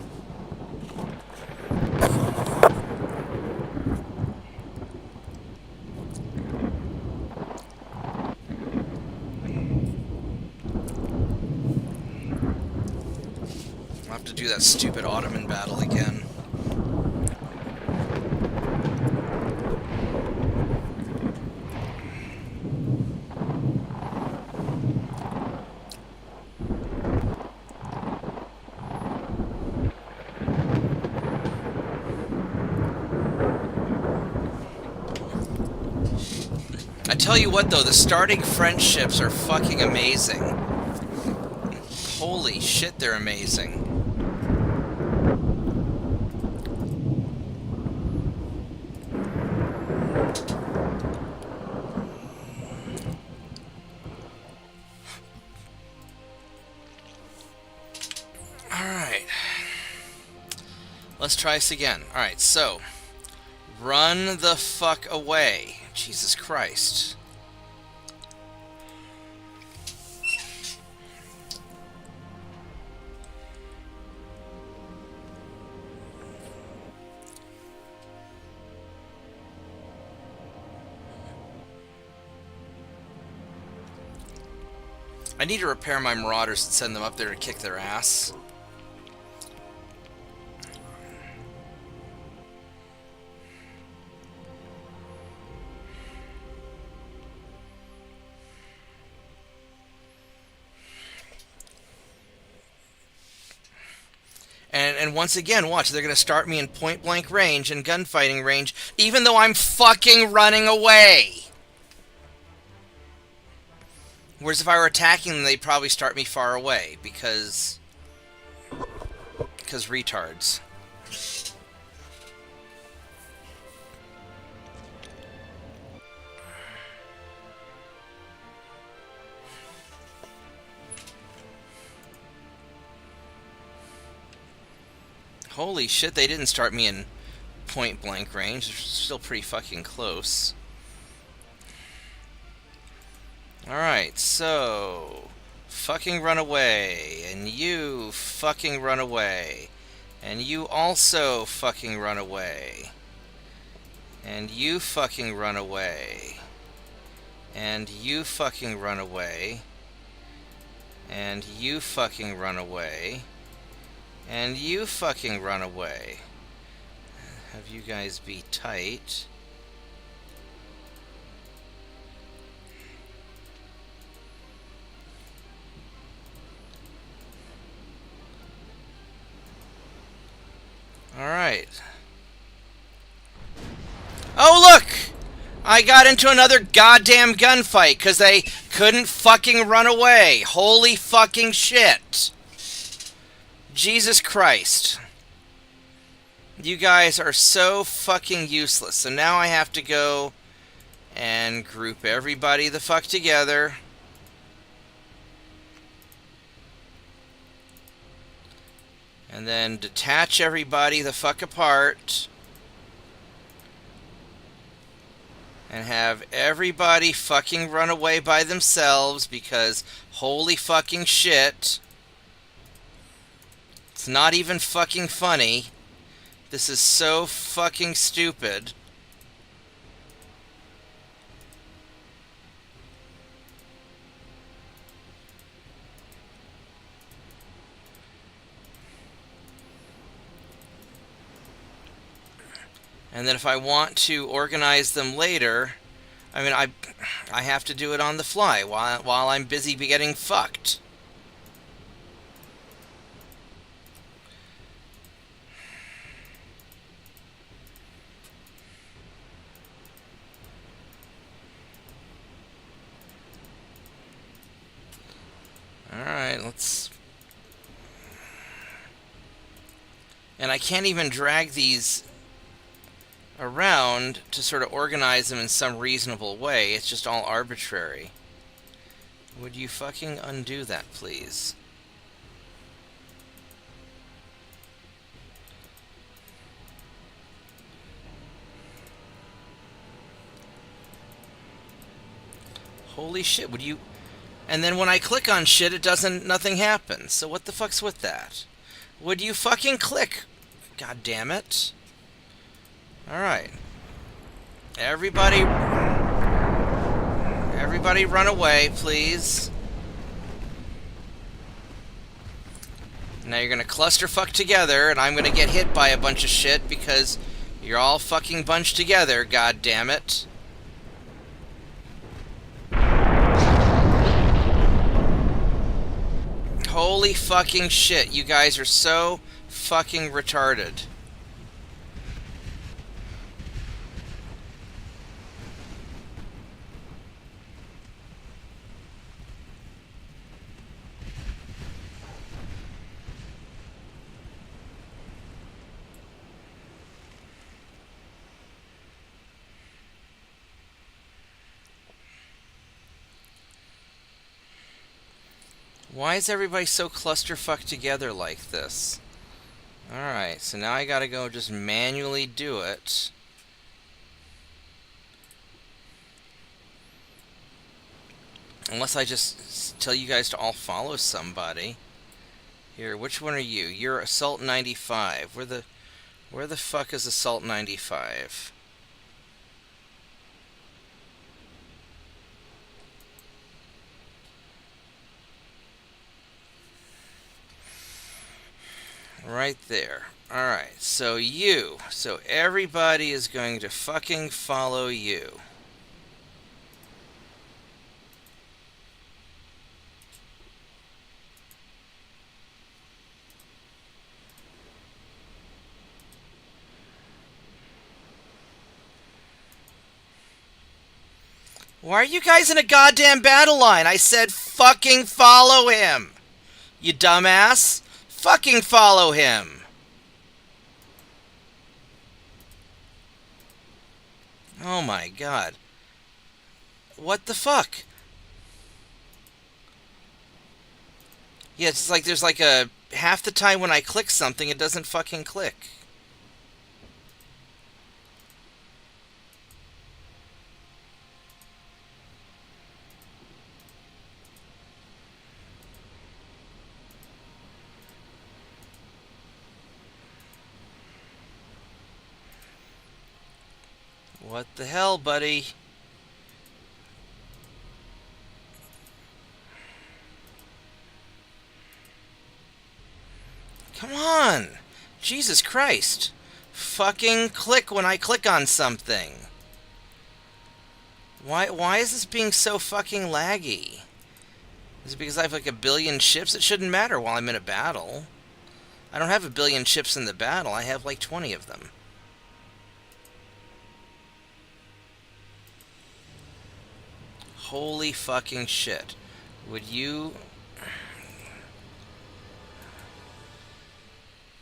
I'll have to do that stupid Ottoman battle again. I tell you what, though, the starting friendships are fucking amazing. Holy shit, they're amazing. Alright. Let's try this again. Alright, so. Run the fuck away. Jesus Christ. I need to repair my Marauders and send them up there to kick their ass. And once again, watch, they're going to start me in point-blank range and gunfighting range, even though I'm fucking running away. Whereas if I were attacking them, they'd probably start me far away, because retards. Holy shit, they didn't start me in point-blank range. They're still pretty fucking close. Alright, so... fucking run away. And you fucking run away. And you also fucking run away. And you fucking run away. And you fucking run away. And you fucking run away. And you fucking run away. Have you guys be tight. Alright. Oh, look! I got into another goddamn gunfight because they couldn't fucking run away. Holy fucking shit. Jesus Christ. You guys are so fucking useless. So now I have to go and group everybody the fuck together. And then detach everybody the fuck apart. And have everybody fucking run away by themselves because holy fucking shit. It's not even fucking funny. This is so fucking stupid. And then if I want to organize them later, I mean, I have to do it on the fly while I'm busy getting fucked. Alright, let's... And I can't even drag these around to sort of organize them in some reasonable way. It's just all arbitrary. Would you fucking undo that, please? Holy shit, would you... And then when I click on shit, it doesn't... Nothing happens. So what the fuck's with that? Would you fucking click? God damn it. Alright. Everybody run away, please. Now you're gonna clusterfuck together, and I'm gonna get hit by a bunch of shit because you're all fucking bunched together, god damn it. Holy fucking shit, you guys are so fucking retarded. Why is everybody so clusterfucked together like this? Alright, so now I gotta go just manually do it. Unless I just tell you guys to all follow somebody. Here, which one are you? You're Assault 95. Where the fuck is Assault 95? Right there. Alright, so you. So everybody is going to fucking follow you. Why are you guys in a goddamn battle line? I said fucking follow him! You dumbass! Fucking follow him! Oh my god. What the fuck? Yeah, it's like there's like a... Half the time when I click something, it doesn't fucking click. What the hell, buddy? Come on! Jesus Christ! Fucking click when I click on something. Why is this being so fucking laggy? Is it because I have like a billion ships? It shouldn't matter while I'm in a battle. I don't have a billion ships in the battle. I have like 20 of them. Holy fucking shit. Would you...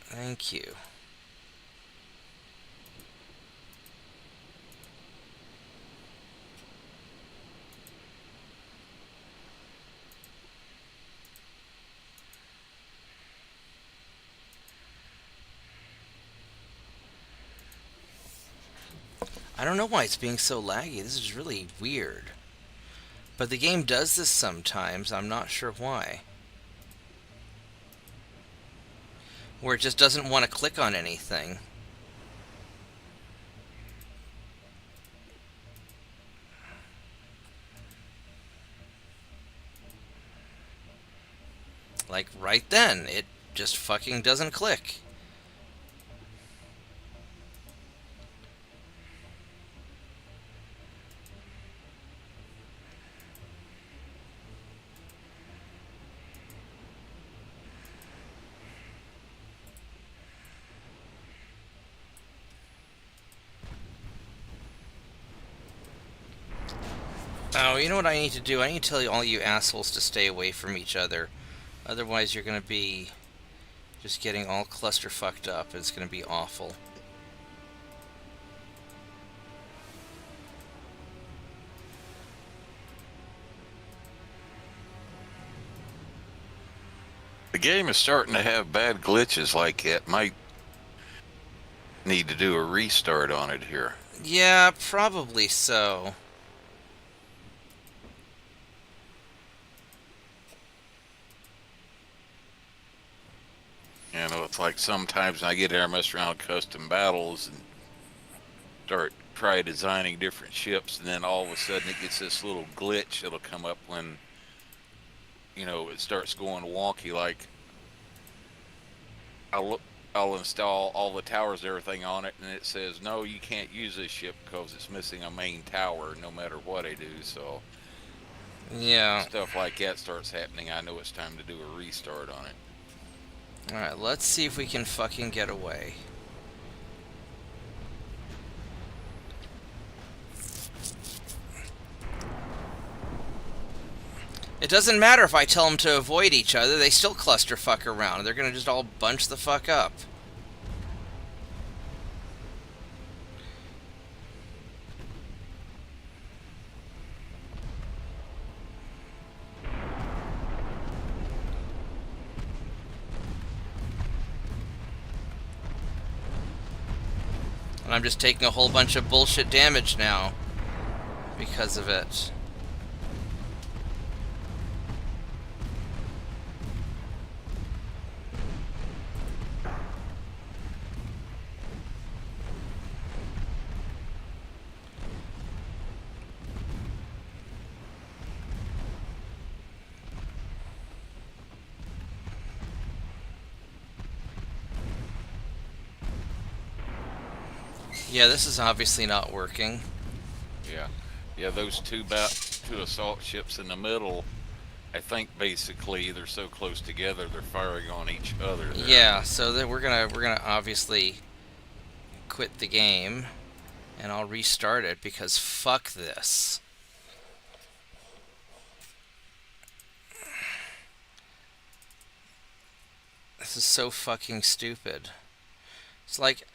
Thank you. I don't know why it's being so laggy. This is really weird. But the game does this sometimes. I'm not sure why. Where it just doesn't want to click on anything. Like right then, it just fucking doesn't click. Oh, you know what I need to do? I need to tell all you assholes to stay away from each other. Otherwise, you're going to be just getting all cluster fucked up. It's going to be awful. The game is starting to have bad glitches like it. Might need to do a restart on it here. Yeah, probably so. You know, it's like sometimes I get there, mess around with custom battles and try designing different ships, and then all of a sudden it gets this little glitch that'll come up when, you know, it starts going wonky. Like I'll install all the towers and everything on it, and it says, no, you can't use this ship because it's missing a main tower no matter what I do. So Yeah. stuff like that starts happening. I know it's time to do a restart on it. Alright, let's see if we can fucking get away. It doesn't matter if I tell them to avoid each other, they still cluster fuck around. They're gonna just all bunch the fuck up. And I'm just taking a whole bunch of bullshit damage now because of it. Yeah, this is obviously not working. Yeah, those two assault ships in the middle, I think basically they're so close together they're firing on each other there. Yeah, so that we're gonna obviously quit the game, and I'll restart it because fuck this. This is so fucking stupid. It's like,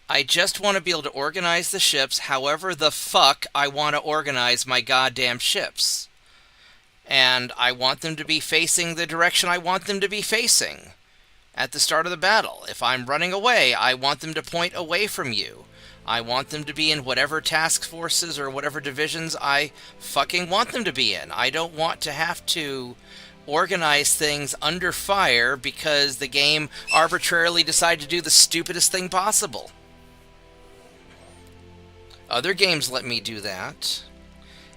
I just want to be able to organize the ships however the fuck I want to organize my goddamn ships. And I want them to be facing the direction I want them to be facing at the start of the battle. If I'm running away, I want them to point away from you. I want them to be in whatever task forces or whatever divisions I fucking want them to be in. I don't want to have to organize things under fire because the game arbitrarily decided to do the stupidest thing possible. Other games let me do that.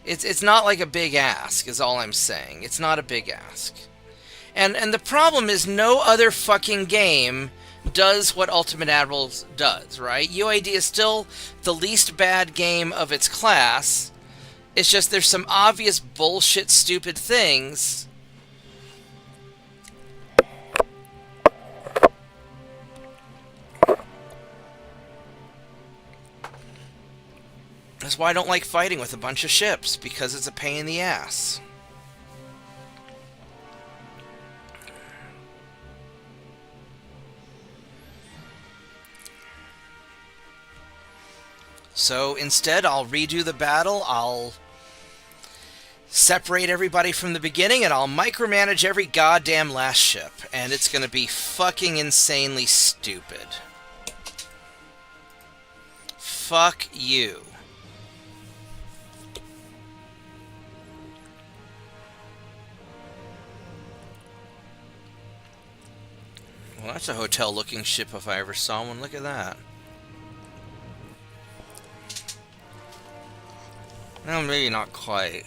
It's not like a big ask, is all I'm saying. It's not a big ask. And the problem is no other fucking game does what Ultimate Admiral does, right? UAD is still the least bad game of its class. It's just there's some obvious bullshit stupid things That's why I don't like fighting with a bunch of ships, because it's a pain in the ass. So instead, I'll redo the battle, I'll separate everybody from the beginning, and I'll micromanage every goddamn last ship. And it's gonna be fucking insanely stupid. Fuck you. Well, that's a hotel-looking ship if I ever saw one. Look at that. Well, maybe not quite.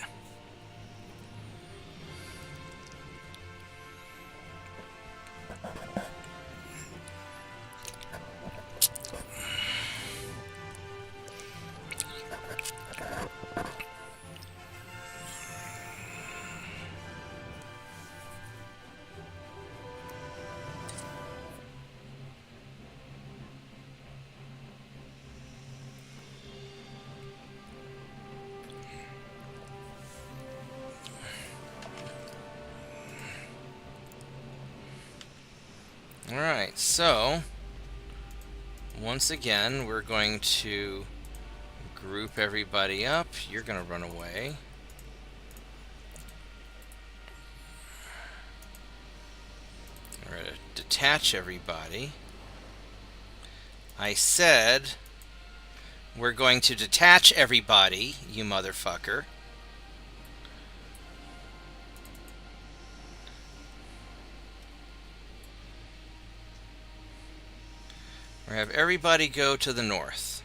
Alright, so once again we're going to group everybody up. You're going to run away. We're going to detach everybody. I said we're going to detach everybody, you motherfucker. We're going to have everybody go to the north.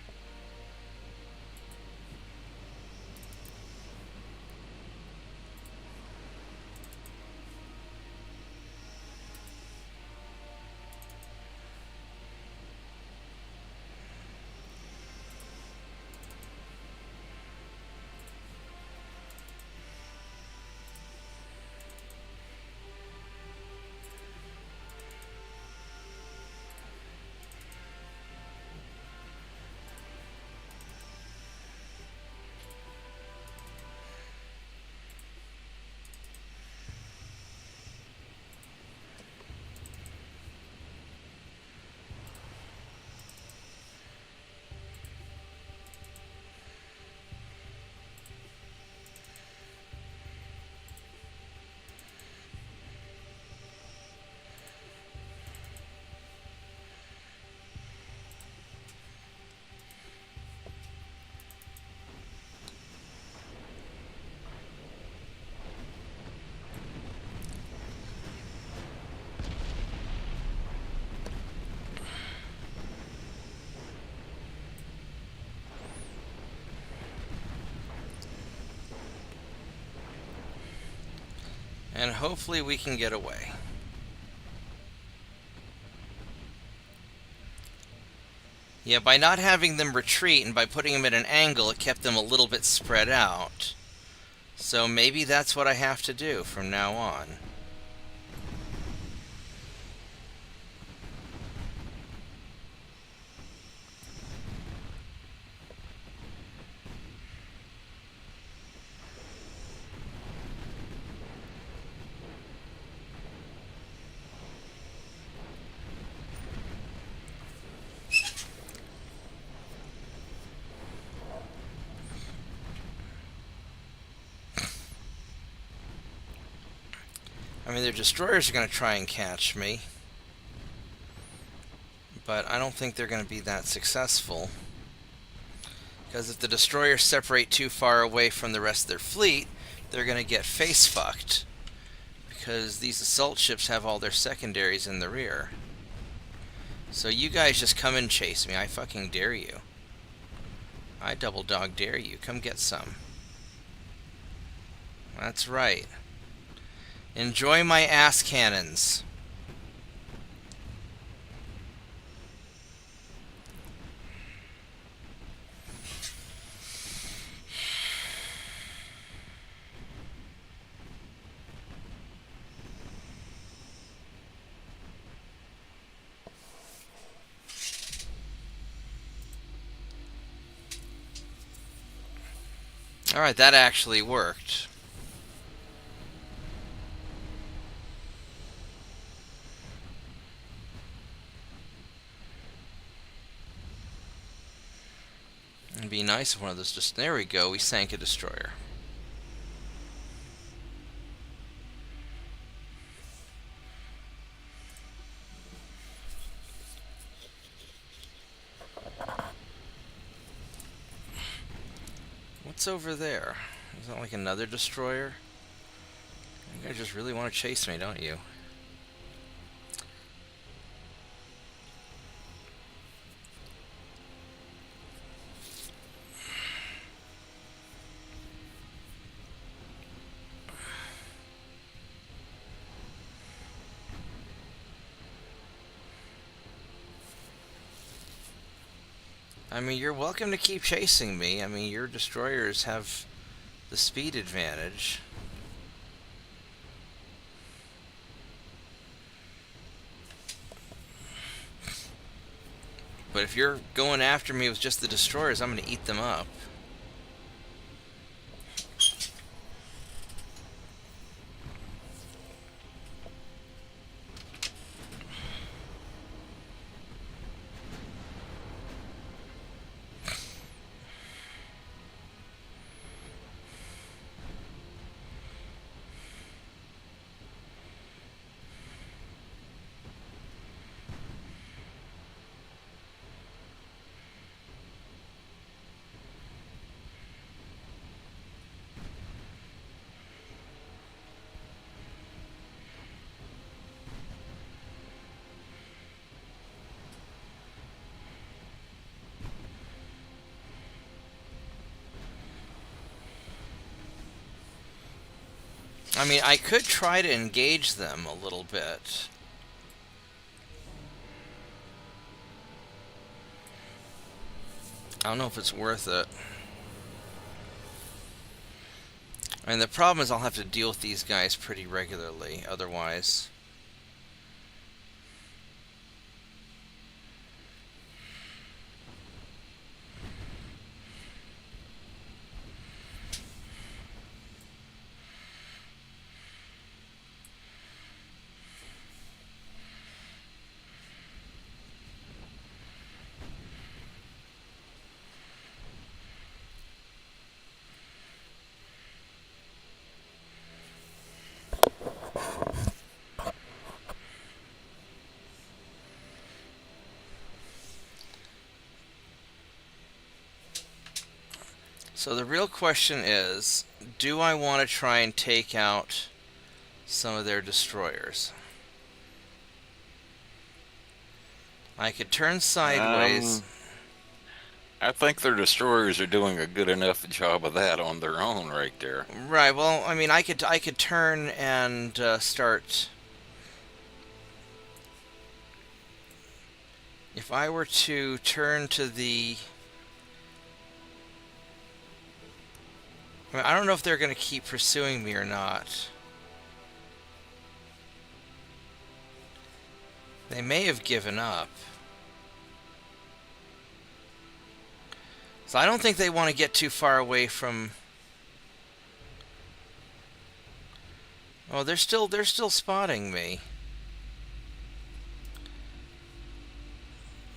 And hopefully we can get away. Yeah, by not having them retreat and by putting them at an angle, it kept them a little bit spread out. So maybe that's what I have to do from now on. I mean, their destroyers are going to try and catch me, but I don't think they're going to be that successful. Because if the destroyers separate too far away from the rest of their fleet, they're going to get face-fucked. Because these assault ships have all their secondaries in the rear. So you guys just come and chase me. I fucking dare you. I double dog dare you. Come get some. That's right. Enjoy my ass cannons. Alright, that actually worked. It'd be nice if one of those just... There we go, we sank a destroyer. What's over there? Is that like another destroyer? You guys just really want to chase me, don't you? I mean, you're welcome to keep chasing me. I mean, your destroyers have the speed advantage. But if you're going after me with just the destroyers, I'm going to eat them up. I mean, I could try to engage them a little bit. I don't know if it's worth it. I mean, the problem is I'll have to deal with these guys pretty regularly, otherwise. So the real question is, do I want to try and take out some of their destroyers? I could turn sideways. I think their destroyers are doing a good enough job of that on their own right there. Right, well, I mean, I could turn and start... If I were to turn to the... I mean, I don't know if they're going to keep pursuing me or not. They may have given up. So I don't think they want to get too far away from... Oh, they're still spotting me.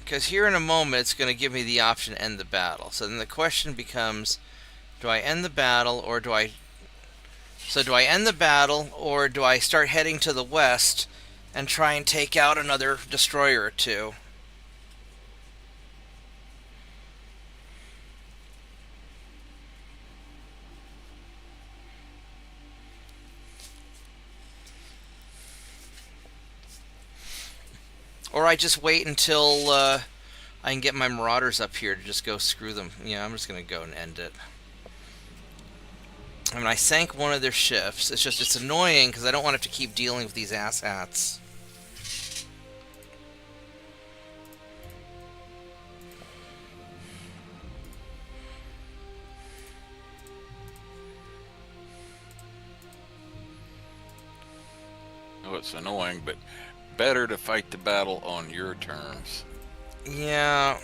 Because here in a moment it's going to give me the option to end the battle. So then the question becomes, do I end the battle or do I... So do I end the battle or do I start heading to the west and try and take out another destroyer or two? Or I just wait until I can get my marauders up here to just go screw them. Yeah, I'm just going to go and end it. I mean, I sank one of their ships. It's just, it's annoying because I don't want to have to keep dealing with these asshats. Oh, it's annoying, but better to fight the battle on your terms. Yeah.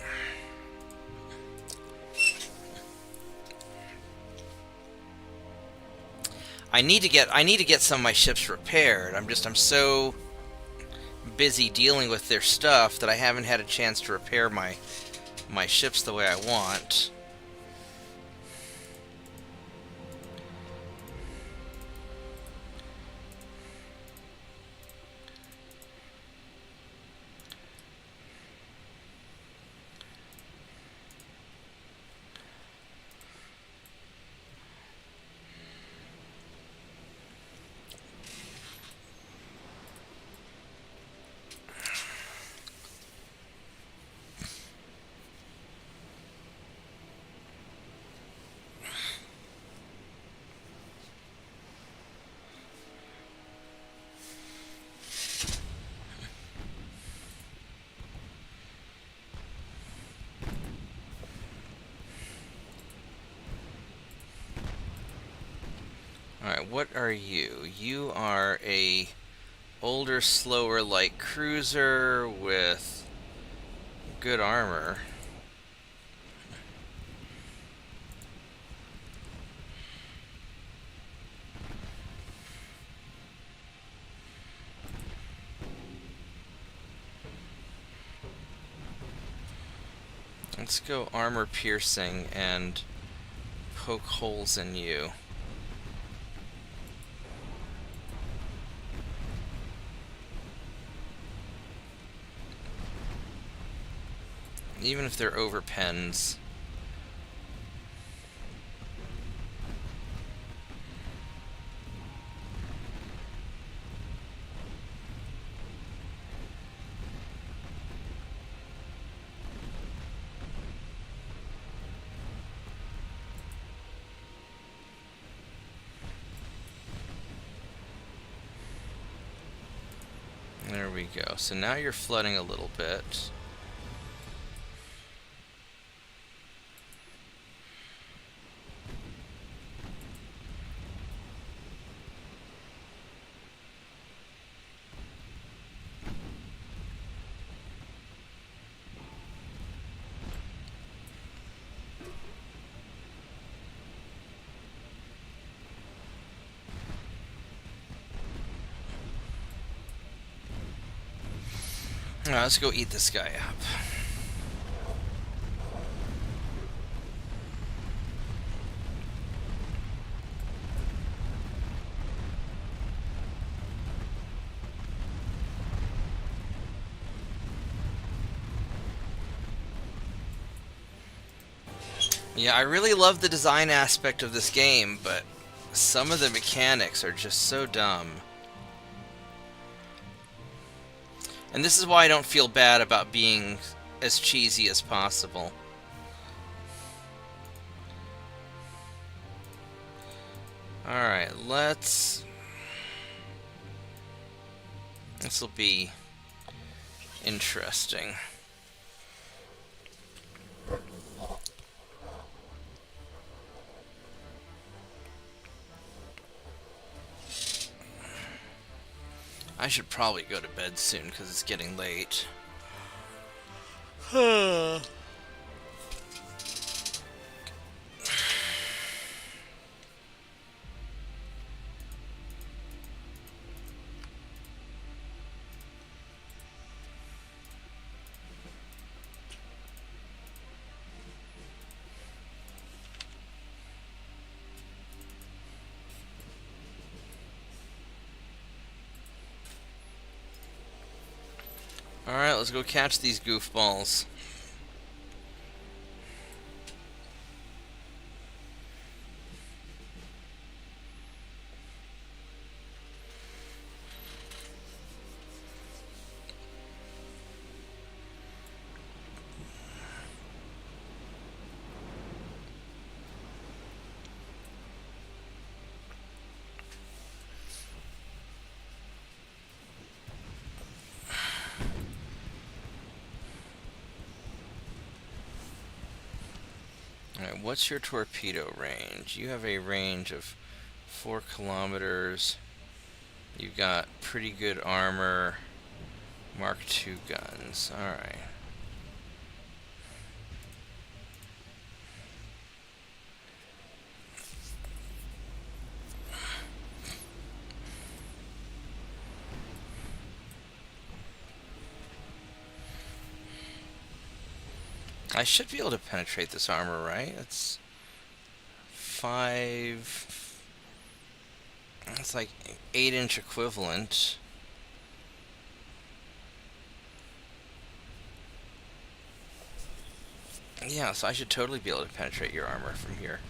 I need to get some of my ships repaired. I'm so busy dealing with their stuff that I haven't had a chance to repair my ships the way I want. Alright, what are you? You are a older, slower light cruiser with good armor. Let's go armor piercing and poke holes in you. Even if they're over pens. There we go. So now you're flooding a little bit. Alright, let's go eat this guy up. Yeah, I really love the design aspect of this game, but some of the mechanics are just so dumb. And this is why I don't feel bad about being as cheesy as possible. Alright, this will be interesting. I should probably go to bed soon because it's getting late. Alright, let's go catch these goofballs. Alright, what's your torpedo range? You have a range of 4 kilometers. You've got pretty good armor. Mark II guns. Alright. I should be able to penetrate this armor, right? It's 5... It's like 8-inch equivalent. Yeah, so I should totally be able to penetrate your armor from here.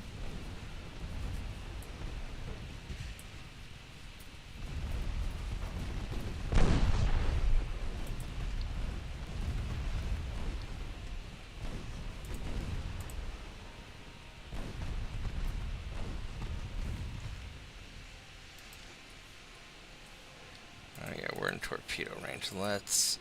Oh yeah, we're in torpedo range. Let's...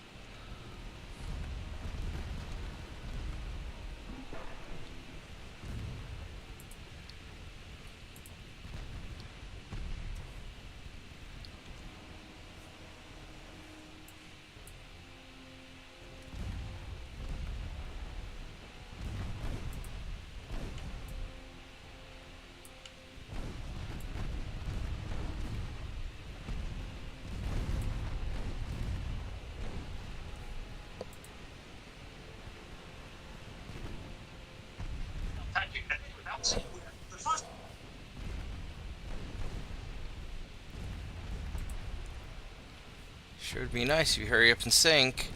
Sure would be nice if you hurry up and sink.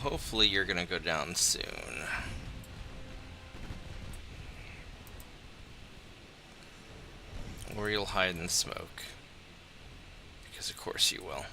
hopefully you're gonna go down soon. Or you'll hide in the smoke. Because of course you will.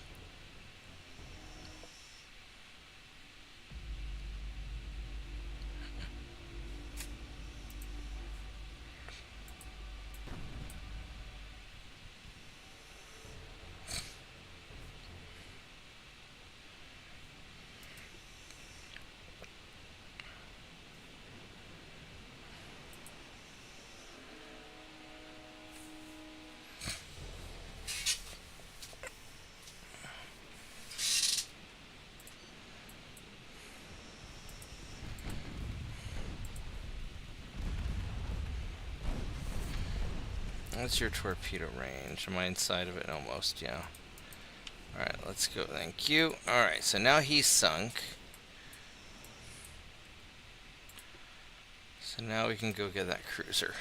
What's your torpedo range? Am I inside of it? Almost, yeah. Alright, let's go. Thank you. Alright, so now he's sunk. So now we can go get that cruiser.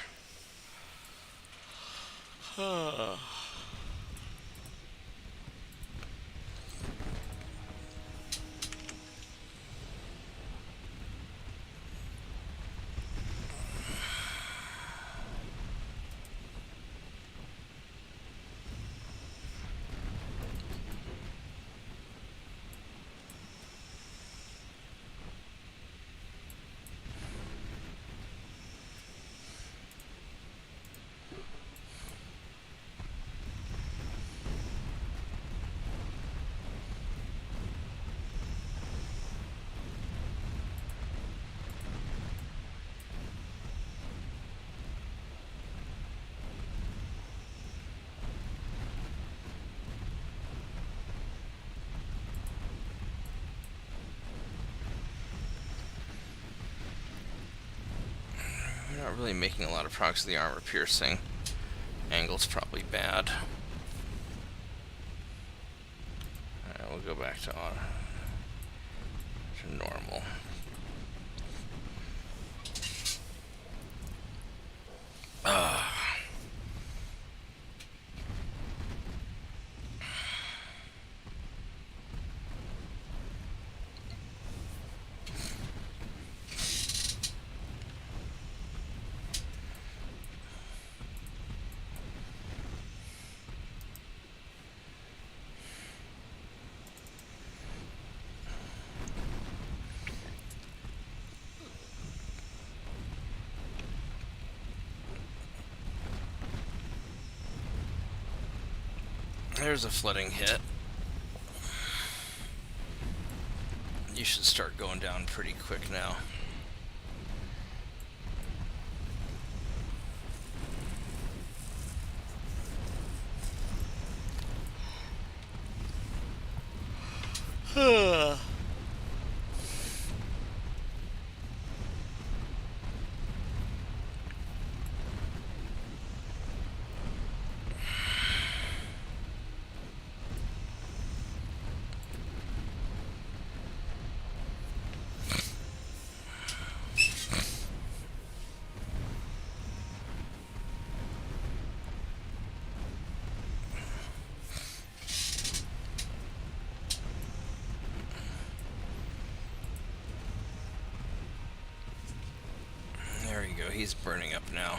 Not really making a lot of progress with the armor piercing. Angle's probably bad. Alright, we'll go back to normal. There's a flooding hit. You should start going down pretty quick now. He's burning up now.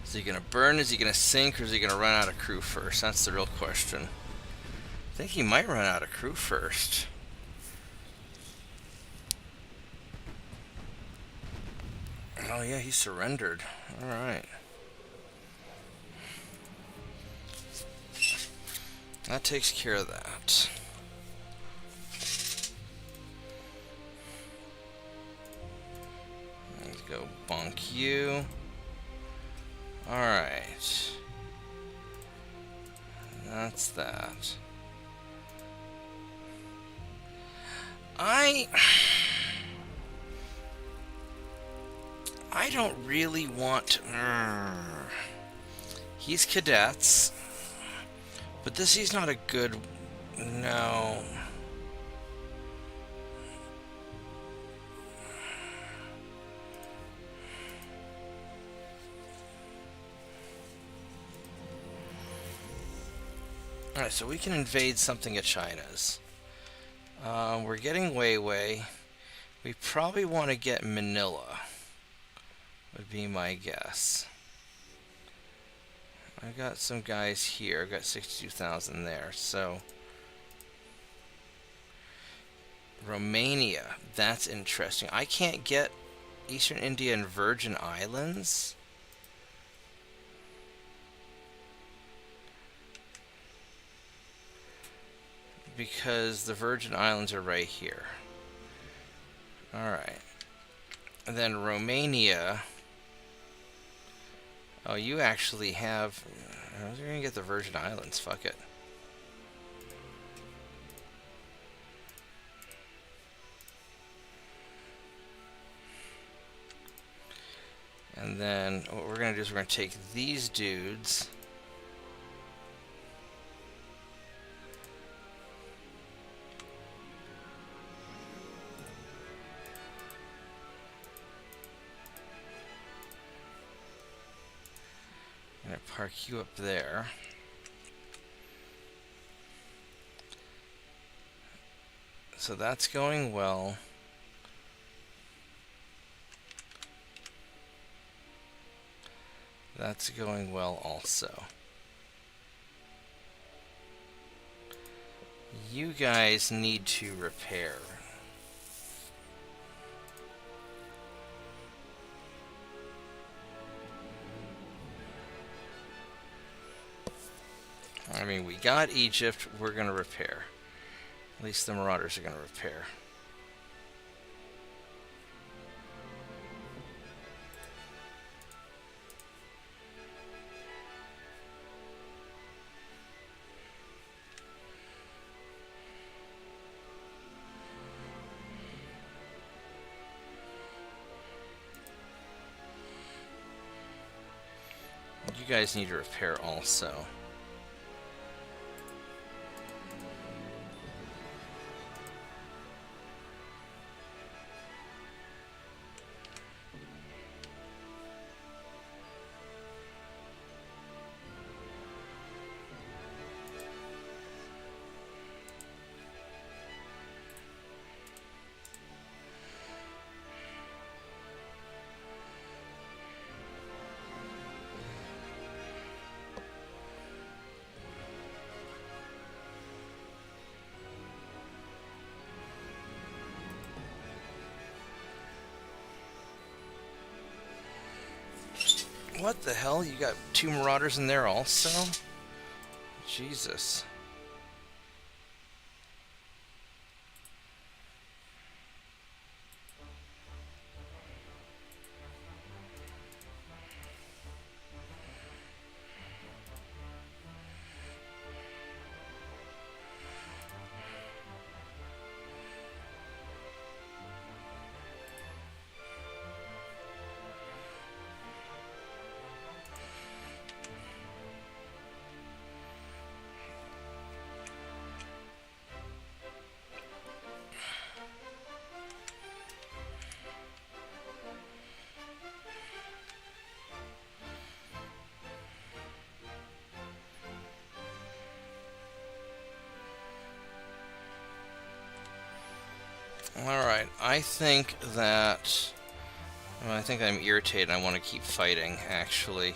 Is he gonna burn? Is he gonna sink? Or is he gonna run out of crew first? That's the real question. I think he might run out of crew first. Oh yeah, he surrendered. Alright. That takes care of that. Let's go bonk you. Alright. That's that. I don't really want to... He's cadets. But he's not a good... No. Alright, so we can invade something at China's. We're getting way. We probably want to get Manila, would be my guess. I got some guys here. I've got 62,000 there, so... Romania, that's interesting. I can't get Eastern India and Virgin Islands. Because the Virgin Islands are right here. Alright. And then Romania. Oh, you actually have... You're gonna get the Virgin Islands, fuck it. And then what we're gonna do is we're gonna take these dudes. I'm gonna park you up there. So that's going well. That's going well also. You guys need to repair. I mean, we got Egypt, we're gonna repair. At least the Marauders are gonna repair. You guys need to repair also. What the hell? You got 2 Marauders in there also? Jesus. Alright, I think that... Well, I think I'm irritated. I want to keep fighting, actually.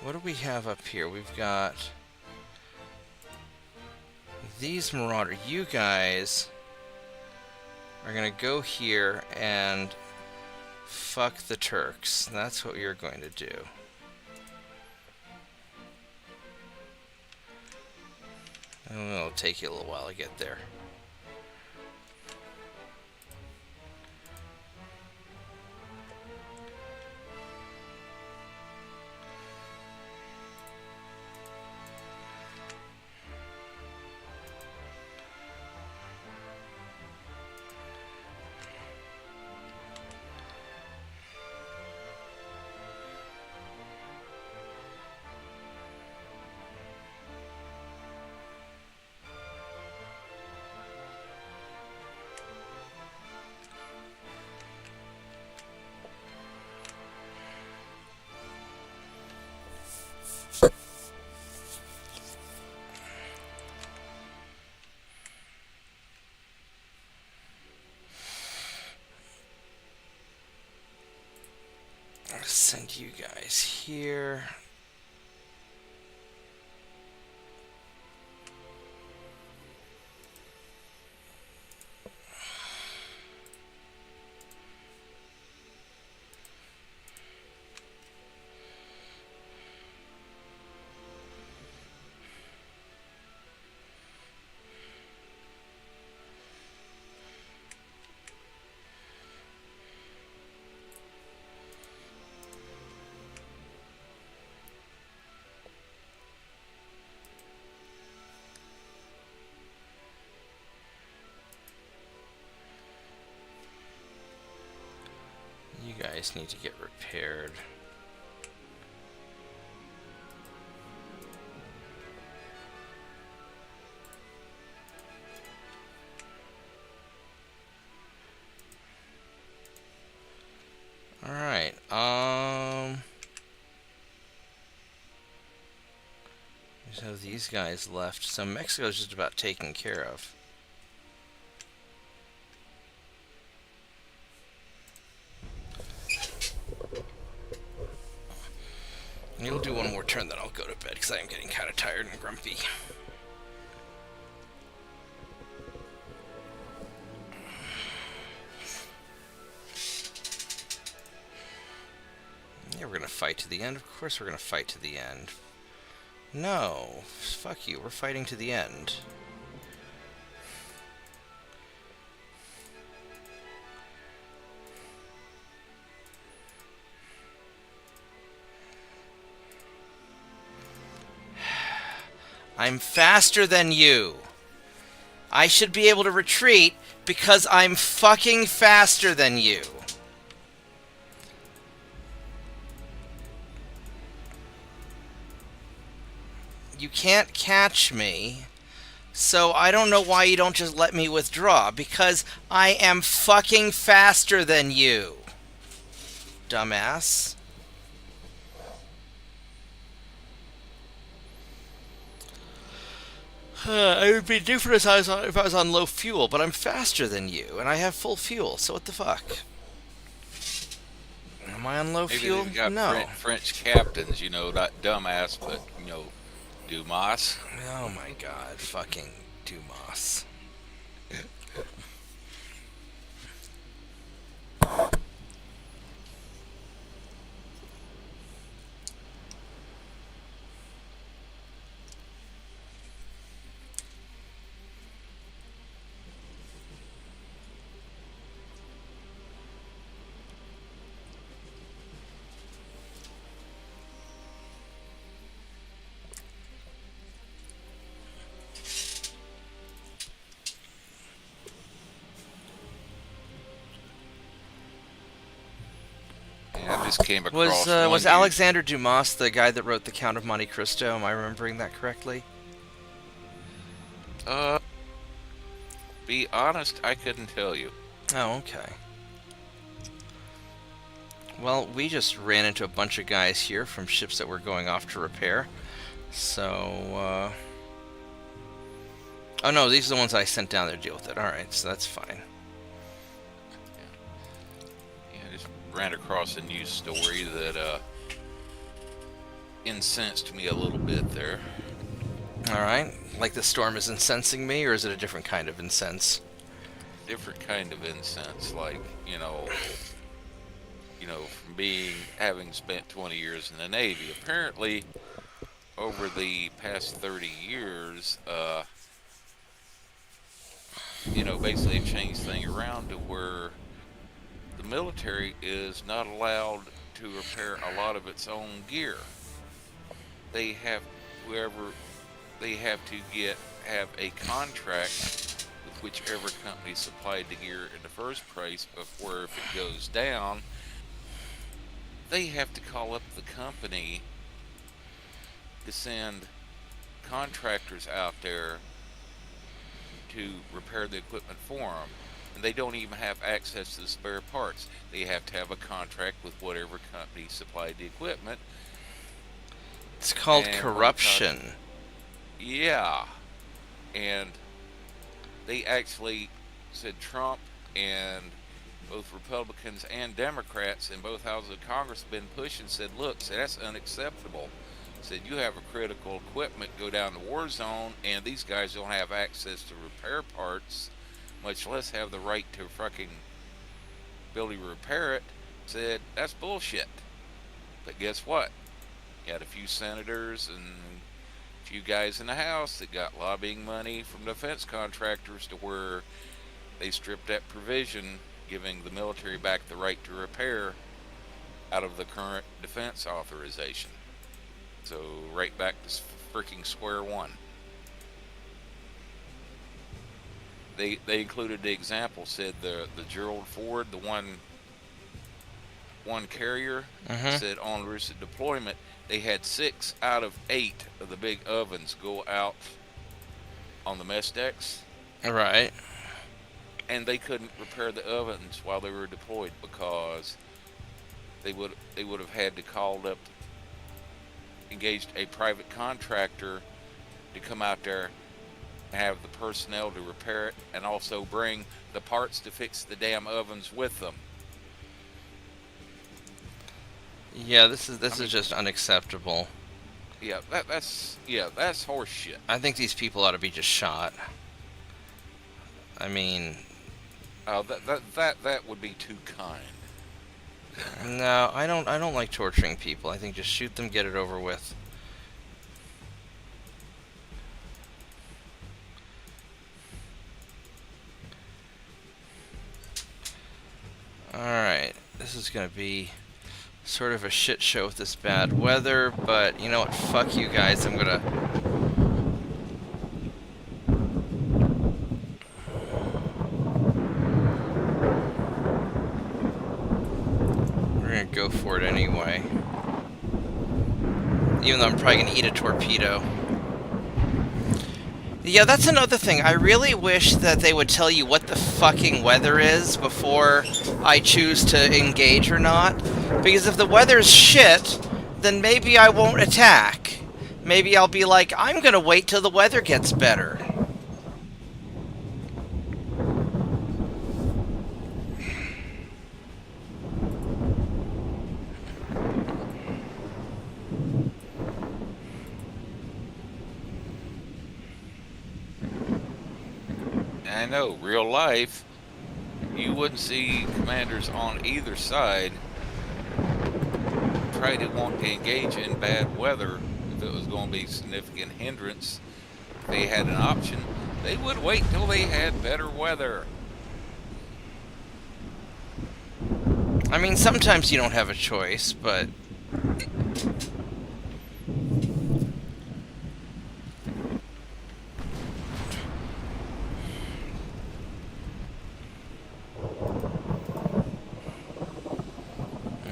What do we have up here? We've got... These Marauder, you guys are gonna go here and fuck the Turks. That's what you're going to do. And it'll take you a little while to get there. send you guys here. You guys need to get repaired. Alright, we just have these guys left, so Mexico's just about taken care of. You'll do one more turn, then I'll go to bed, because I am getting kind of tired and grumpy. Yeah, we're gonna fight to the end. Of course we're gonna fight to the end. No, fuck you, we're fighting to the end. I'm faster than you. I should be able to retreat because I'm fucking faster than you. You can't catch me, so I don't know why you don't just let me withdraw, because I am fucking faster than you, dumbass. It would be different if I was on low fuel, but I'm faster than you, and I have full fuel, so what the fuck? Am I on low Maybe fuel? they've got No. French captains, you know, not dumbass, but, you know, Dumas. Oh my god, fucking Dumas. I just came across Was one Alexander Dumas the guy that wrote The Count of Monte Cristo? Am I remembering that correctly? Be honest, I couldn't tell you. Oh, okay. Well, we just ran into a bunch of guys here from ships that were going off to repair. So, oh no, these are the ones I sent down there to deal with it. Alright, so that's fine. Yeah, I just ran across a news story that incensed me a little bit there. Alright, like the storm is incensing me, or is it a different kind of incense? Different kind of incense, like, you know, from having spent 20 years in the Navy. Apparently, over the past 30 years, basically changed things around to where the military is not allowed to repair a lot of its own gear. They have to have a contract with whichever company supplied the gear in the first place, before if it goes down, they have to call up the company to send contractors out there to repair the equipment for them. And they don't even have access to the spare parts. They have to have a contract with whatever company supplied the equipment. It's called And corruption. Yeah. And they actually said Trump and both Republicans and Democrats in both houses of Congress have been pushing, said, look, said, that's unacceptable. Said, you have a critical equipment go down the war zone, and these guys don't have access to repair parts, much less have the right to fucking ability to repair it. Said, that's bullshit. But guess what? You had a few senators and a few guys in the House that got lobbying money from defense contractors to where they stripped that provision giving the military back the right to repair out of the current defense authorization. So right back to freaking square one. They included the example, said the Gerald Ford, the one carrier, said on recent deployment they had 6 out of 8 of the big ovens go out on the mess decks. Right. And they couldn't repair the ovens while they were deployed because they would have had to engaged a private contractor to come out there and have the personnel to repair it and also bring the parts to fix the damn ovens with them. Yeah, this is just unacceptable. Yeah, that's horse shit. I think these people ought to be just shot. I mean, that would be too kind. no, I don't like torturing people. I think just shoot them, get it over with. Alright, this is gonna be sort of a shit show with this bad weather, but you know what, fuck you guys, we're gonna go for it anyway. Even though I'm probably gonna eat a torpedo. Yeah, that's another thing. I really wish that they would tell you what the fucking weather is before I choose to engage or not. Because if the weather's shit, then maybe I won't attack. Maybe I'll be like, I'm gonna wait till the weather gets better. I know, real life, you wouldn't see commanders on either side try to want to engage in bad weather if it was going to be a significant hindrance. If they had an option, they would wait till they had better weather. I mean, sometimes you don't have a choice, but...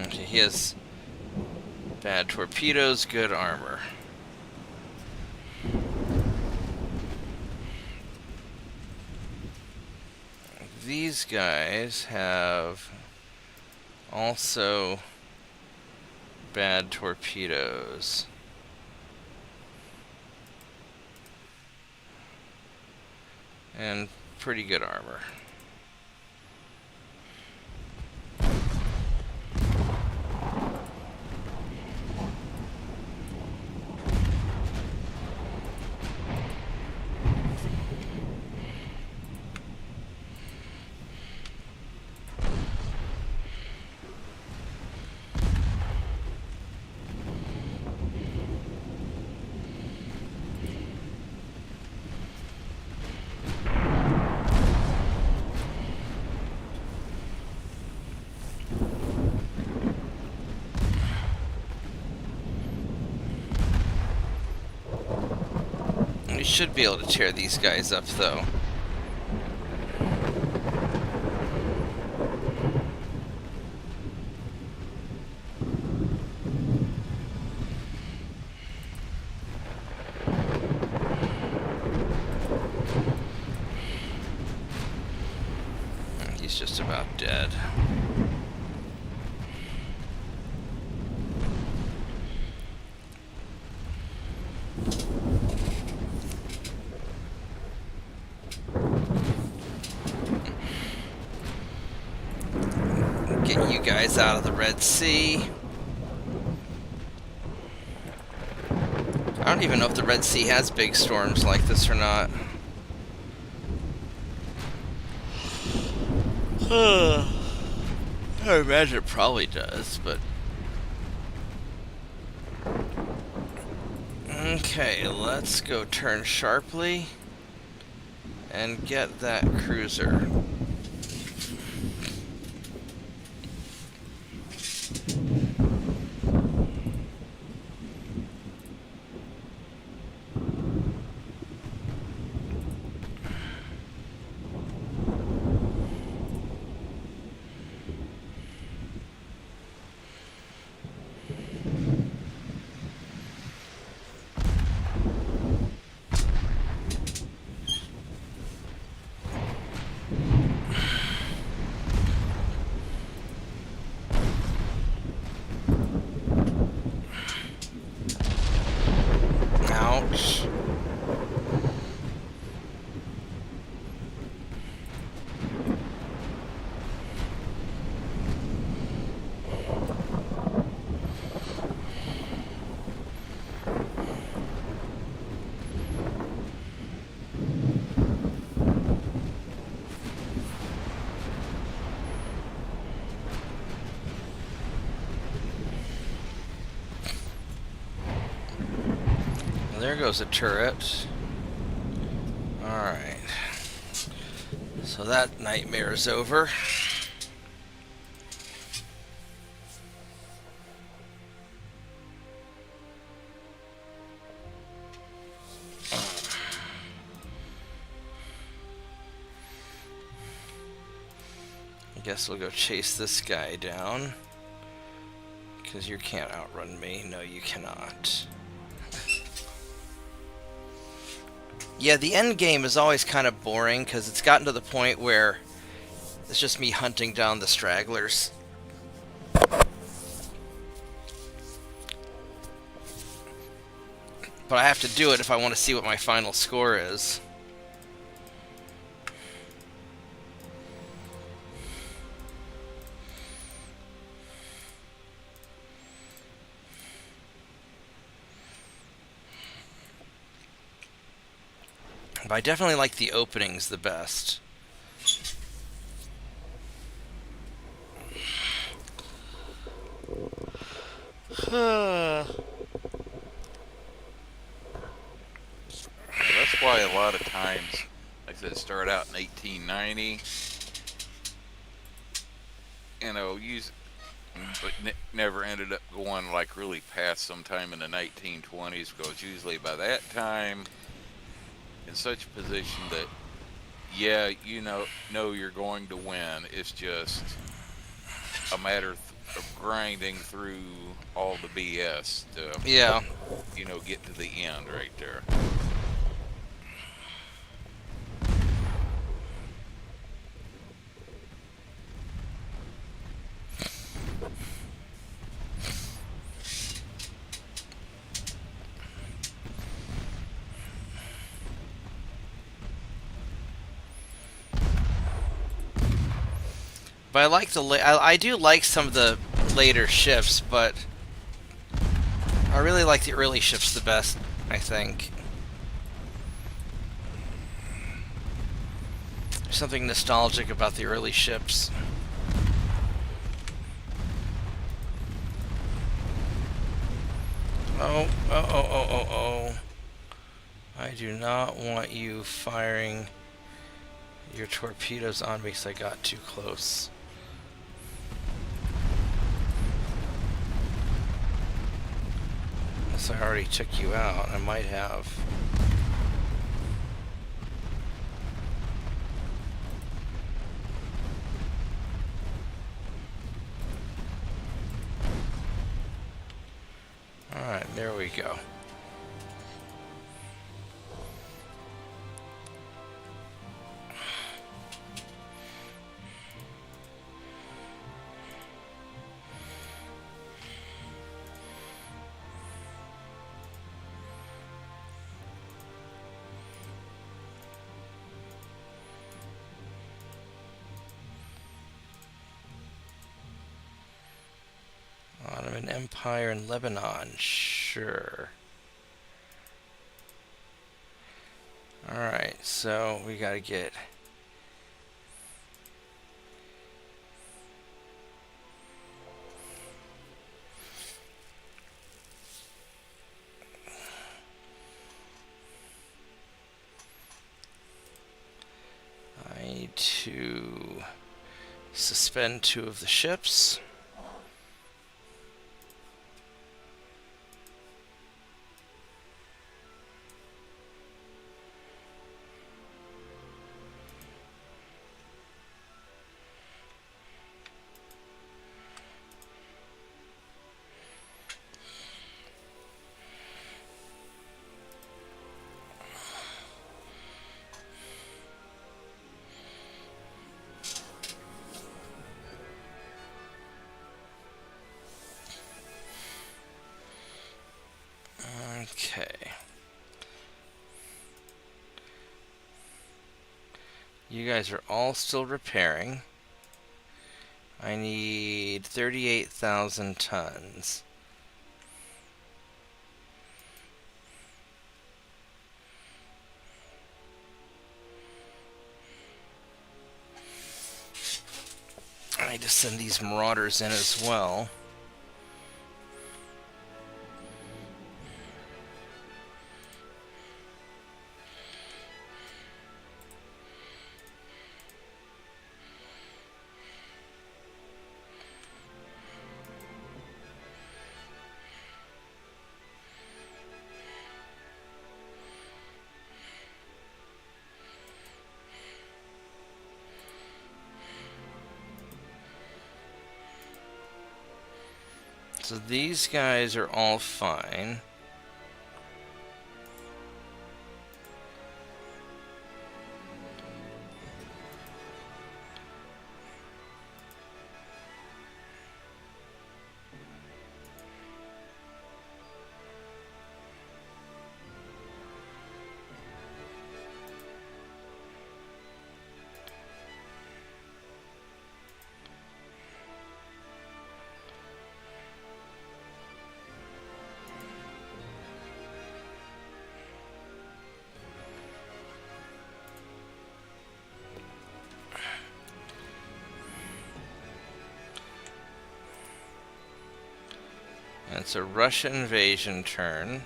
Okay, he has bad torpedoes, good armor. These guys have also bad torpedoes. And pretty good armor. We should be able to tear these guys up, though. He's just about dead. get you guys out of the Red Sea. I don't even know if the Red Sea has big storms like this or not. I imagine it probably does, but... Okay, let's go turn sharply and get that cruiser. Ouch. There goes a turret. Alright. So that nightmare is over. I guess we'll go chase this guy down. Because you can't outrun me. No, you cannot. Yeah, the end game is always kind of boring because it's gotten to the point where it's just me hunting down the stragglers. But I have to do it if I want to see what my final score is. But I definitely like the openings the best. That's why a lot of times, like I said, start out in 1890, you know, but never ended up going like really past sometime in the 1920s, because usually by that time, in such a position that, yeah, you know you're going to win. It's just a matter of grinding through all the BS to, Yeah. you know, get to the end right there. But I like I do like some of the later ships, but I really like the early ships the best, I think. There's something nostalgic about the early ships. Oh. I do not want you firing your torpedoes on me because I got too close. Unless I already took you out, I might have. Alright, there we go. Empire in Lebanon. Sure. Alright, so we gotta get... I need to suspend 2 of the ships. Okay. You guys are all still repairing. I need 38,000 tons. I need to send these marauders in as well. So these guys are all fine. It's a Russian invasion turn.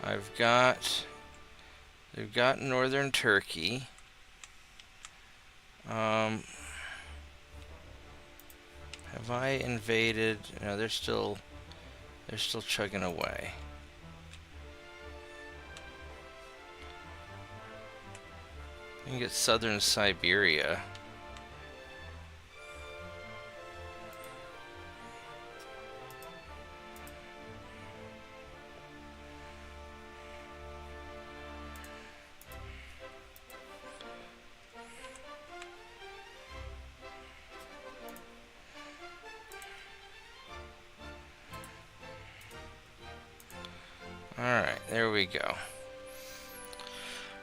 They've got northern Turkey. Have I invaded? No, they're still chugging away. You can get southern Siberia. Alright, there we go.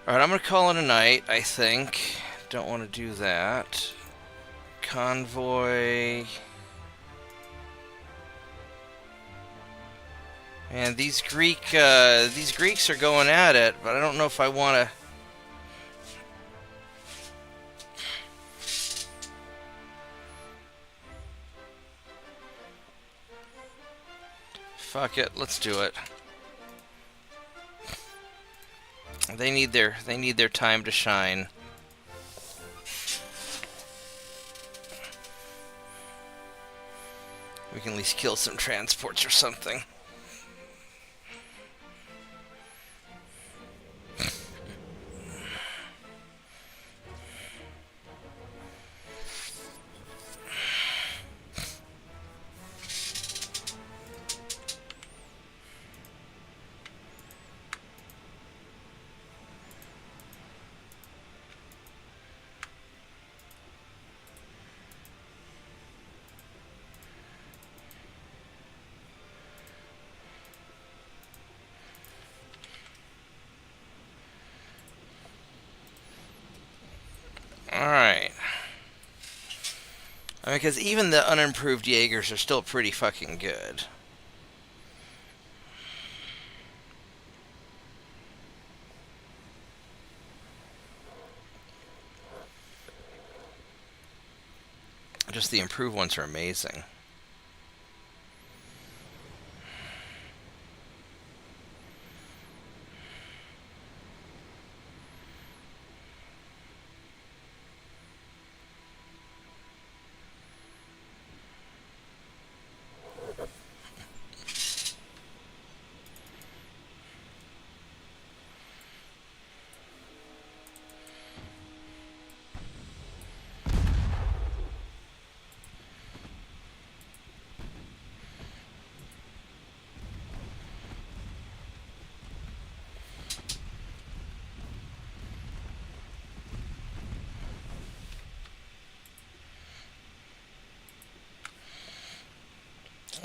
Alright, I'm gonna call it a night, I think. Don't want to do that. Convoy. And these Greeks are going at it, but I don't know if I want to. Fuck it, let's do it. They need their time to shine. We can at least kill some transports or something. Because even the unimproved Jaegers are still pretty fucking good. Just the improved ones are amazing.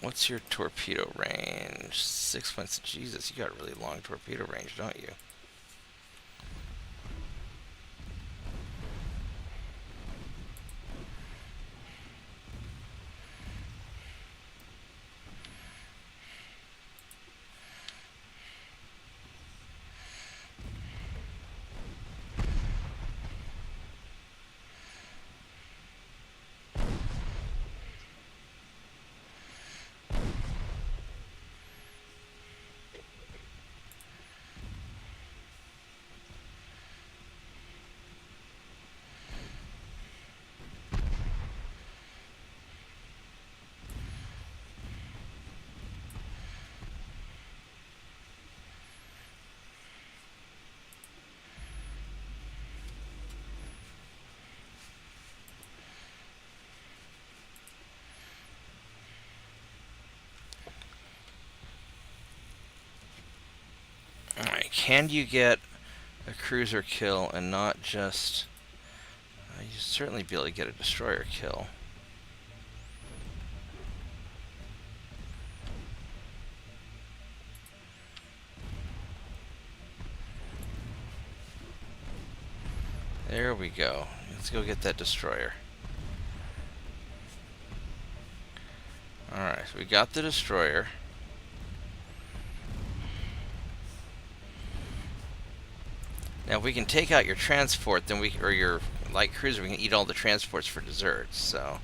What's your torpedo range? 6 points. Jesus, you got a really long torpedo range, don't you? Alright, can you get a cruiser kill and not just... you certainly be able to get a destroyer kill. There we go. Let's go get that destroyer. Alright, so we got the destroyer. Now, if we can take out your transport, then or your light cruiser, we can eat all the transports for desserts, so.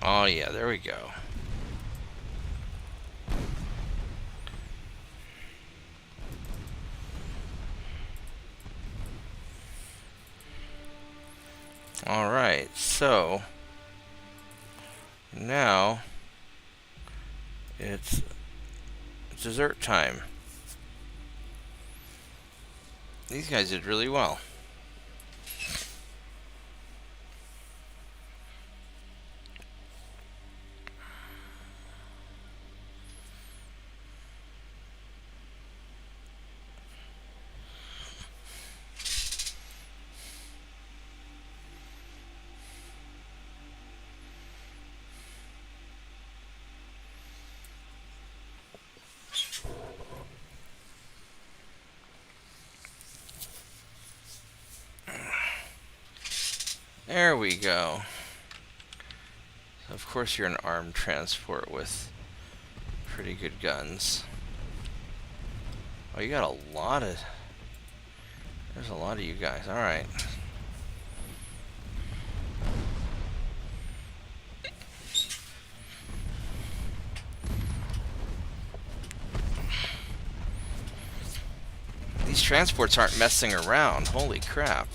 Oh yeah, there we go. Alright, so now it's dessert time. These guys did really well. There we go. So of course you're an armed transport with pretty good guns. Oh, you got a lot of... There's a lot of you guys. Alright. These transports aren't messing around. Holy crap.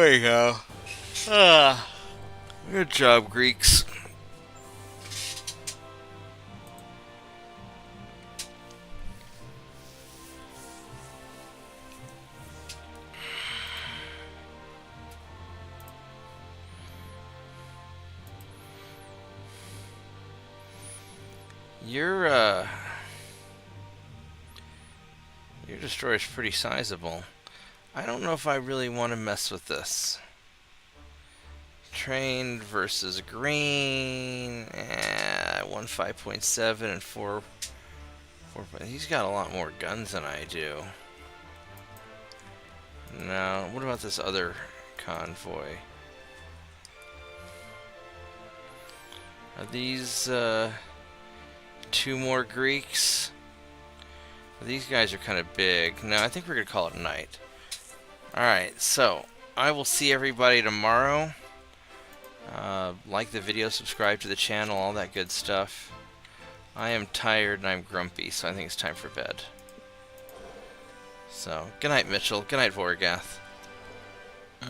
Anyhow. Good job, Greeks. Your destroyer's pretty sizable. I don't know if I really want to mess with this. Trained versus green. 1 5.7 and 4. He's got a lot more guns than I do. No, what about this other convoy? Are these 2 more Greeks? These guys are kind of big. No, I think we're going to call it a night. Alright, so I will see everybody tomorrow. Like the video, subscribe to the channel, all that good stuff. I am tired and I'm grumpy, so I think it's time for bed. So, good night, Mitchell. Good night, Vorgath.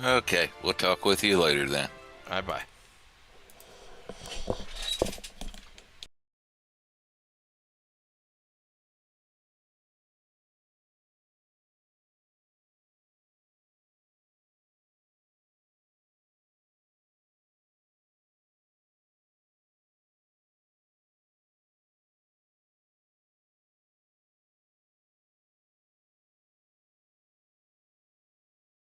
Okay, we'll talk with you later then. Bye-bye.